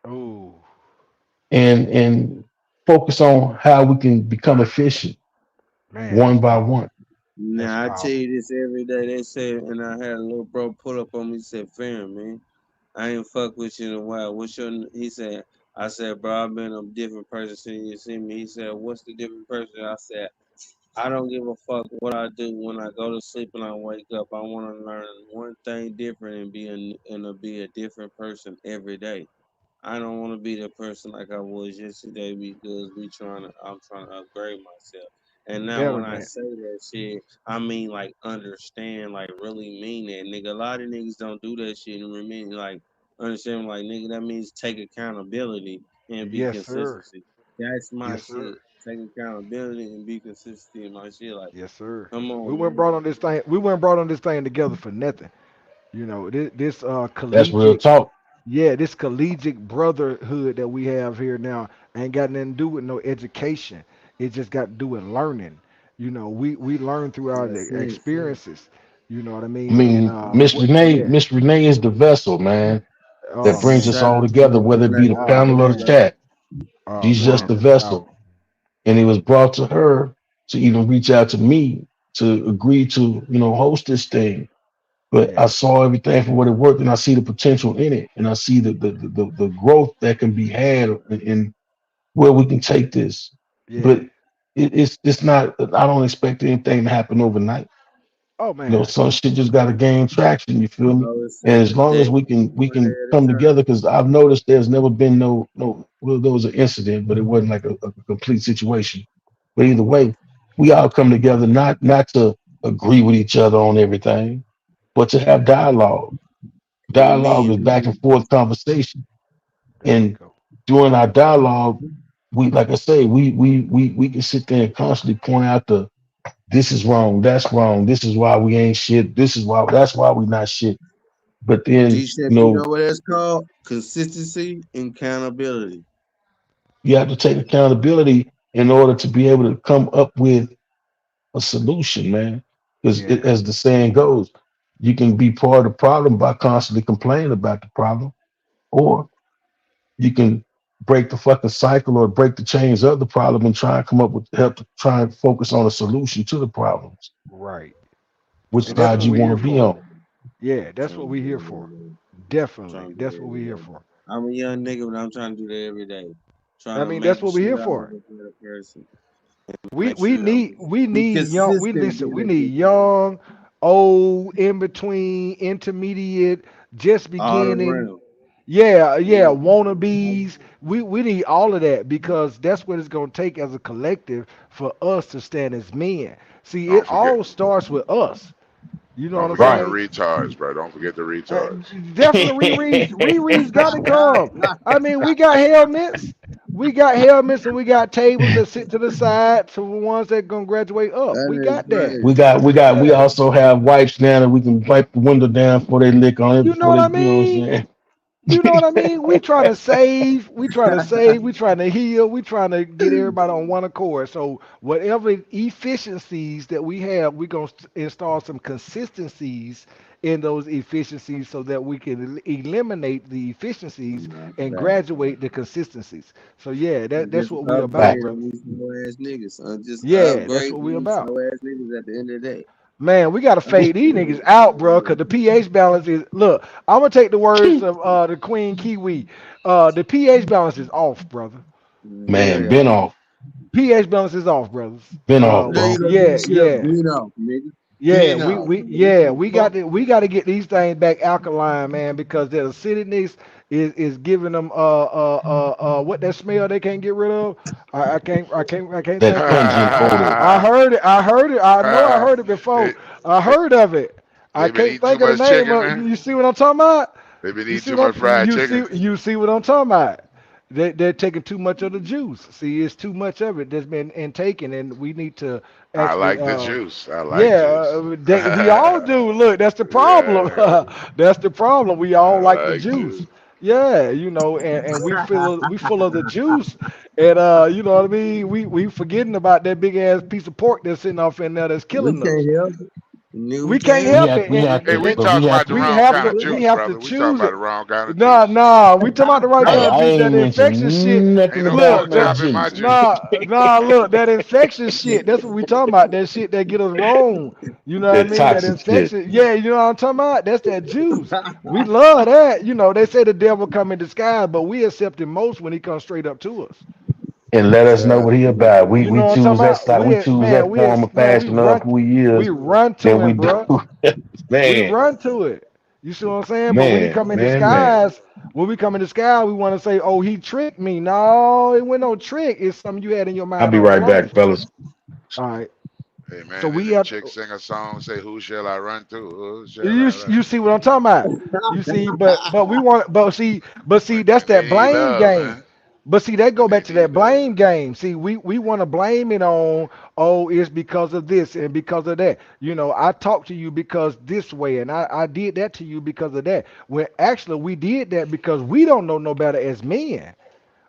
Oh and focus on how we can become efficient man, one that's by powerful. one. That's Now I tell powerful. you this every day. They said, and I had a little bro pull up on me. Said, "Fam, man, I ain't fuck with you in a while. What's your?" He said, "I said, bro, I've been a different person since you see me." He said, "What's the different person?" I said, "I don't give a fuck what I do when I go to sleep and I wake up. I want to learn one thing different and be a different person every day. I don't want to be the person like I was yesterday because I'm trying to upgrade myself. And now when I Betterment. say that shit, I mean like understand, like really mean that, nigga. A lot of niggas don't do that shit and remain like understand, like nigga. That means take accountability and be Yes, sir. consistency. That's my Yes, sir. shit. Take accountability and be consistent in my shit. Like, Yes, sir. come We on, weren't man. brought on this thing. We weren't brought on this thing together for nothing. You know, this That's real collegiate, talk. yeah, this collegiate brotherhood that we have here now ain't got nothing to do with no education. It just got to do with learning. You know, we learn through our That's it. experiences. You know what I I mean? And mean, Miss Renee, yeah. Miss Renee is the vessel, man, that Oh brings us man. Shout all out to together, Mr. whether it be the Black. Oh panel or the man. chat. Oh She's just man. the That's vessel. powerful. And it was brought to her to even reach out to me to agree to, host this thing. But I Yeah. saw everything for what it worked, and I see the potential in it, and I see the growth that can be had in where we can take this. Yeah. But it's not. I don't expect anything to happen overnight. Oh man. Some shit just got to gain traction. You feel me? Always say And as one long day, as we one day can at a come time. together, because I've noticed there's never been no. Well, there was an incident, but it wasn't like a complete situation. But either way, we all come together not to agree with each other on everything, but to have dialogue. Dialogue is back and Indeed. forth conversation, There you and go. during our dialogue, we like I say, we can sit there and constantly point out this is wrong, that's wrong, this is why we ain't shit, this is why that's why we not shit. But then, G-Shep, you know what that's called? Consistency and accountability. you have to take accountability in order to be able to come up with a solution, man. Because Yeah. as the saying goes, you can be part of the problem by constantly complaining about the problem, or you can break the fucking cycle or break the chains of the problem and try and come up with help to try and focus on a solution to the problems. Right. Which And that's side what you we're want here to be for. on? Yeah, that's what Trying to we're do here that for. every day. Definitely. Trying to do That's that what we're every here day. for. I'm a young nigga, but I'm trying to do that every day. Trying I to mean, make that's the what we're shit here I was for. a better person. We Make we sure I'm need we be need young we consistent listen, being we that need good person. young, old, in between, intermediate, just All beginning. around. Yeah, yeah, Yeah. wannabes. We need all of that because that's what it's gonna take as a collective for us to stand as men. See, it Don't forget. all starts with us. You know Don't what I'm forget the Right. saying? retards, bro. Don't forget the Uh, retards. Definitely Reed's got to come. I mean, we got helmets. We got helmets and we got tables that sit to the side for the ones that gonna graduate up. We That is got that. we crazy. got we got we Yeah. also have wipes now that we can wipe the window down before they lick on it You know before what they I mean? what I'm You know what I mean? We trying to saying. save, we trying to save, we trying to heal, we trying to get everybody on one accord. So whatever efficiencies that we have, we gonna install some consistencies in those efficiencies so that we can eliminate the efficiencies Nah, and fact. graduate the consistencies. So yeah, that's Just what we about, upgrade Fact. on brother. these slow ass niggas. Just Yeah, that's upgrade what we these about. slow ass niggas at the end of the day. Man, we gotta fade these niggas out, bro, because the pH balance is look, I'm gonna take the words of the Queen Kiwi. The pH balance is off, brother. Man, Very Yeah. been off. off. pH balance is off, brothers. Been off, There you bro. go, Yeah, G-Shep. yeah. Being off, nigga. Yeah, Being we off. we yeah we got to get these things back alkaline, man, because the acidity is giving them what that smell they can't get rid of. I can't That think of it. pungent odor. I heard it. I know I heard it before. they, I they, heard of it. I they been can't eating too think of the much name chicken, of it. man. You see what I'm talking about? They been You eating see too what much fried chicken. you see what I'm talking about? They're taking too much of the juice. See, it's too much of it that's been intaken, and we need to I actually like the juice. I like yeah, juice. we all do. Look, that's the problem. Yeah, That's the problem. We all I like the like juice. juice. Yeah, and we full of the juice, and you know what I mean. We forgetting about that big ass piece of pork that's sitting off in there that's We killing us. can't help it. No, we We can't can't. We help have it, we have Hey, to, we but we talking have about the to. wrong kind of we juice, have to brother. We talking choose about it. the wrong kind of Nah, juice. nah, we talking about the right Hey, kind of I juice. ain't That infection shit. mentioned nothing Ain't no about Look, pork no that chop in my juice. juice. look, that infection shit. That's what we talking about. That shit that get us wrong. You know what I That mean? That toxic shit. infection. Yeah, you know what I'm talking about? That's that juice. We love that. You know, they say the devil come in disguise, but we accept him most when he comes straight up to us. And let us know Right. what he about. You We know what I'm talking choose that about? side. We choose that form of Man, we fashion of who he we is. run to Then we him, do. bro. We Man, run to it. You see what I'm saying? But when he man, come in man, man. disguise, we want to say, "Oh, he tricked me." No, it wasn't no trick. It's something you had in your I'll mind be all right back, along. fellas. All right. Hey So man, and we them have chicks sing a song, say, "Who shall I run to? Who shall you I run you see what I'm talking about? You see, but we want but see that's when they that need blame love, game. man? But see, that When go they back to need that love." blame game. See, we want to blame it on, oh, it's because of this and because of that. You know, I talked to you because this way, and I did that to you because of that. When actually we did that because we don't know no better as men.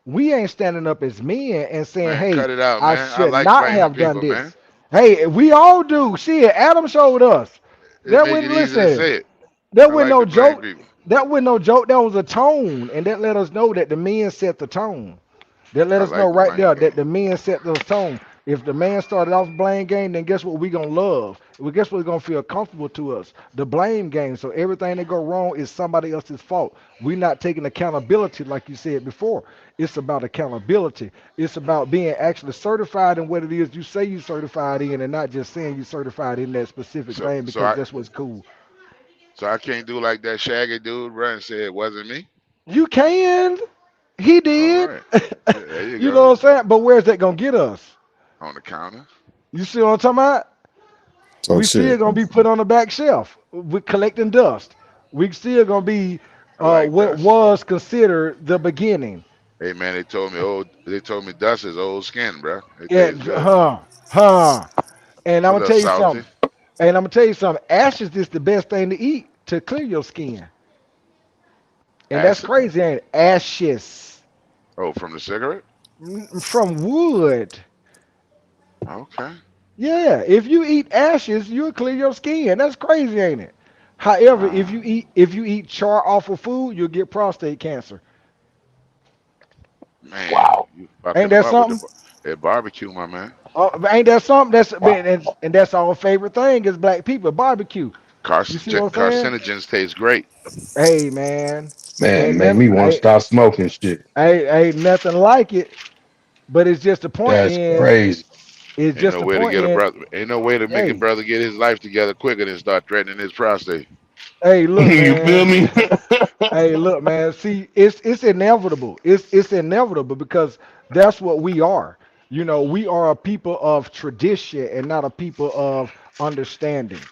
We ain't standing up as men and saying, Man, hey, cut it out, I man. I should like not blaming have done people, man. this. Hey, we all do. Shit, Adam showed us. It That make wasn't it easy to listen. say it. That I wasn't like no to blame joke. people. That wasn't no joke. That was a tone, and that let us know that the men set the tone. That let I us know like to right blame there that people. the men set the tone. If the man started off blame game, then guess what we gonna love? Well, guess what's gonna feel comfortable to us? The blame game. So everything that go wrong is somebody else's fault. We're not taking accountability, like you said before. It's about accountability. It's about being actually certified in what it is you say you certified in, and not just saying you certified in that specific So thing so because I that's what's cool. so I can't do like that Shaggy dude, bro, and say it wasn't me. You can. He All did. right. Yeah, there you You know go. what I'm saying? But where's that gonna get us? On the counter. You see what I'm talking about? Talk We still shit. gonna be put on the back shelf. We're collecting dust. We still gonna be I like what dust. was considered the beginning. Hey man, they told me dust is old skin, bro. It Yeah, tastes good. huh. And A I'm gonna little tell you salty. something. And I'm gonna tell you something. Ashes is the best thing to eat to clear your skin. And that's Acid. crazy, ain't it? Ashes Oh, from the cigarette? from wood. Okay. Yeah, if you eat ashes, you'll clear your skin. That's crazy, ain't it? However, Wow. if you eat char off of food, you'll get prostate cancer. Man, Wow. you fucking Ain't them that up with the something? that barbecue, my man. Ain't that something? That's Wow. man, and that's our favorite thing is black people barbecue. You see what I'm saying? Carcinogens taste great. Hey man, Man, ain't make nothing, me want to start smoking shit. ain't nothing like it. But it's just the point That's in. crazy. It's Ain't just no the way to point get a in. brother. Ain't no way to make a Hey, brother get his life together quicker than start threatening his prostate. hey, look, You feel man. me? Hey, look, man. See, it's inevitable. It's inevitable because that's what we are. You know, we are a people of tradition and not a people of understanding.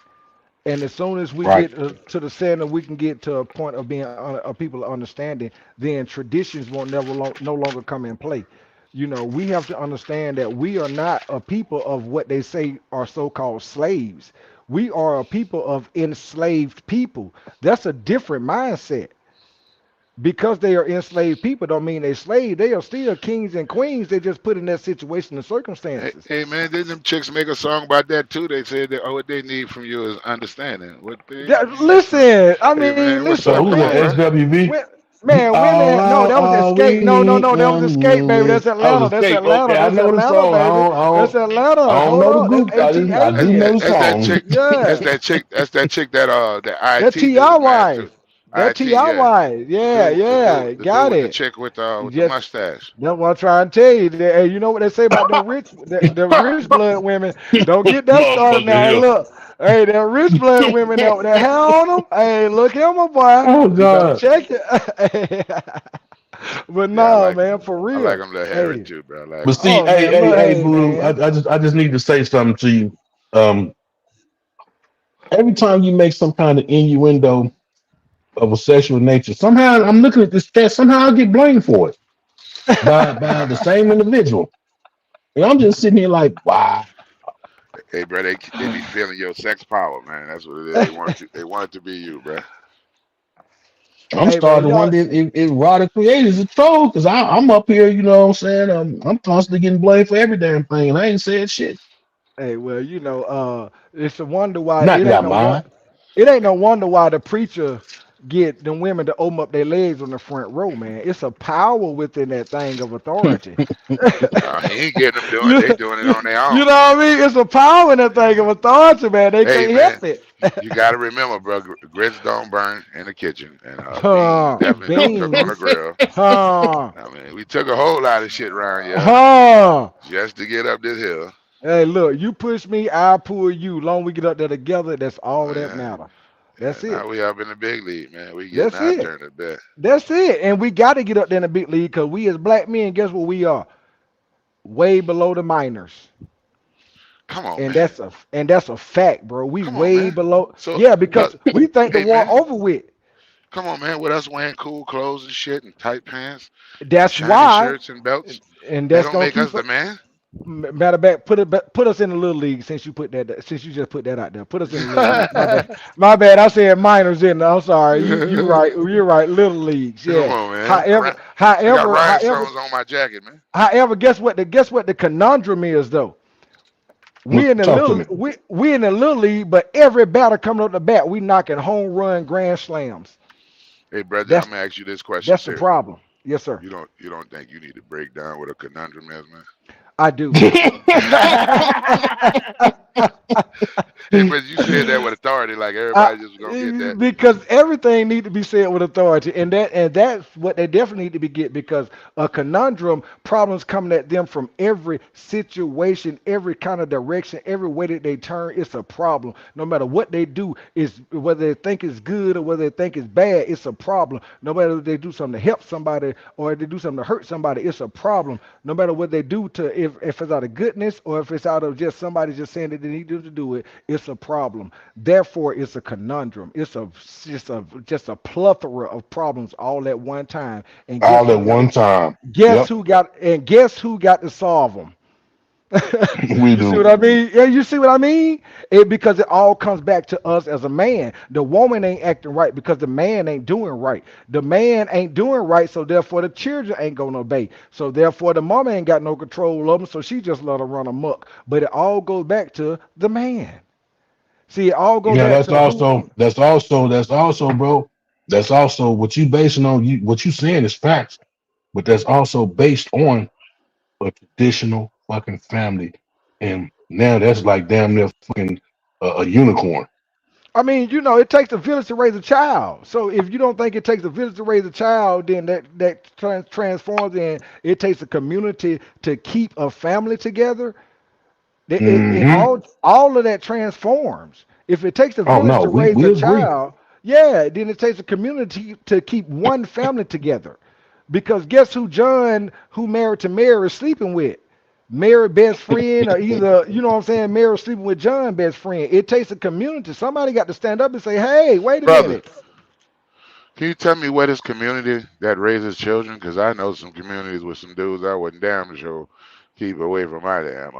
And as soon as we Right. get to the center, we can get to a point of being a people of understanding. Then traditions won't no longer come in play. You know, we have to understand that we are not a people of what they say are so-called slaves. We are a people of enslaved people. That's a different mindset. Because they are enslaved people don't mean they slave. They are still kings and queens. They just put in that situation and Hey, circumstances. hey man, didn't them chicks make a song about that too? They said that what they need from you is understanding. What they need from Listen, I Hey mean, man, what's So listen, up? who's Come that? on, women, bro. SWV? man, women. No, that was All we Escape. No, no, need no, that was from Escape, baby. you is. That's I Atlanta. was That's escape. Atlanta. Okay, I That's know the Atlanta, song. baby. That's I Atlanta. don't Hold know the on. That's group. I ATA, do baby. know the That's that song. chick. That's Yeah. that chick. That's that chick that the That IT T.I. dude, man. wife. That IT, T.I. yeah. wife. Yeah, yeah. The dude Got with the it. chick with the Just mustache. that's what I'm trying to tell you. Hey, you know what they say about them the rich blood women? Don't get that started Motherfucker now. Hey, here. look. Hey, the rich blood women that hair on them. Hey, look here, my boy. Oh You better God. check it. But Yeah, I no, like him. man, for I like real. him little hairy Hey, too, bro. I like But him. see, oh man, look, hey, hey boo. man. I just need to say something to you. Every time you make some kind of innuendo of a sexual nature, somehow I'm looking at this test. Somehow I get blamed for it by the same individual. And I'm just sitting here like, wow. Hey, bro, they be feeling your sex power, man. That's what it is. They want it to be you, bro. I'm Hey man, starting to y'all. wonder if Roddy Creator is a troll because I'm up here, you know what I'm saying? I'm constantly getting blamed for every damn thing, and I ain't said shit. Hey, well, it's a wonder why Not that I mind. it ain't no wonder why the preacher get them women to open up their legs on the front row, man. It's a power within that thing of authority. He ain't getting them doing. you, They doing it on their you own. know what I mean? It's a power in that thing of authority, man. They Hey, can't man, help it. you got to remember, bro. Grits don't burn in the kitchen, and beans Huh, definitely don't cook on the beans. grill. Huh, I mean, we took a whole lot of shit around here huh. just to get up this hill. Hey, look, you push me, I'll pull you. Long we get up there together, that's all that Yeah, matter. yeah. That's it. Now we up in the big league, man. We getting That's our it. turn at bat. That's it. And we got to get up there in the big league because we as black men, guess what we are? Way below the minors. Come on, And man. that's a fact, bro. We Come on, way man. below. So, Yeah, because we think the hey, war man. over with. Come on, man. With us wearing cool clothes and shit and tight pants and That's shiny why, shirts and belts, and that that's don't gonna make us keep the it. man. Matter of fact, put us in the little league since you put that since you just put that out there. Put us in the little leagues. My bad. My bad. I said minors in there. I'm sorry. You right. You're right. Little leagues. Come Yeah. on, man. However, I got however, however, rhinestones on my jacket, man. however, guess what the conundrum is though? We in the Talk to little me. we in the little league, but every batter coming up the bat, we knocking home run grand slams. Hey, brother, I'm That's gonna ask you this question that's the seriously. problem. Yes, sir. You don't think you need to break down what a conundrum is, man? I do. Hey, but you said that with authority, like I, everybody just gonna get that. because everything need to be said with authority, and that's what they definitely need to be get because a conundrum problems coming at them from every situation, every kind of direction, every way that they turn, it's a problem. No matter what they do, is whether they think it's good or whether they think it's bad, it's a problem. No matter if they do something to help somebody or if they do something to hurt somebody, it's a problem. No matter what they do to if it's out of goodness or if it's out of just somebody just saying that they need to do it, it's a problem. Therefore, it's a conundrum. It's just a plethora of problems all at one time. And guess All who at got one time. guess Yep, who got and guess who got to solve them? we You see do. what I mean? Yeah, you see what I mean? Because it all comes back to us as a man. The woman ain't acting right because the man ain't doing right. The man ain't doing right, so therefore the children ain't gonna obey. So therefore the mama ain't got no control of them, so she just let her run amok. But it all goes back to the man. See, it all goes Yeah, back that's to who. also that's also, bro. That's also what you basing on. You what you saying is facts, but that's also based on a traditional fucking family, and now that's like damn near fucking a unicorn. I mean, it takes a village to raise a child. So if you don't think it takes a village to raise a child, then that transforms and it takes a community to keep a family together. It Hmm. all of that transforms. If it takes a Oh village no, to we raise we a agree. child, yeah, then it takes a community to keep one family together. Because guess who John, who married to Mary, is sleeping with? Mary best friend, or either, you know what I'm saying, Mary sleeping with John best friend. It takes a community. Somebody got to stand up and say, hey, wait a Brother, minute. can you tell me what is community that raises children? Because I know some communities with some dudes I wouldn't damn sure keep away from my damn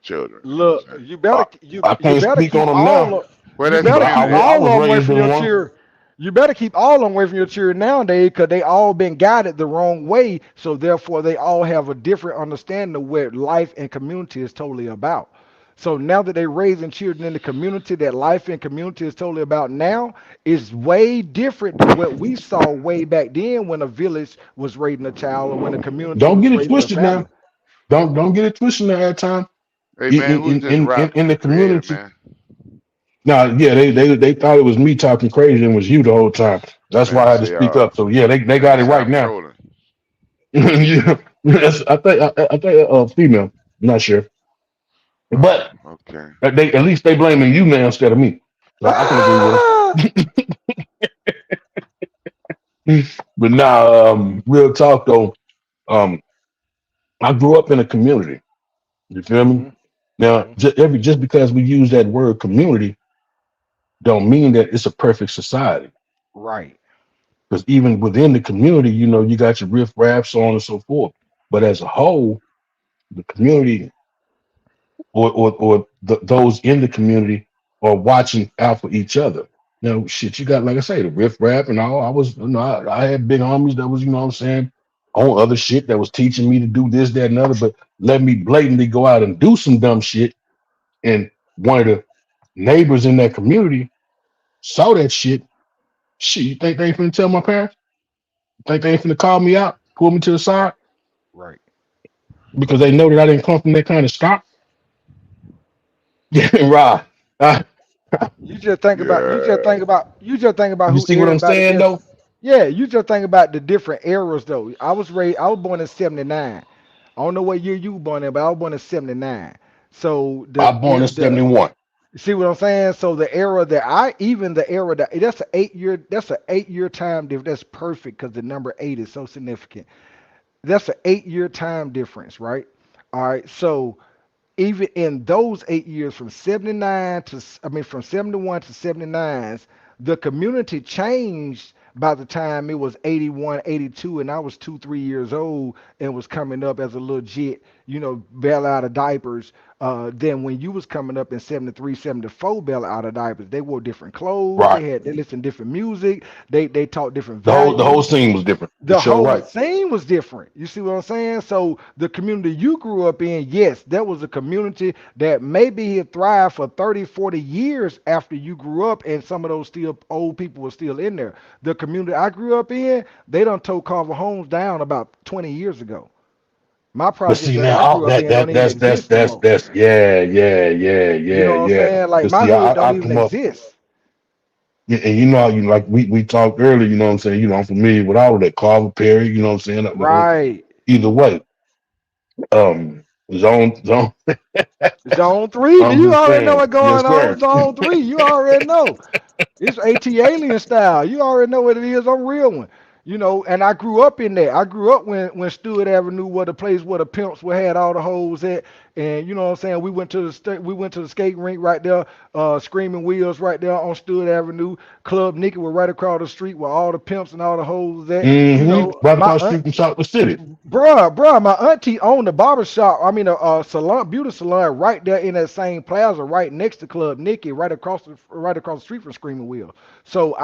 children. You know what I'm Look, saying? you I, better you I you can't better speak on keep them all now, of Well, you that's but better keep community. I all was of them away raised from in your one. children. You better keep all of them away from your children nowadays because they all been guided the wrong way. So therefore, they all have a different understanding of what life and community is totally about. So now that they're raising children in the community, that life and community is totally about now is way different to what we saw way back then when a village was raising a child or when a community Don't was get it raising a twisted now. family. Don't get it twisted at that time. Hey In man, in, who is in, this in, Rock in the creator, community. man? Now, yeah, they thought it was me talking crazy and it was you the whole time. That's why Man, I had to say speak up. So yeah, they man, got it say right I'm now. trolling. Yeah, I think female. I'm not sure, Oh, but okay. they at least they blaming you now instead of me. So I can agree with Ah! them. But now, real talk though. Um, I grew up in a community. You feel me? Mhm, Now, mhm. just because we use that word community, don't mean that it's a perfect society. Right. Because even within the community, you got your riff raff, so on and so forth. But as a whole, the community or those in the community are watching out for each other. Shit, you got, like I say, the riff raff and all. I had big homies that was, what I'm saying, on other shit that was teaching me to do this, that, and other, but let me blatantly go out and do some dumb shit. And one of the neighbors in that community saw that shit. Shit, you think they ain't finna tell my parents? Think they ain't finna call me out, pull me to the side Right. because they know that I didn't come from that kind of stock? Yeah, right. Uh, You just think about you just Yeah. think about you just think about you who see what I'm everybody saying, is. though? Yeah, you just think about the different eras though. I was born in 79. I don't know what year you were born in, but I was born in 79. So I born in the '71. see what I'm saying? So the era that I even the era that that's an 8 year time difference. That's perfect because the number 8 is so significant. That's an 8 year time difference, right? All right. So even in those 8 years from 79 to I mean from 71 to 79, the community changed by the time it was 81, 82, and I was 2 3 years old and was coming up as a little jit. bail out of diapers. Then when you was coming up in 73, 74, bail out of diapers, they wore different clothes. Right. They listened to different music. They taught different The whole values. scene was different. The For sure, whole right. scene was different. You see what I'm saying? So the community you grew up in, yes, that was a community that maybe had thrived for 30, 40 years after you grew up, and some of those still old people were still in there. The community I grew up in, they done tore Carver Homes down about 20 years ago. My But project see that now, I all grew up in don't even exist no more. that's yeah. You know what I'm saying? Like But my see, hood I don't even come up, exist. yeah, and like we talked earlier. You know what I'm saying? I'm familiar with all of that. Carver Perry. You know what I'm saying? Right. Either way, zone. Zone 3, I'm you just already know saying, what's yes, going on. sir. Zone 3, you already know. It's AT Alien style. You already know what it is. I'm real one. And I grew up in there. I grew up when Stewart Avenue was the place where the pimps had all the hoes at. And you know what I'm saying? We went to the skate rink right there, Screaming Wheels right there on Stewart Avenue. Club Nicky was right across the street where all the pimps and all the hoes was at. Right My across the street from Chocolate City. bruh, my auntie owned the barber shop. I mean, a salon, beauty salon, right there in that same plaza, right next to Club Nicky, right across the street from Screaming Wheels. So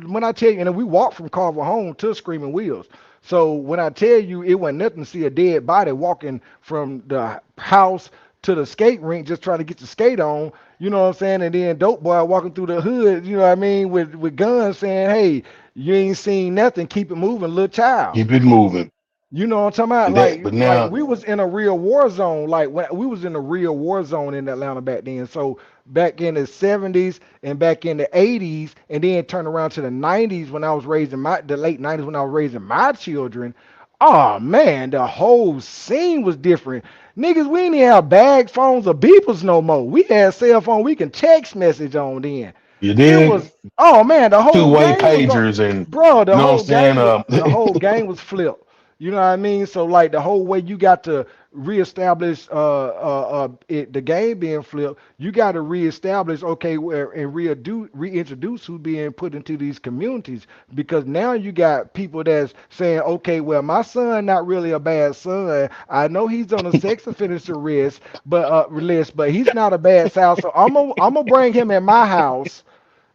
when I tell you, and then we walked from Carver Home to Screaming Wheels. So when I tell you, it wasn't nothing to see a dead body walking from the house to the skate rink just trying to get the skate on. You know what I'm saying? And then dope boy walking through the hood, you know what I mean, with guns saying, "Hey, you ain't seen nothing. Keep it moving, little child." Keep it moving. You know what I'm talking about? And Like, but now, we was in a real war zone. Like when we was in a real war zone in Atlanta back then. So back in the 70s and back in the 80s, and then turn around to the 90s when I was raising the late 90s when I was raising my children. Oh man, the whole scene was different. Niggas, we didn't even have bag phones or beepers no more. We had cell phone we can text message on then. you It did was, oh man, the whole two-way game was on, pagers, and bro. you know what I'm saying? The whole game was flipped. You know what I mean? So like the whole way you got to reestablish the game being flipped, you got to reestablish and reintroduce who's being put into these communities, because now you got people that's saying, okay, well, my son not really a bad son. I know he's on a sex offender list, but he's not a bad child. So I'm gonna bring him in my house.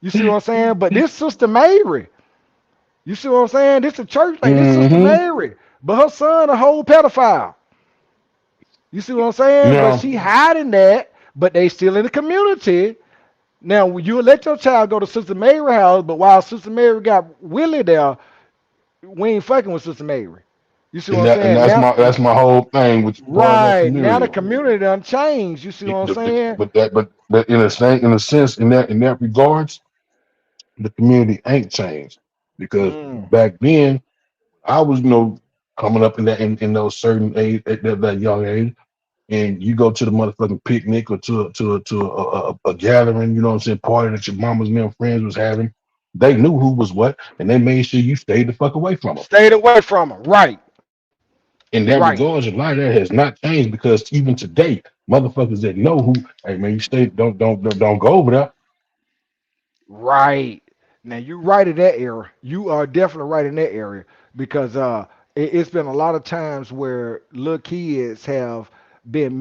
You see what I'm saying? But this Sister Mary, you see what I'm saying? This a church like this Sister Mary, but her son a whole pedophile. You see what I'm saying? But No, she hiding that, but they still in the community. Now you let your child go to Sister Mary house, but while Sister Mary got Willie there, we ain't fucking with Sister Mary. You see what I'm saying? that's my whole thing with growing that Right. Now the community. community done changed. You see what I'm saying? But in a sense, in that regards, the community ain't changed, because Mm. back then I was coming up in those certain age, at that young age, and you go to the motherfucking picnic or to a gathering, you know what I'm saying, party that your mama's and them friends was having. They knew who was what, and they made sure you stayed the fuck away from them. Stayed away from them. Right. In that Right. regards, a lot of that has not changed, because even today, motherfuckers that know who, hey man, you stay, don't go over there. Right. Now you're right in that area. You are definitely right in that area, because it's been a lot of times where little kids have been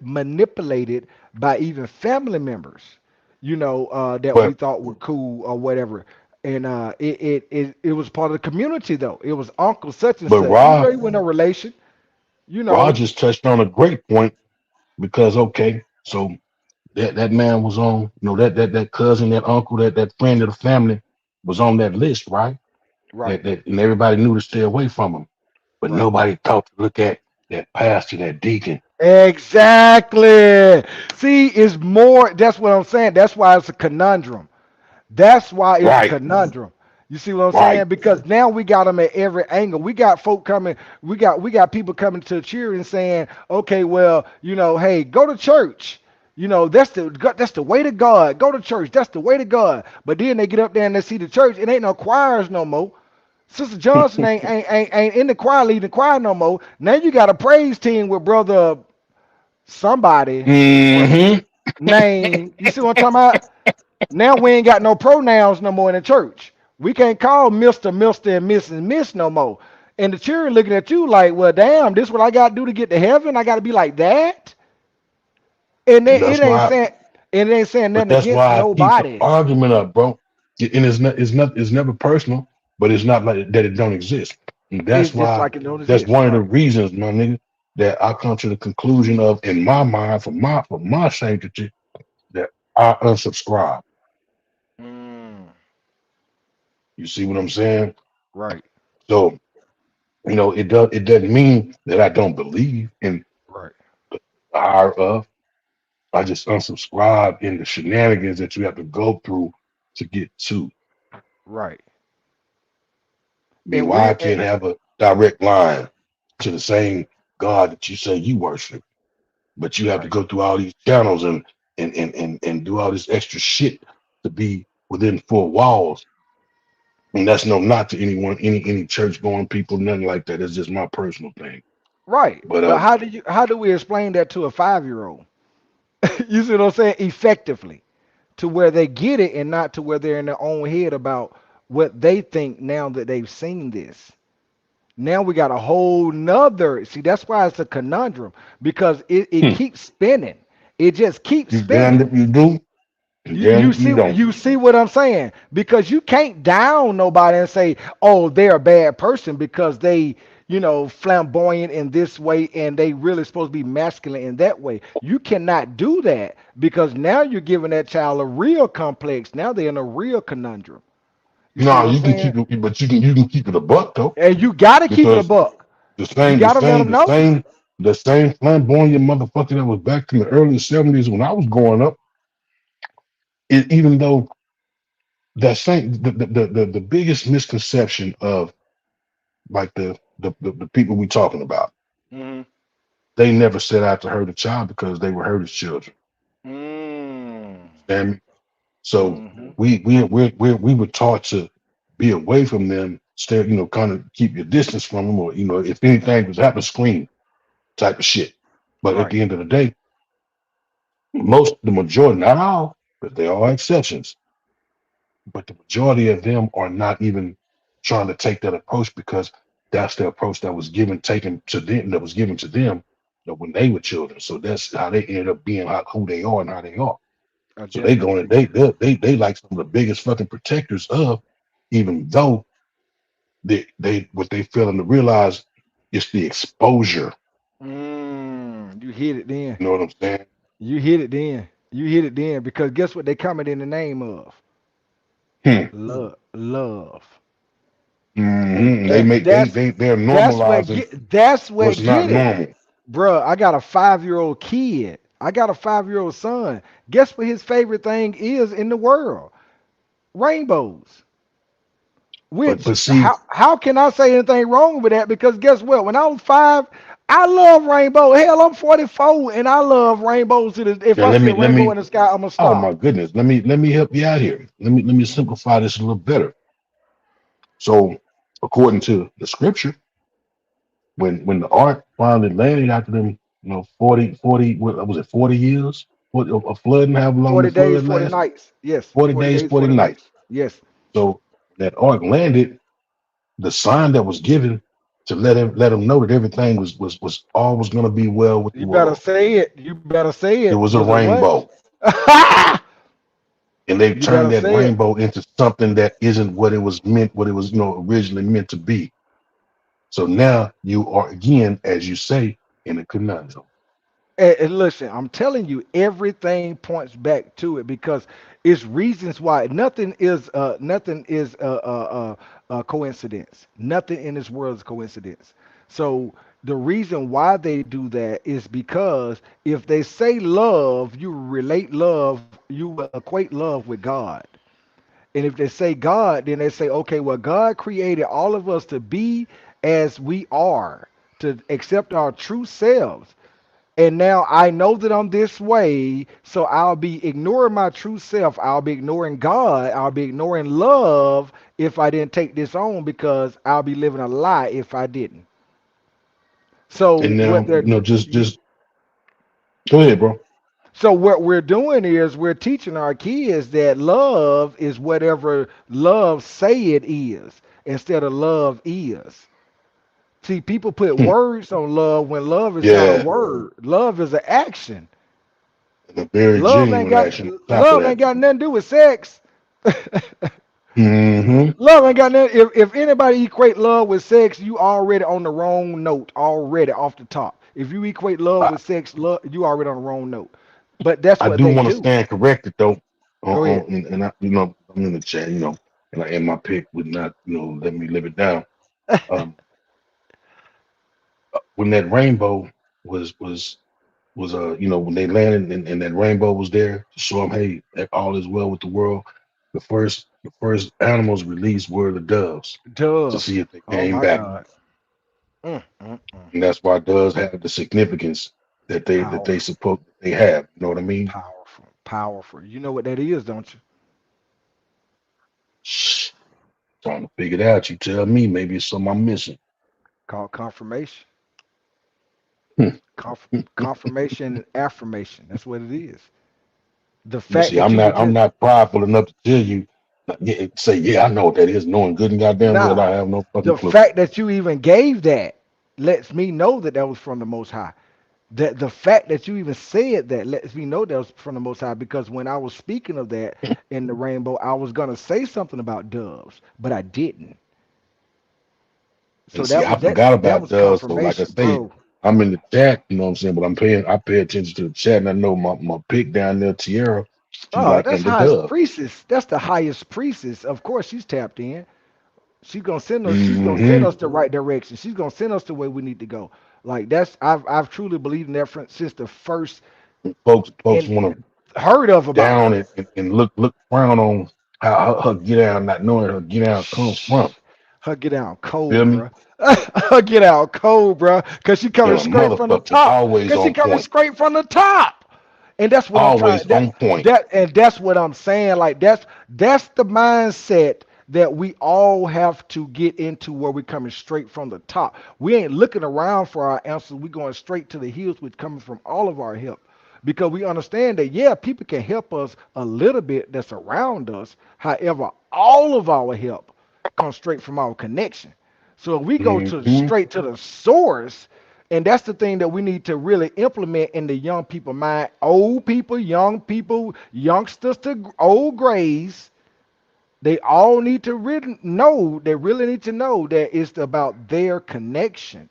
manipulated by even family members, that we But thought were cool or whatever. And it was part of the community though. It was uncle such and but such. Even though he wasn't a relation, you Rod know. just touched on a great point, because okay, so that man was on, that cousin, that uncle, that friend of the family was on that list, right? Right. And everybody knew to stay away from him, but Right. nobody thought to look at that pastor, that deacon. Exactly. See, it's more. That's what I'm saying. That's why it's a conundrum. That's why it's a Right, conundrum. You see what I'm right. saying? Because now we got them at every angle. We got folk coming. We got people coming to cheer and saying, okay, well, hey, go to church. That's the way to God. Go to church. That's the way to God. But then they get up there and they see the church. It ain't no choirs no more. Sister Johnson ain't in the choir, leading the choir no more. Now you got a praise team with brother somebody Hmm. name. You see what I'm talking about? Now we ain't got no pronouns no more in the church. We can't call Mr., and Miss and Miss no more. And the children looking at you like, well, damn, this what I got to do to get to heaven? I got to be like that? And then That's why. it ain't saying But nothing that's against why I keep the nobody. argument up, bro. And it's never personal, but it's not like that it don't exist. And It's that's just why like it don't that's exist, one of the right? reasons, my nigga, that I come to the conclusion of, in my mind, for my sanctity, that I unsubscribe. Mm, You see what I'm saying? right, So, it doesn't mean that I don't believe in right. the higher of. I just unsubscribe in the shenanigans that you have to go through to get to. Right. Mean, And why I we can't have a direct line to the same God that you say you worship, but you have to right. go through all these channels and do all this extra shit to be within four walls. And that's no knock to anyone, any church going people, nothing like that. It's just my personal thing. Right. But But how do we explain that to a 5-year-old? You see what I'm saying? Effectively. To where they get it and not to where they're in their own head about what they think now that they've seen this. Now we got a whole nother. See, that's why it's a conundrum because it hmm, keeps spinning. It just keeps you damned spinning. if you do, and You you damned if you see don't. you see what I'm saying? Because you can't down nobody and say, "Oh, they're a bad person because they, flamboyant in this way and they really supposed to be masculine in that way." You cannot do that because now you're giving that child a real complex. Now they're in a real conundrum. You see No, what I'm you can saying? keep it, but you can keep it a buck though, And you got to keep it a because buck. the You same, the got to let them same, the know. same, the same flamboyant motherfucker that was back in the early '70s when I was growing up, even though that same the biggest misconception of like the people we talking about, Hmm. they never set out to hurt a child because they were hurt as children. Mm. Understand me? So Hmm. we were taught to be away from them, stay, kind of keep your distance from them, or if anything was happening, scream type of shit. But at Right. the end of the day, the majority, not all, but there are exceptions, but the majority of them are not even trying to take that approach because that's the approach that was taken to them, that was given to them, when they were children. So that's how they ended up being who they are and how they are. I So they definitely going, agree with that. they like some of the biggest fucking protectors of, even though they what they failing to realize is the exposure. You hit it then. You know what I'm saying? You hit it then. You hit it then because guess what they coming in the name of? Hmm. Love. Love. And Hmm. They make they're normalizing that's what's what not get it. normal. Bruh, I got a 5-year-old kid. I got a 5-year-old son. Guess what his favorite thing is in the world? Rainbows. But Which see, how can I say anything wrong with that? Because guess what? When I was 5, I love rainbow. Hell, I'm 44 and I love rainbows to the if now I let see me a let rainbow in me. the sky, I'm gonna Oh my stop. goodness, let me help you out here. Let me simplify this a little better. So, according to the scripture, when the ark finally landed after them, 40, what was it, 40 years? What a flooding, how long the 40 days, flood 40 lasted? nights. Yes, 40 40 days, days, 40 40 nights. nights. Yes. So that ark landed, the sign that was given to let him know that everything was all was gonna be well with the You better world. say it. You better say It it. was a Was it what? rainbow. And they've You turned better that say it. rainbow into something that isn't what it was meant, what it was, originally meant to be. So now you are again, as you say, in a conundrum. And listen, I'm telling you, everything points back to it because it's reasons why nothing is coincidence. Nothing in this world is coincidence. So the reason why they do that is because if they say love, you relate love, you will equate love with God. And if they say God, then they say, okay, well, God created all of us to be as we are, to accept our true selves. And now I know that I'm this way, so I'll be ignoring my true self. I'll be ignoring God. I'll be ignoring love if I didn't take this on because I'll be living a lie if I didn't. So And what now, they're just go ahead, bro. so what we're doing is we're teaching our kids that love is whatever love say it is instead of love is. See, people put words on love when love is not a Yeah, word. Love is an action. and a very Love ain't genuine got action on top of love ain't that. got nothing to do with sex. Mm-hmm. Love ain't got nothing. If anybody equate love with sex, you already on the wrong note already off the top. If you equate love I, with sex, love you already on the wrong note. But that's I what do they want to do. stand corrected though, Go ahead. and I, I'm in the chat, and my pick would not, let me live it down. Um, when that rainbow was when they landed and that rainbow was there to show them, hey, that all is well with the world. The first animals released were the doves to Doves. see if they Oh came my back, God. Mm. and that's why doves have the significance that they Powerful. suppose they have. You know what I mean? Powerful. Powerful. You know what that is, don't you? Shh, trying to figure it out. You tell me. Maybe it's something I'm missing. Called confirmation. Hmm. Confirmation and affirmation. That's what it is. The But fact see, that I'm you not could I'm just not prideful enough to tell you, say, yeah, I know what that is, knowing good and goddamn well nah. I have no fucking The clue. fact that you even gave that lets me know that that was from the Most High. That the fact that you even said that lets me know that was from the Most High, because when I was speaking of that in the rainbow, I was gonna say something about doves, but I didn't. So And see, I that forgot that about was does. So like I confirmation, say, bro. I'm in the chat, you know what I'm saying? But I pay attention to the chat, and I know my pick down there, Tierra, she's Oh, like that's in the highest dove. priestess. That's the highest priestess. Of course, she's tapped in. She's gonna send us. She's gonna send Hmm. us the right direction. She's gonna send us the way we need to go. Like that's I've truly believed in that since the first Folks and want to heard of about down her. and look frown on how her get out, not knowing her get out comes from. Her get out Feel cold, me? bruh. Her get out cold, bruh. Cause she coming You're a straight from the motherfucker, top. always Cause she on coming point, straight from the top. And that's what I'm always trying. That on point. that and that's what I'm saying. Like that's the mindset that we all have to get into, where we're coming straight from the top. We ain't looking around for our answers. We're going straight to the hills, which coming from all of our help. Because we understand that, yeah, people can help us a little bit that's around us. However, all of our help comes straight from our connection. So if we go to Hmm. straight to the source, and that's the thing that we need to really implement in the young people mind, old people, young people, youngsters to old grays, they all need to really know, they really need to know that it's about their connection.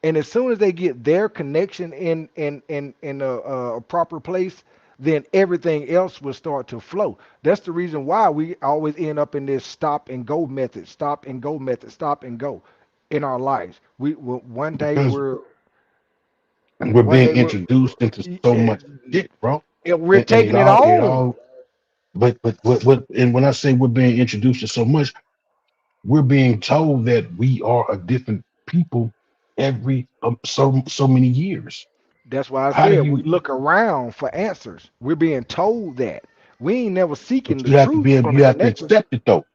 And as soon as they get their connection in a proper place, then everything else will start to flow. That's the reason why we always end up in this stop and go method, stop and go method, stop and go in our lives. One day Because we're we're one being day we're introduced into so much shit, bro. we're And it taking it all it on. all but what and when I say we're being introduced to so much, we're being told that we are a different people every so many years. That's why I How do said we you look around for answers. We're being told that. We ain't never seeking but the you have to truth be able from the you have to connector. accept it though,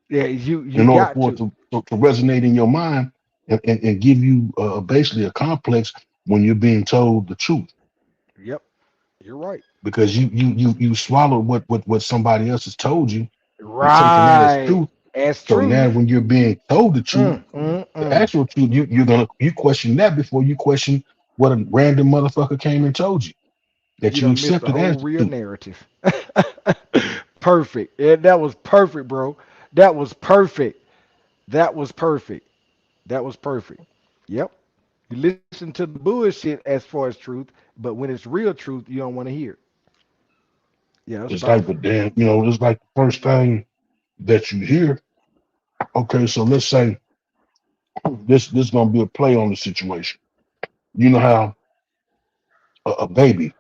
Yeah, you in order got for it to. to resonate in your mind and give you basically a complex when you're being told the truth. Yep, you're right. Because you swallow what somebody else has told you and taking that as Right. truth. As So now truth. when you're being told the truth, the Mm. actual truth, you question that before you question what a random motherfucker came and told you that You you done missed the accepted whole as real truth. narrative. Perfect. Yeah, that was perfect, bro. That was perfect. That was perfect. That was perfect. Yep. You listen to the bullshit as far as truth, but when it's real truth, you don't want to hear it. Yeah, that's It's like the powerful. damn, it's like the first thing that you hear. Okay, so let's say this gonna be a play on the situation. You know how a baby,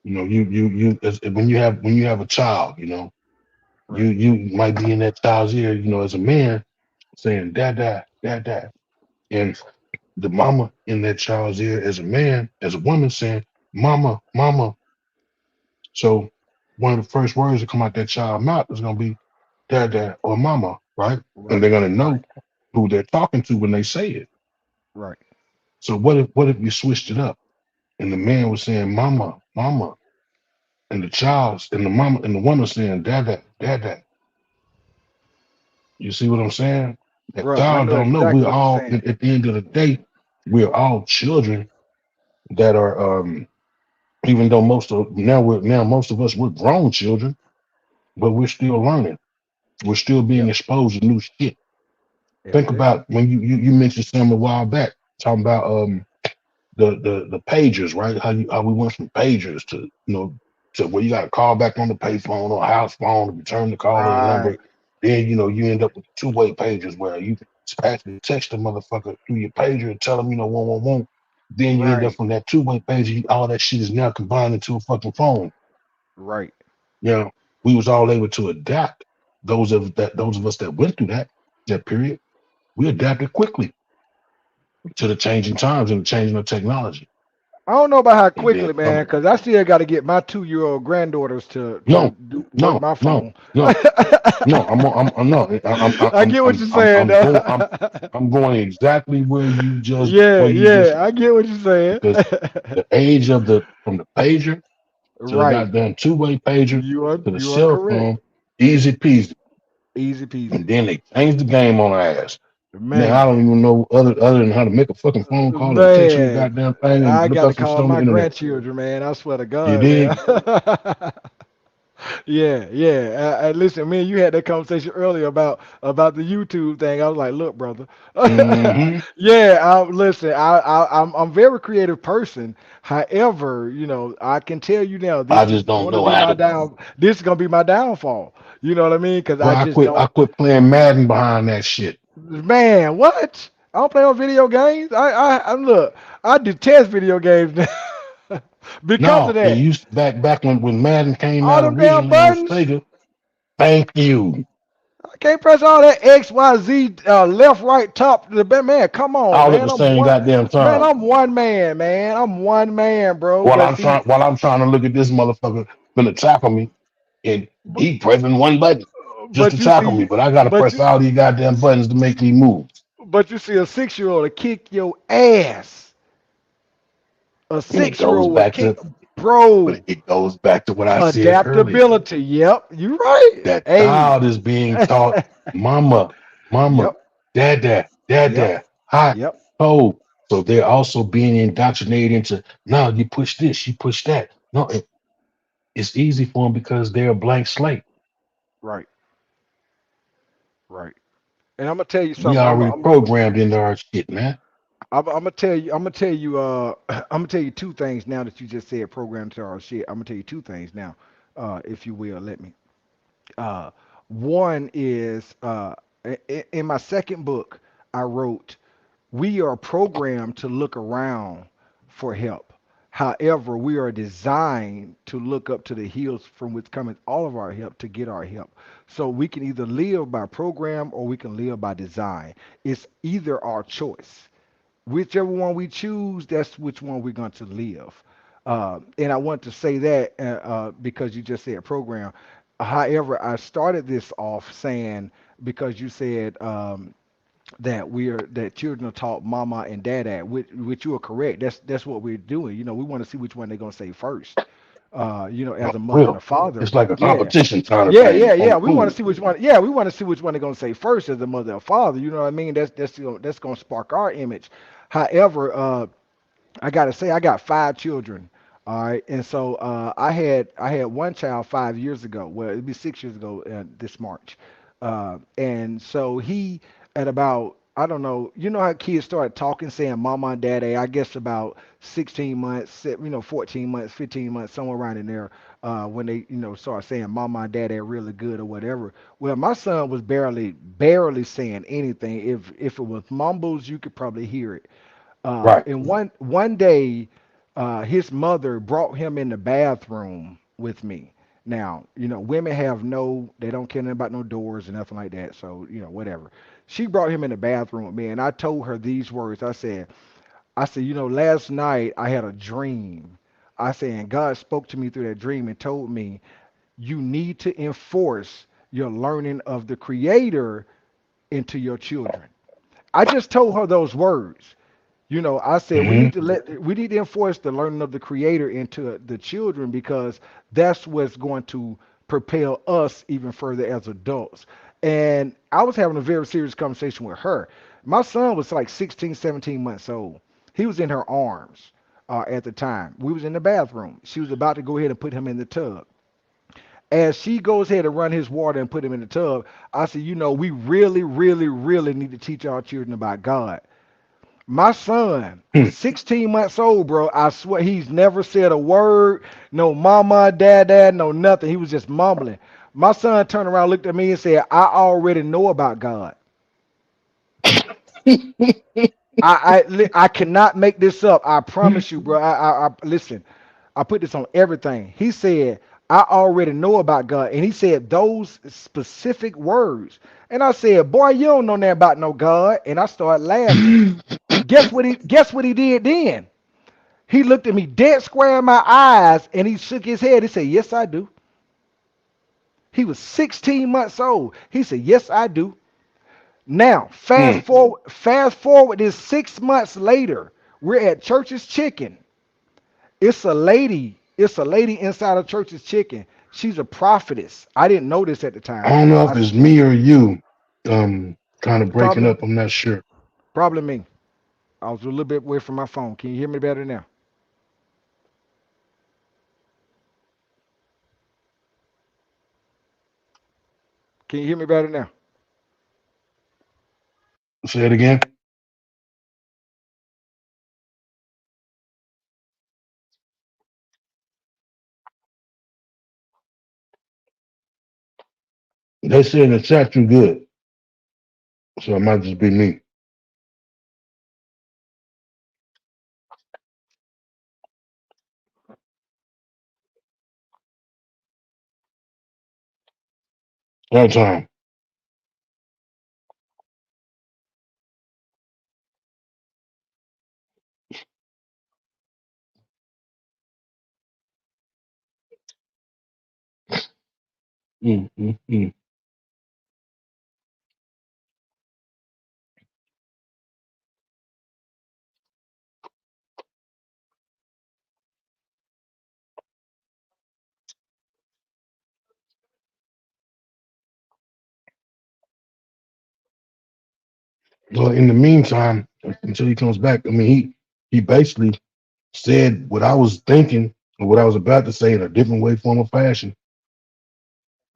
when you have a child, Right. you might be in that child's ear, as a man saying dad dad dad dad, and the mama in that child's ear as a man, as a woman saying mama mama. So one of the first words that come out that child's mouth is gonna be dad dad or mama, right? And Right. they're gonna know Right. who they're talking to when they say it. Right. So what if you switched it up and the man was saying mama mama, and the child's and the mama and the woman saying dad dad dad dad. You see what I'm saying? If Bruh, I y'all know don't know, exactly we're what you're all saying. at the end of the day, we're all children that are even though most of us we're grown children, but we're still learning. We're still being Yep. exposed to new shit. Think Indeed. about when you mentioned something a while back, talking about the pagers, right? How we went from pagers to to where you got to call back on the payphone or house phone to return the call or the number. Right. Then you end up with two-way pagers where you can actually text the motherfucker through your pager and tell them 111. Then you end up Right. from that two-way pager. All that shit is now combined into a fucking phone. Right. We was all able to adapt. Those of us that went through that period, we adapted quickly to the changing times and the changing of technology. I don't know about how And then quickly, man, because I still got to get my 2-year-old granddaughters to no, work no, my no, phone. no, no. I'm no. I get what you're saying, though. I'm going exactly where you I get what you're saying. because the age of from the pager to the Right. goddamn two-way pager to the You are cell correct. phone, easy peasy. Easy peasy. And then they changed the game on our ass. Now I Man. don't even know other than how to make a fucking phone call or text you a Man. goddamn thing and I look got to up some shit call on the my internet. grandchildren, man. I swear to You God, dig? man. Yeah. Listen, me and you had that conversation earlier about the YouTube thing. I was like, look, brother. Mm-hmm. Listen. I'm a very creative person. However, I can tell you now, I this is just don't going to know be how my to. down. This is going to be my downfall. You know what I mean? Because Well, I just don't. I quit playing Madden behind that shit. Man, what? I don't play on video games. I look. I detest video games now because of No, it that. used back when Madden came All out them damn originally on buttons. Sega. Thank you. I can't press all that X, Y, Z, left, right, top. Man, come on, All at man. the same goddamn time. I'm one man, man. I'm one man, bro. While But I'm trying to look at this motherfucker gonna tackle me, and he pressing one button just to but you tackle me, see, but I gotta but press you, all these goddamn buttons to make me move. but you see a 6-year-old to kick your ass. A And it goes 6-year-old will back kick, to, bro. but it goes back to what I said earlier. Adaptability. Yep, you right. That Hey. child is being taught, mama, Yep. Yep. dad, hot, Yep. cold. So they're also being indoctrinated into, no, you push this, you push that. No, it's easy for them because they're a blank slate. Right. Right. And I'm gonna tell you We something. already programmed into our shit, man. I'm gonna tell you. I'm gonna tell you. I'm gonna tell you two things now that you just said program to our shit. I'm gonna tell you two things now, if you will let me. Uh, One is in my second book, I wrote, we are programmed to look around for help. However, we are designed to look up to the hills from which cometh all of our help to get our help. So we can either live by program or we can live by design. It's either our choice. Whichever one we choose, that's which one we're going to live. And I want to say that because you just said program. However, I started this off saying because you said that children are taught mama and dada, which you are correct. That's what we're doing. We want to see which one they're gonna say first. As a mother and a Real. father. It's like a Yeah. competition kind of Yeah, thing yeah, on yeah. the We want to food. see which one. Yeah, we want to see which one they're gonna say first as a mother or father. You know what I mean? That's gonna spark our image. However, I gotta say I got 5 children. All right, and so I had one child 5 years ago. Well, it'd be 6 years ago this March, and so he at about I don't know. You know how kids start talking, saying "mama" and "daddy." I guess about 16 months, 14 months, 15 months, somewhere around in there, when they start saying "mama" and "daddy" really good or whatever. Well, my son was barely saying anything. If it was mumbles, you could probably hear it. Right. And one day, his mother brought him in the bathroom with me. Now, women they don't care nothing about no doors and nothing like that. So, whatever. She brought him in the bathroom with me, and I told her these words. I said, last night I had a dream. I said, and God spoke to me through that dream and told me, you need to enforce your learning of the Creator into your children. I just told her those words. I said Mm-hmm. we need to enforce the learning of the Creator into the children because that's what's going to propel us even further as adults. And I was having a very serious conversation with her. My son was like 16, 17 months old. He was in her arms at the time. We was in the bathroom. She was about to go ahead and put him in the tub. As she goes ahead and run his water and put him in the tub, I said, we really, really, really need to teach our children about God. My son, 16 months old, bro, I swear he's never said a word, no mama, dad, no nothing. He was just mumbling. My son turned around, looked at me and said, I already know about God. I cannot make this up. I promise you, bro. I listen, I put this on everything. He said, I already know about God. And he said those specific words. And I said, boy, you don't know nothing about no God. And I started laughing. Guess what he did then? He looked at me dead square in my eyes and he shook his head. He said, yes, I do. He was 16 months old. He said, yes, I do. Now, fast forward is 6 months later. We're at Church's Chicken. It's a lady inside of Church's Chicken. She's a prophetess. I didn't know this at the time. I don't know if it's me or you. Kind of breaking up. I'm not sure. Probably me. I was a little bit away from my phone. Can you hear me better now? Can you hear me better now? Say it again. They say in the chat you good. So it might just be me. One time. Mm. Well, in the meantime, until he comes back, I mean, he basically said what I was thinking or what I was about to say in a different way, form, or fashion.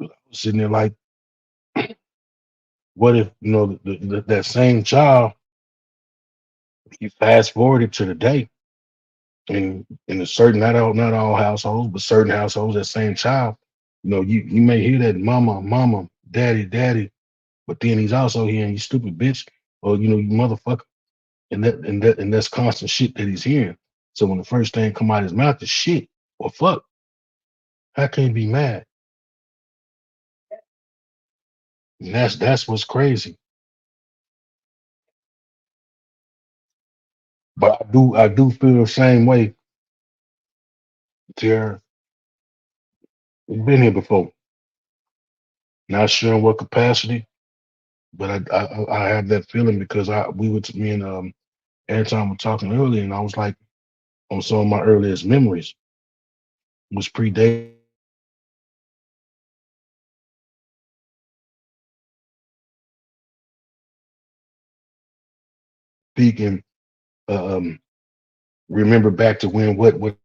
I was sitting there like, what if that same child, you fast forwarded to the day, and in a certain not all households, but certain households, that same child, you may hear that mama, daddy, but then he's also hearing you stupid bitch, or you motherfucker, and that's constant shit that he's hearing. So when the first thing come out of his mouth is shit or fuck, how can he be mad? And that's what's crazy. But I do feel the same way. There, we've been here before. Not sure in what capacity, but I have that feeling because me and Anton were talking earlier, and I was like on some of my earliest memories, which predate speaking. Remember back to when what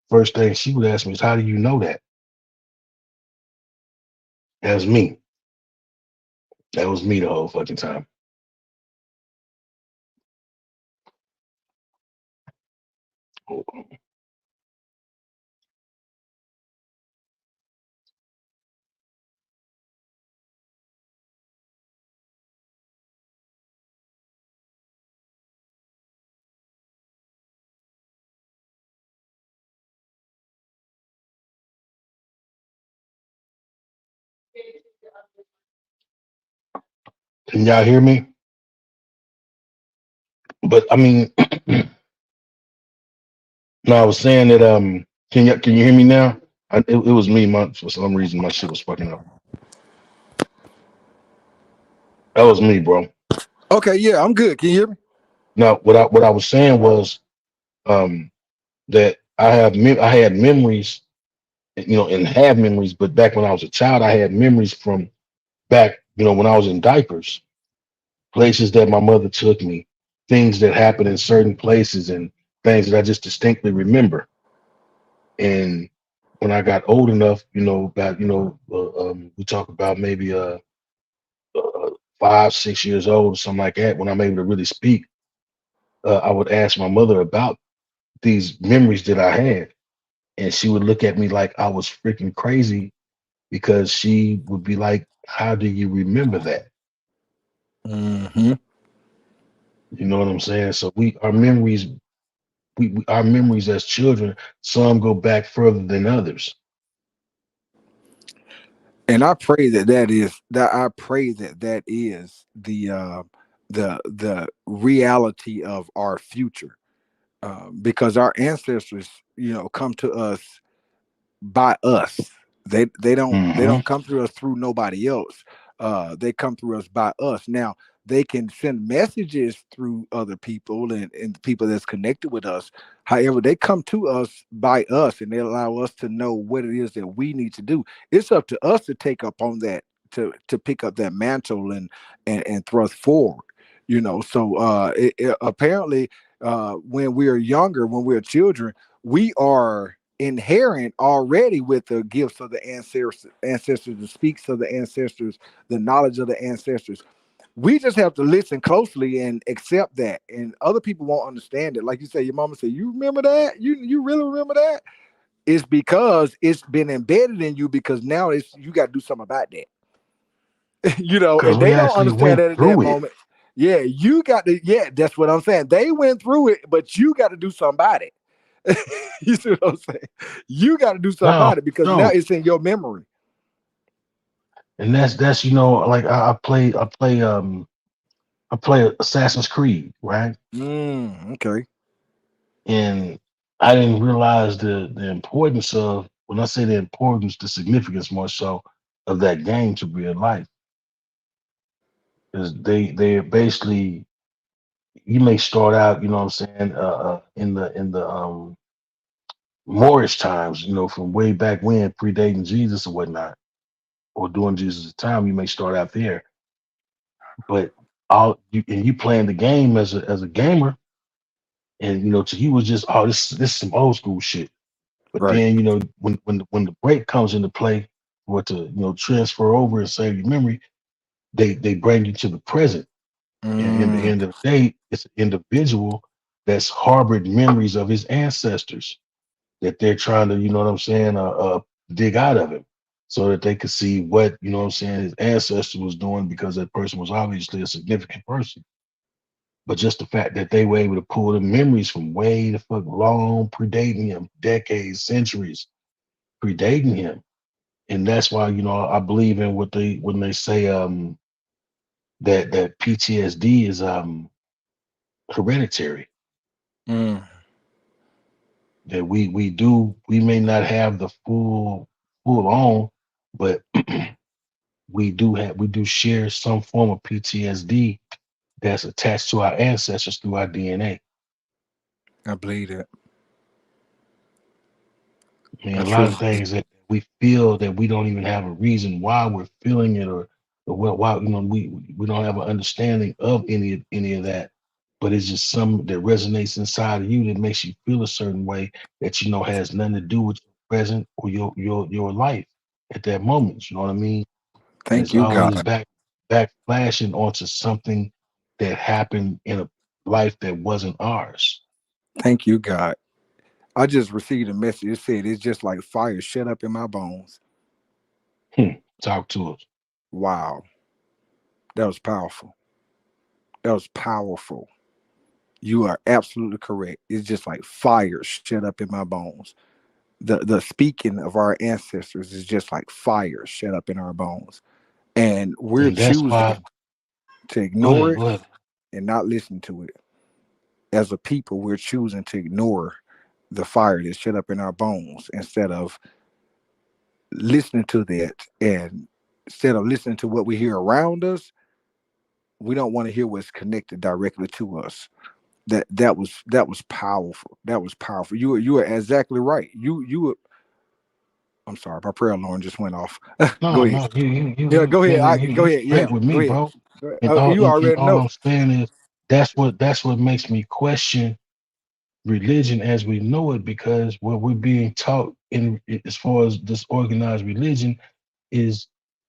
first thing she would ask me is, how do you know that? That was me. That was me the whole fucking time. Can y'all hear me? But I mean, no, I was saying that can you hear me now? It was me. For some reason my shit was fucking up. That was me, bro. Okay, yeah, I'm good. Can you hear me? Now, what I was saying was that I had memories, and have memories, but back when I was a child, I had memories from back, when I was in diapers, places that my mother took me, things that happened in certain places, and things that I just distinctly remember. And when I got old enough, about we talk about maybe 5, 6 years old or something like that. When I'm able to really speak, I would ask my mother about these memories that I had, and she would look at me like I was freaking crazy because she would be like, "How do you remember that?" Mm-hmm. You know what I'm saying? So our memories, our memories as children, some go back further than others. And I pray that is the reality of our future, because our ancestors, come to us by us. They Hmm. don't come through us through nobody else. They come through us by us. Now they can send messages through other people and the people that's connected with us. However, they come to us by us, and they allow us to know what it is that we need to do. It's up to us to take up on that, to pick up that mantle and thrust forward. So apparently, when we're younger, when we're children, we are inherent already with the gifts of the ancestors, the speaks of the ancestors, the knowledge of the ancestors. We just have to listen closely and accept that. And other people won't understand it. Like you say, your mama said, "You remember that? You really remember that?" It's because it's been embedded in you, because now you got to do something about that. Because And we they don't actually understand went that at that through it. moment. Yeah, you got to, yeah, that's what I'm saying. They went through it, but you got to do something about it. You see what I'm saying? You got to do something No, about it, because now no, it's in your memory. and that's like I play Assassin's Creed, right? Okay. And I didn't realize the importance of, when I say the importance, the significance more so of that game to real life. Because they're basically, you may start out, what I'm saying, in the Moorish times, from way back when, predating Jesus or whatnot, or during Jesus' time, you may start out there. But you playing the game as a gamer, and to you was just, oh, this is some old school shit. But Right. then, when the break comes into play, or to transfer over and save your memory, they bring you to the present. And in the Mm, end of the day, it's an individual that's harbored memories of his ancestors that they're trying to, you know what I'm saying, dig out of him, so that they could see what, what I'm saying, his ancestor was doing, because that person was obviously a significant person. But just the fact that they were able to pull the memories from way the fuck long, predating him, decades, centuries predating him. And that's why, I believe in what when they say that PTSD is hereditary. mm. That we may not have the full on, but we do share some form of PTSD that's attached to our ancestors through our DNA. I believe that. I mean, I a lot of truly believe. things that we feel that we don't even have a reason why we're feeling it, or why we don't have an understanding of any of that, but it's just some that resonates inside of you that makes you feel a certain way that has nothing to do with your present or your life at that moment. You know what I mean? And Thank it's you, always God. back flashing onto something that happened in a life that wasn't ours. Thank you, God. I just received a message. It said it's just like fire shut up in my bones. Talk to us. Wow. That was powerful. That was powerful. You are absolutely correct. It's just like fire shut up in my bones. The speaking of our ancestors is just like fire shut up in our bones. And we're And that's why. choosing to Go ignore ahead. it Go ahead. and not listen to it. As a people, we're choosing to ignore the fire that's shut up in our bones, instead of listening to that. And instead of listening to what we hear around us, we don't want to hear what's connected directly to us. That was powerful. That was powerful. You were exactly right. You were I'm sorry, my prayer alarm just went off. No, Go ahead. no, Yeah, go ahead. man, Go ahead. straight Yeah, with go me, ahead. bro. And You and already all know. I'm saying is that's what makes me question religion as we know it, because what we're being taught in as far as this organized religion is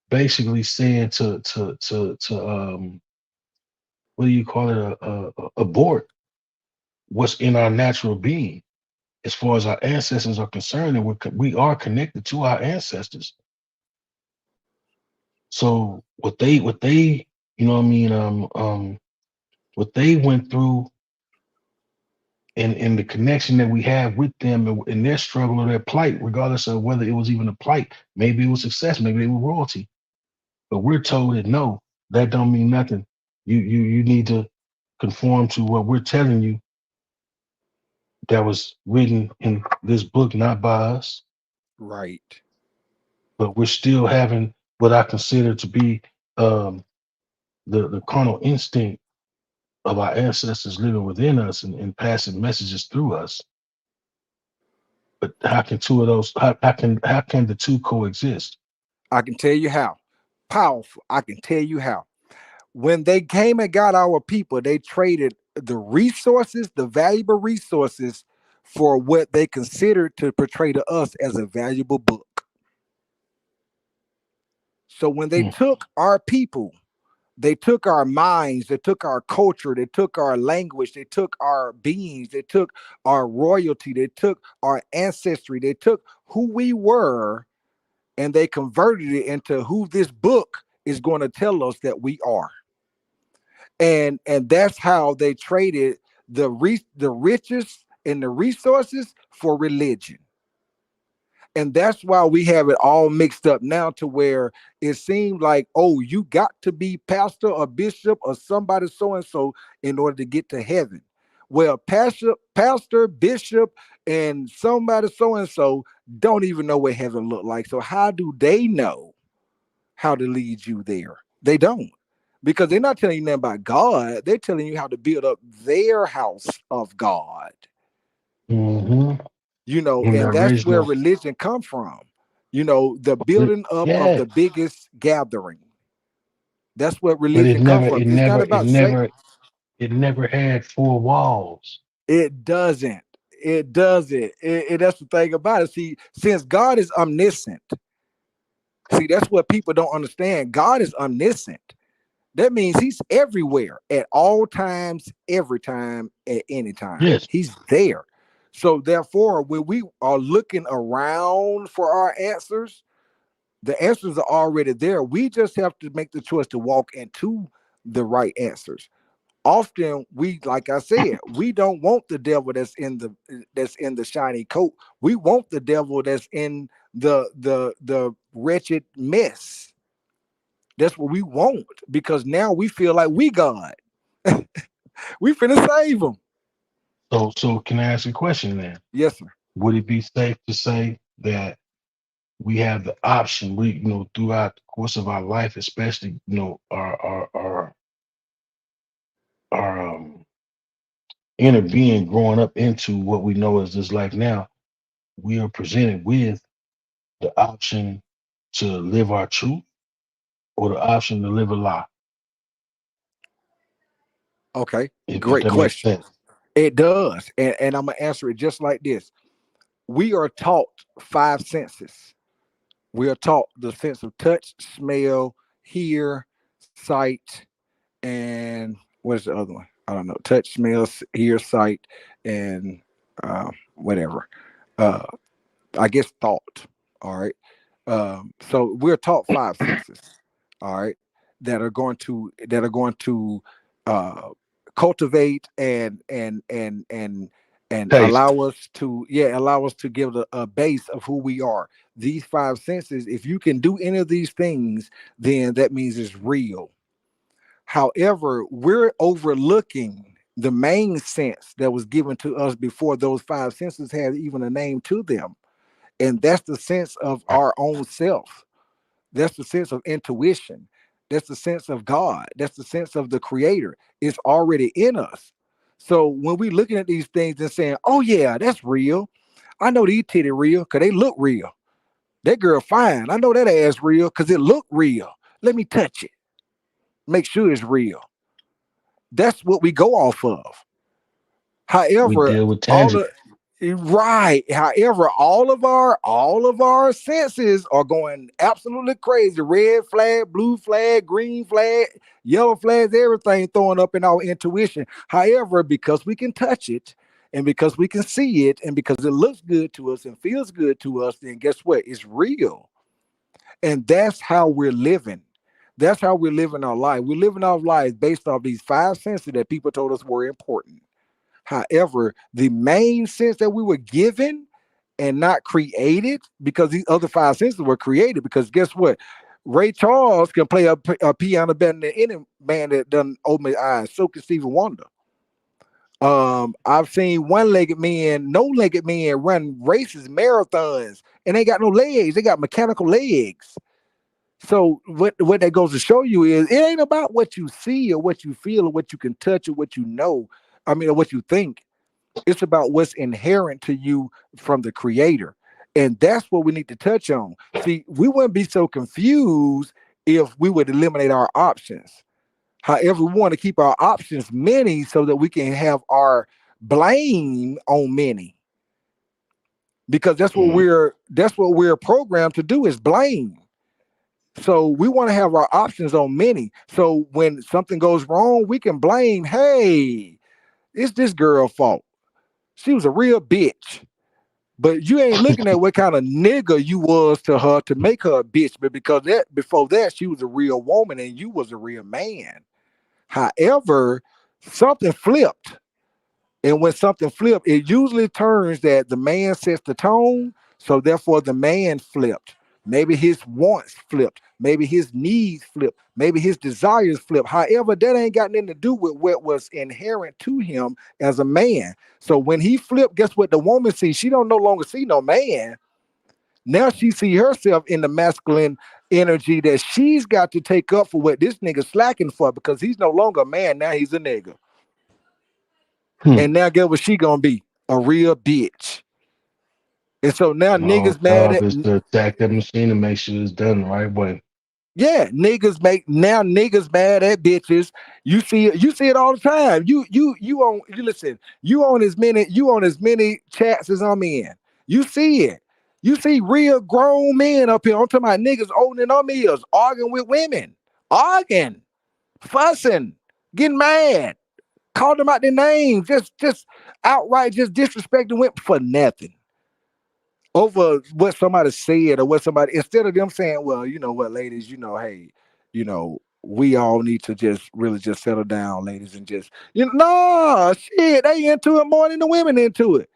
basically saying to what do you call it, abort what's in our natural being as far as our ancestors are concerned, and we are connected to our ancestors. So what they you know what I mean, what they went through and the connection that we have with them and their struggle or their plight, regardless of whether it was even a plight, maybe it was success, maybe they were royalty. But we're told that no, that don't mean nothing. You need to conform to what we're telling you that was written in this book, not by us. Right. But we're still having what I consider to be the carnal instinct of our ancestors living within us and passing messages through us. But how can two of those? How can the two coexist? I can tell you how. Powerful. I can tell you how. When they came and got our people, they traded the resources, the valuable resources, for what they considered to portray to us as a valuable book. So when they took our people, they took our minds, they took our culture, they took our language, they took our beings, they took our royalty, they took our ancestry, they took who we were, and they converted it into who this book is going to tell us that we are. And that's how they traded the riches and the resources for religion. And that's why we have it all mixed up now, to where it seemed like, oh, you got to be pastor or bishop or somebody so-and-so in order to get to heaven. Well, pastor, bishop, and somebody so-and-so don't even know what heaven looked like. So how do they know how to lead you there? They don't. Because they're not telling you nothing about God. They're telling you how to build up their house of God. Mm-hmm. You know, In the and that's where original, religion comes from. You know, the building up of the biggest gathering. That's what but religion comes from. It's not about it never had four walls. It doesn't. It doesn't. That's the thing about it. See, since God is omniscient, see, that's what people don't understand. God is omniscient. That means he's everywhere at all times, every time, at any time. Yes. He's there. So therefore, when we are looking around for our answers, the answers are already there. We just have to make the choice to walk into the right answers. Often we, like I said, we don't want the devil that's in the shiny coat. We want the devil that's in the wretched mess. That's what we want, because now we feel like we God. We finna save him. So can I ask a question then? Yes, sir. Would it be safe to say that we have the option, throughout the course of our life, especially, our inner being growing up into what we know as this life now, we are presented with the option to live our truth or the option to live a lie? Okay, If great that makes question. sense. It does, and I'm gonna answer it just like this. We are taught 5 senses. We are taught the sense of touch, smell, hear, sight, and what's the other one? I don't know. Touch, smell, hear, sight, and whatever. I guess thought. All right. So we're taught 5 senses. All right, that are going to cultivate and Taste. allow us to give a base of who we are. These 5 senses, if you can do any of these things, then that means it's real. However, we're overlooking the main sense that was given to us before those 5 senses had even a name to them, and that's the sense of our own self. That's the sense of intuition. That's the sense of God. That's the sense of the creator. It's already in us. So when we're looking at these things and saying, oh yeah, that's real. I know these titties real because they look real. That girl fine. I know that ass real because it look real. Let me touch it. Make sure it's real. That's what we go off of. We However, deal with all tangible. the right. However, all of our senses are going absolutely crazy. Red flag, blue flag, green flag, yellow flags, everything throwing up in our intuition. However, because we can touch it and because we can see it and because it looks good to us and feels good to us, then guess what? It's real. And that's how we're living. That's how we're living our life. We're living our lives based off these five senses that people told us were important. However, the main sense that we were given and not created, because these other five senses were created, because guess what? Ray Charles can play a piano better than any man that done open his eyes. So can Stevie Wonder. I've seen one-legged men, no-legged men run races, marathons, and they got no legs. They got mechanical legs. So what that goes to show you is it ain't about what you see or what you feel or what you can touch or what you know. I mean, or what you think. It's about what's inherent to you from the creator. And that's what we need to touch on. See, we wouldn't be so confused if we would eliminate our options. However, we want to keep our options many so that we can have our blame on many. Because that's what we're programmed to do is blame. So we want to have our options on many. So when something goes wrong, we can blame, hey, it's this girl's fault. She was a real bitch. But you ain't looking at what kind of nigga you was to her to make her a bitch. But because that before that, she was a real woman and you was a real man. However, something flipped. And when something flipped, it usually turns that the man sets the tone. So therefore the man flipped. Maybe his wants flipped. Maybe his needs flipped. Maybe his desires flipped. However, that ain't got nothing to do with what was inherent to him as a man. So when he flipped, guess what the woman sees? She don't no longer see no man. Now she see herself in the masculine energy that she's got to take up for what this nigga slacking for because he's no longer a man. Now he's a nigga. And now guess what she gonna be? A real bitch. And so now niggas mad Job at is to attack that machine and make sure it's done the right way. yeah, niggas mad at bitches. You see it all the time. You listen, you on as many chats as I'm in. You see it. You see real grown men up here. I'm talking about niggas older than our meals, arguing with women, arguing, fussing, getting mad, calling them out their names, just outright just disrespecting women for nothing. Over what somebody said or what somebody, instead of them saying, well, you know what, ladies, hey, we all need to just really just settle down, ladies, and just, no, shit, they into it more than the women into it.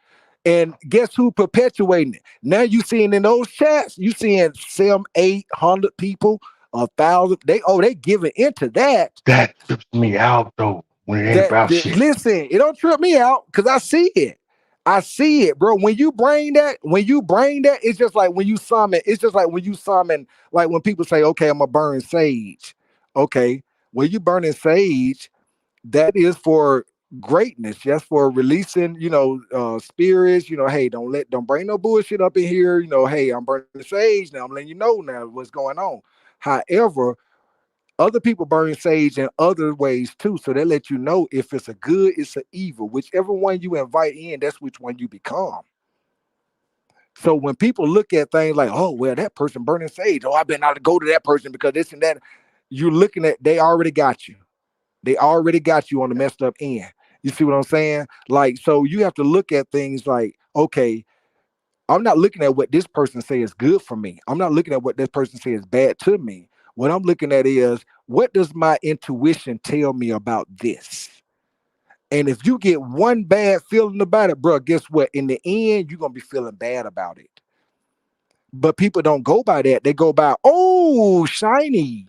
And guess who perpetuating it? Now you seeing in those chats, you seeing 700-800 people, 1,000, they giving into that. That trips me out though, when it ain't about shit. Listen, it don't trip me out because I see it. I see it, bro. When you bring that, it's just like when you summon, like when people say, okay, I'm gonna burn sage. Okay, when you burning sage, that is for greatness. That's for releasing, spirits, hey, don't bring no bullshit up in here. Hey, I'm burning sage now. I'm letting you know now what's going on. However, other people burn sage in other ways too. So they let you know if it's a good, it's an evil. Whichever one you invite in, that's which one you become. So when people look at things like, oh, well, that person burning sage. Oh, I better not go to that person because this and that. You're looking at, they already got you. They already got you on the messed up end. You see what I'm saying? Like, so you have to look at things like, okay, I'm not looking at what this person say is good for me. I'm not looking at what this person say is bad to me. What I'm looking at is, what does my intuition tell me about this? And if you get one bad feeling about it, bro, guess what? In the end, you're going to be feeling bad about it. But people don't go by that. They go by, oh, shiny.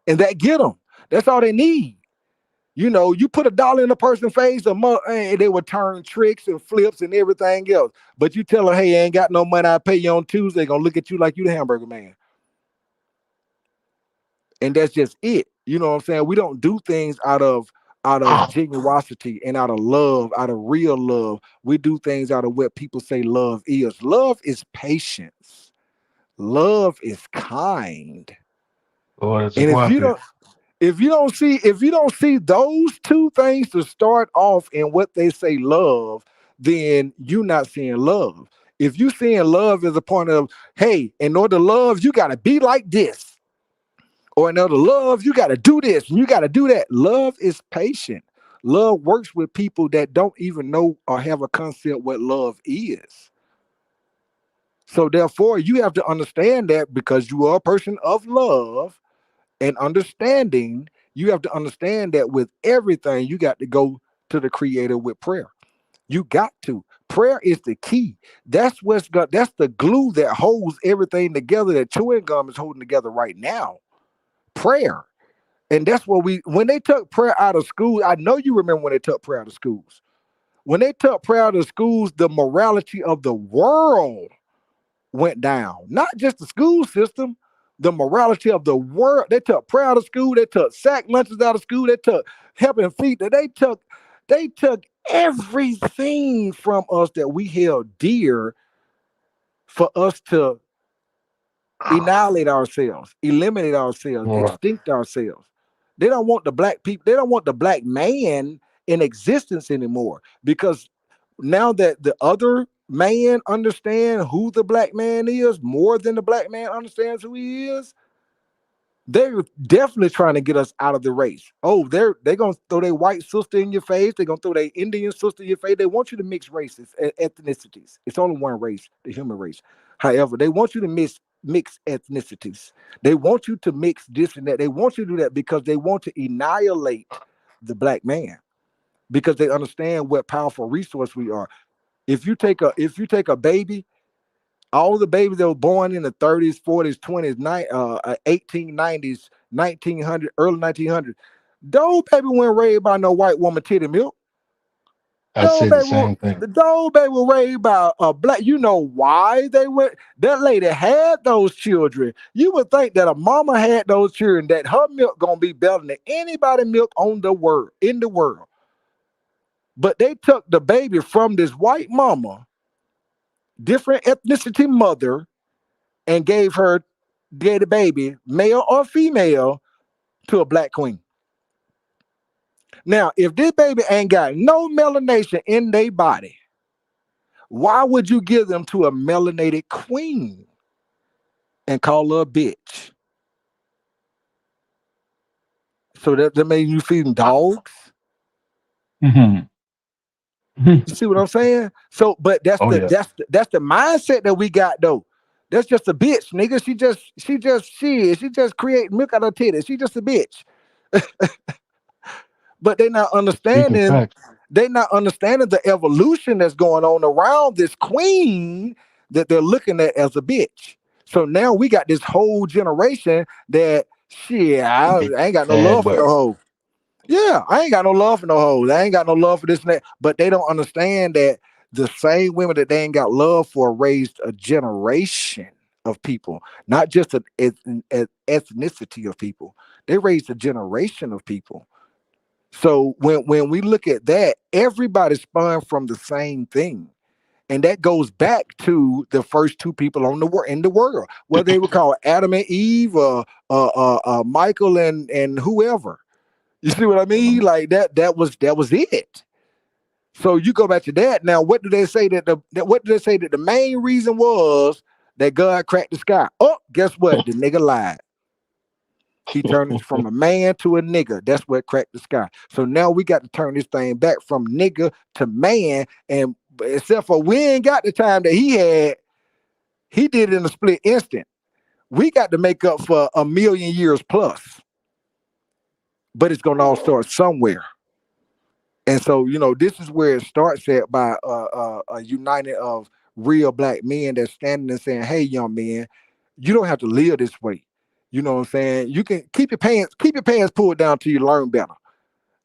And that get them. That's all they need. You put $1 in a person's face, and they would turn tricks and flips and everything else. But you tell them, hey, I ain't got no money, I pay you on Tuesday, they're going to look at you like you the hamburger man. And that's just it. You know what I'm saying? We don't do things out of out of genuosity and out of love, out of real love. We do things out of what people say love is. Love is patience. Love is kind. Lord, it's a And guapi. if you don't see those two things to start off in what they say love, then you're not seeing love. If you seeing love as a point of, hey, in order to love, you gotta be like this. Or in order to love, you gotta do this and you gotta do that. Love is patient. Love works with people that don't even know or have a concept what love is. So therefore, you have to understand that because you are a person of love and understanding, you have to understand that with everything, you got to go to the Creator with prayer. You got to. Prayer is the key. That's the glue that holds everything together that chewing gum is holding together right now. Prayer. And that's what when they took prayer out of school, I know you remember when they took prayer out of schools. When they took prayer out of schools, the morality of the world went down. Not just the school system, the morality of the world. They took prayer out of school. They took sack lunches out of school. They took helping feet. They took everything from us that we held dear for us to annihilate ourselves, eliminate ourselves, extinct ourselves. They don't want the black people. They don't want the black man in existence anymore, because now that the other man understand who the black man is more than the black man understands who he is, they're definitely trying to get us out of the race. Oh, they're gonna throw their white sister in your face. They're gonna throw their Indian sister in your face. They want you to mix races, ethnicities. It's only one race, the human race. However, they want you to mix ethnicities. They want you to mix this and that. They want you to do that because they want to annihilate the black man, because they understand what powerful resource we are. If you take a baby, all the babies that were born in the 30s, 40s, 20s, 1890s, 1900, early 1900s, those baby weren't raised by no white woman titty milk. I said the same thing. Those baby were raised by a black. You know why they went? That lady had those children. You would think that a mama had those children, that her milk gonna be better than anybody milk in the world. But they took the baby from this white mama, different ethnicity mother, and gave the baby, male or female, to a black queen. Now, if this baby ain't got no melanation in their body, why would you give them to a melanated queen and call her a bitch? So that made you feeding dogs? Mm-hmm. You see what I'm saying? So, but that's the mindset that we got though. That's just a bitch, nigga. She just create milk out of titties. She just a bitch. But they're not understanding. They're not understanding the evolution that's going on around this queen that they're looking at as a bitch. So now we got this whole generation that I ain't got no love for no hoe. Yeah, I ain't got no love for no hoes. I ain't got no love for this and that. But they don't understand that the same women that they ain't got love for raised a generation of people, not just an ethnicity of people. They raised a generation of people. So when we look at that, everybody spun from the same thing. And that goes back to the first two people in the world, whether they were called Adam and Eve, or Michael and whoever. You see what I mean? Like that was it. So you go back to that. Now, what do they say that the main reason was that God cracked the sky? Oh, guess what? The nigga lied. He turned it from a man to a nigga. That's what cracked the sky. So now we got to turn this thing back from nigga to man. And except for we ain't got the time that he had, he did it in a split instant. We got to make up for 1,000,000 years plus. But it's going to all start somewhere. And so, this is where it starts at, by a united of real black men that's standing and saying, hey, young man, you don't have to live this way. You know what I'm saying? You can keep your pants pulled down till you learn better.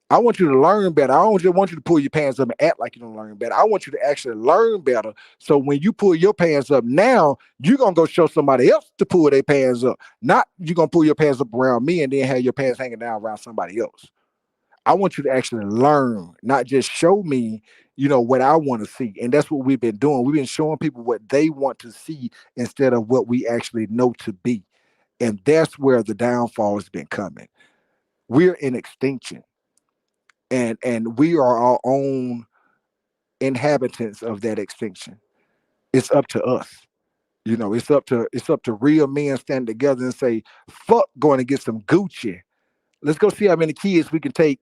I want you to learn better. I don't just want you to pull your pants up and act like you don't learn better. I want you to actually learn better. So when you pull your pants up now, you're going to go show somebody else to pull their pants up. Not you're going to pull your pants up around me and then have your pants hanging down around somebody else. I want you to actually learn, not just show me, what I want to see. And that's what we've been doing. We've been showing people what they want to see instead of what we actually know to be. And that's where the downfall has been coming. We're in extinction, and we are our own inhabitants of that extinction. It's up to us. It's up to real men stand together and say, fuck going to get some Gucci. Let's go see how many kids we can take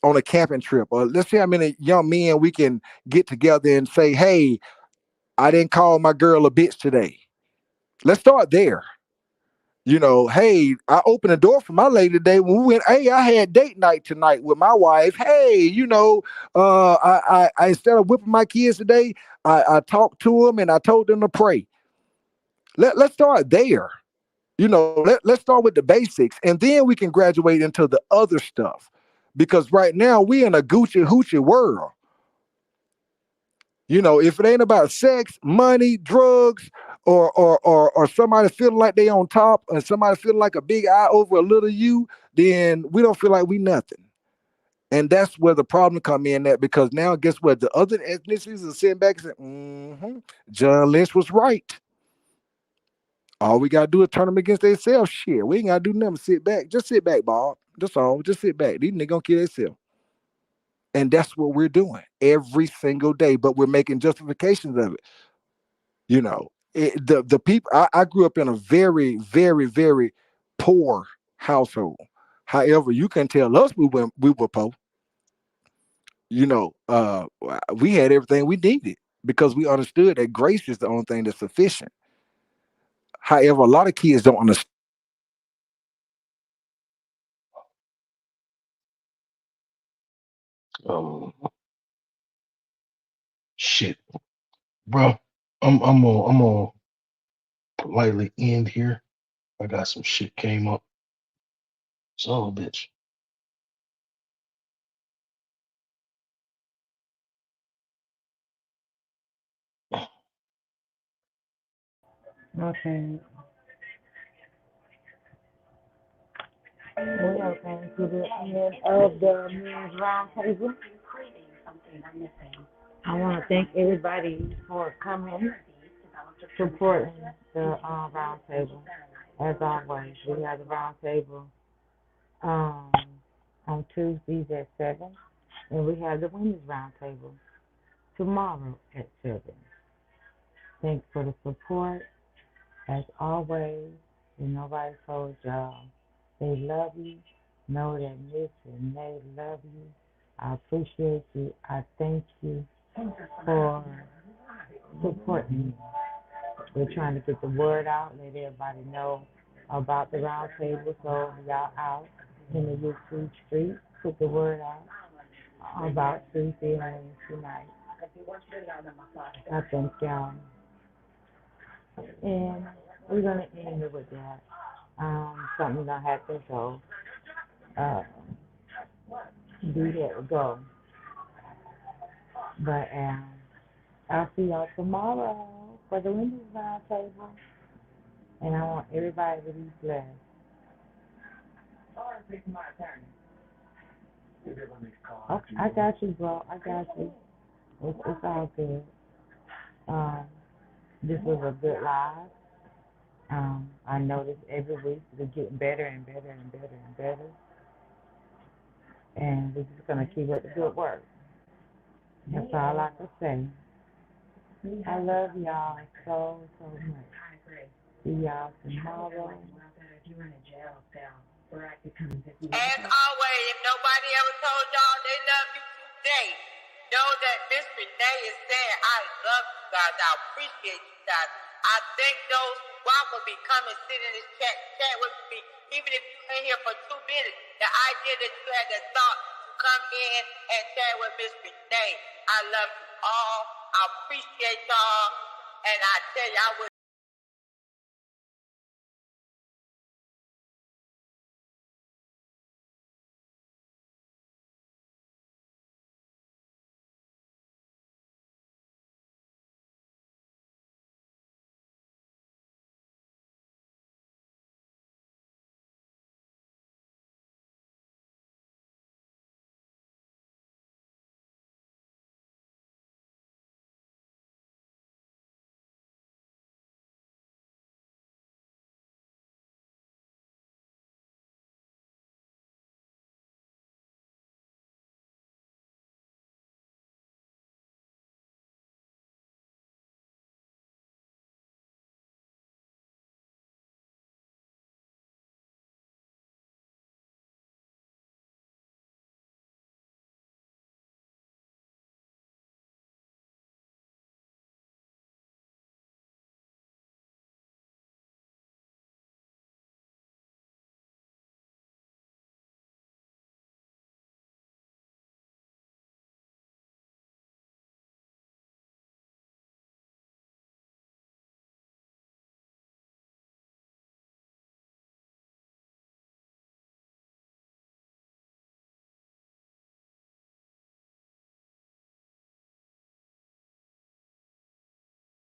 on a camping trip. Or let's see how many young men we can get together and say, hey, I didn't call my girl a bitch today. Let's start there. Hey, I opened the door for my lady today when we went, hey, I had date night tonight with my wife. Hey, I instead of whipping my kids today, I talked to them and I told them to pray. Let's start there. Let's start with the basics, and then we can graduate into the other stuff. Because right now we in a Gucci hoochie world. If it ain't about sex, money, drugs, or somebody feeling like they on top, and somebody feeling like a big I over a little you, then we don't feel like we nothing. And that's where the problem come in at, because now guess what? The other ethnicities are sitting back and saying, John Lynch was right. All we gotta do is turn them against themselves. Shit, we ain't gotta do nothing. Sit back. Just sit back, Bob. That's all. Just sit back. These niggas gonna kill themselves. And that's what we're doing every single day. But we're making justifications of it. The people. I grew up in a very, very, very poor household. However, you can tell us we were poor. We had everything we needed because we understood that grace is the only thing that's sufficient. However, a lot of kids don't understand. Shit, bro. I'm gonna politely end here. I got some shit came up. Son of a bitch. Okay. We are going to the end of the men's roundtable. I want to thank everybody for coming, supporting the roundtable. As always, we have the roundtable on Tuesdays at 7, and we have the women's roundtable tomorrow at 7. Thanks for the support. As always, and nobody told y'all they love you. Know that Miss Renee love you. I appreciate you. I thank you for supporting me. We're trying to get the word out, let everybody know about the round table. So y'all out in the YouTube street, put the word out about Tuesday and Wednesday night. I thank y'all. And we're going to end it with that. Something gonna happen, so we had to go. But I'll see y'all tomorrow for the women's round table. And I want everybody to be blessed. Okay, I got you, bro. I got you. It's all good. This was a good live. I noticed every week we're getting better and better and better and better. And we're just going to keep up the good work. That's all I can say. I love y'all so, so much. See y'all tomorrow. As always, if nobody ever told y'all they love you today, know that Miss Renee is saying, I love you guys. I appreciate you guys. I thank those who want to be coming, sit in this chat with me, even if you're in here for 2 minutes. The idea that you had the thought to come in and chat with Miss Renee. I love you all. I appreciate y'all. And I tell you, I would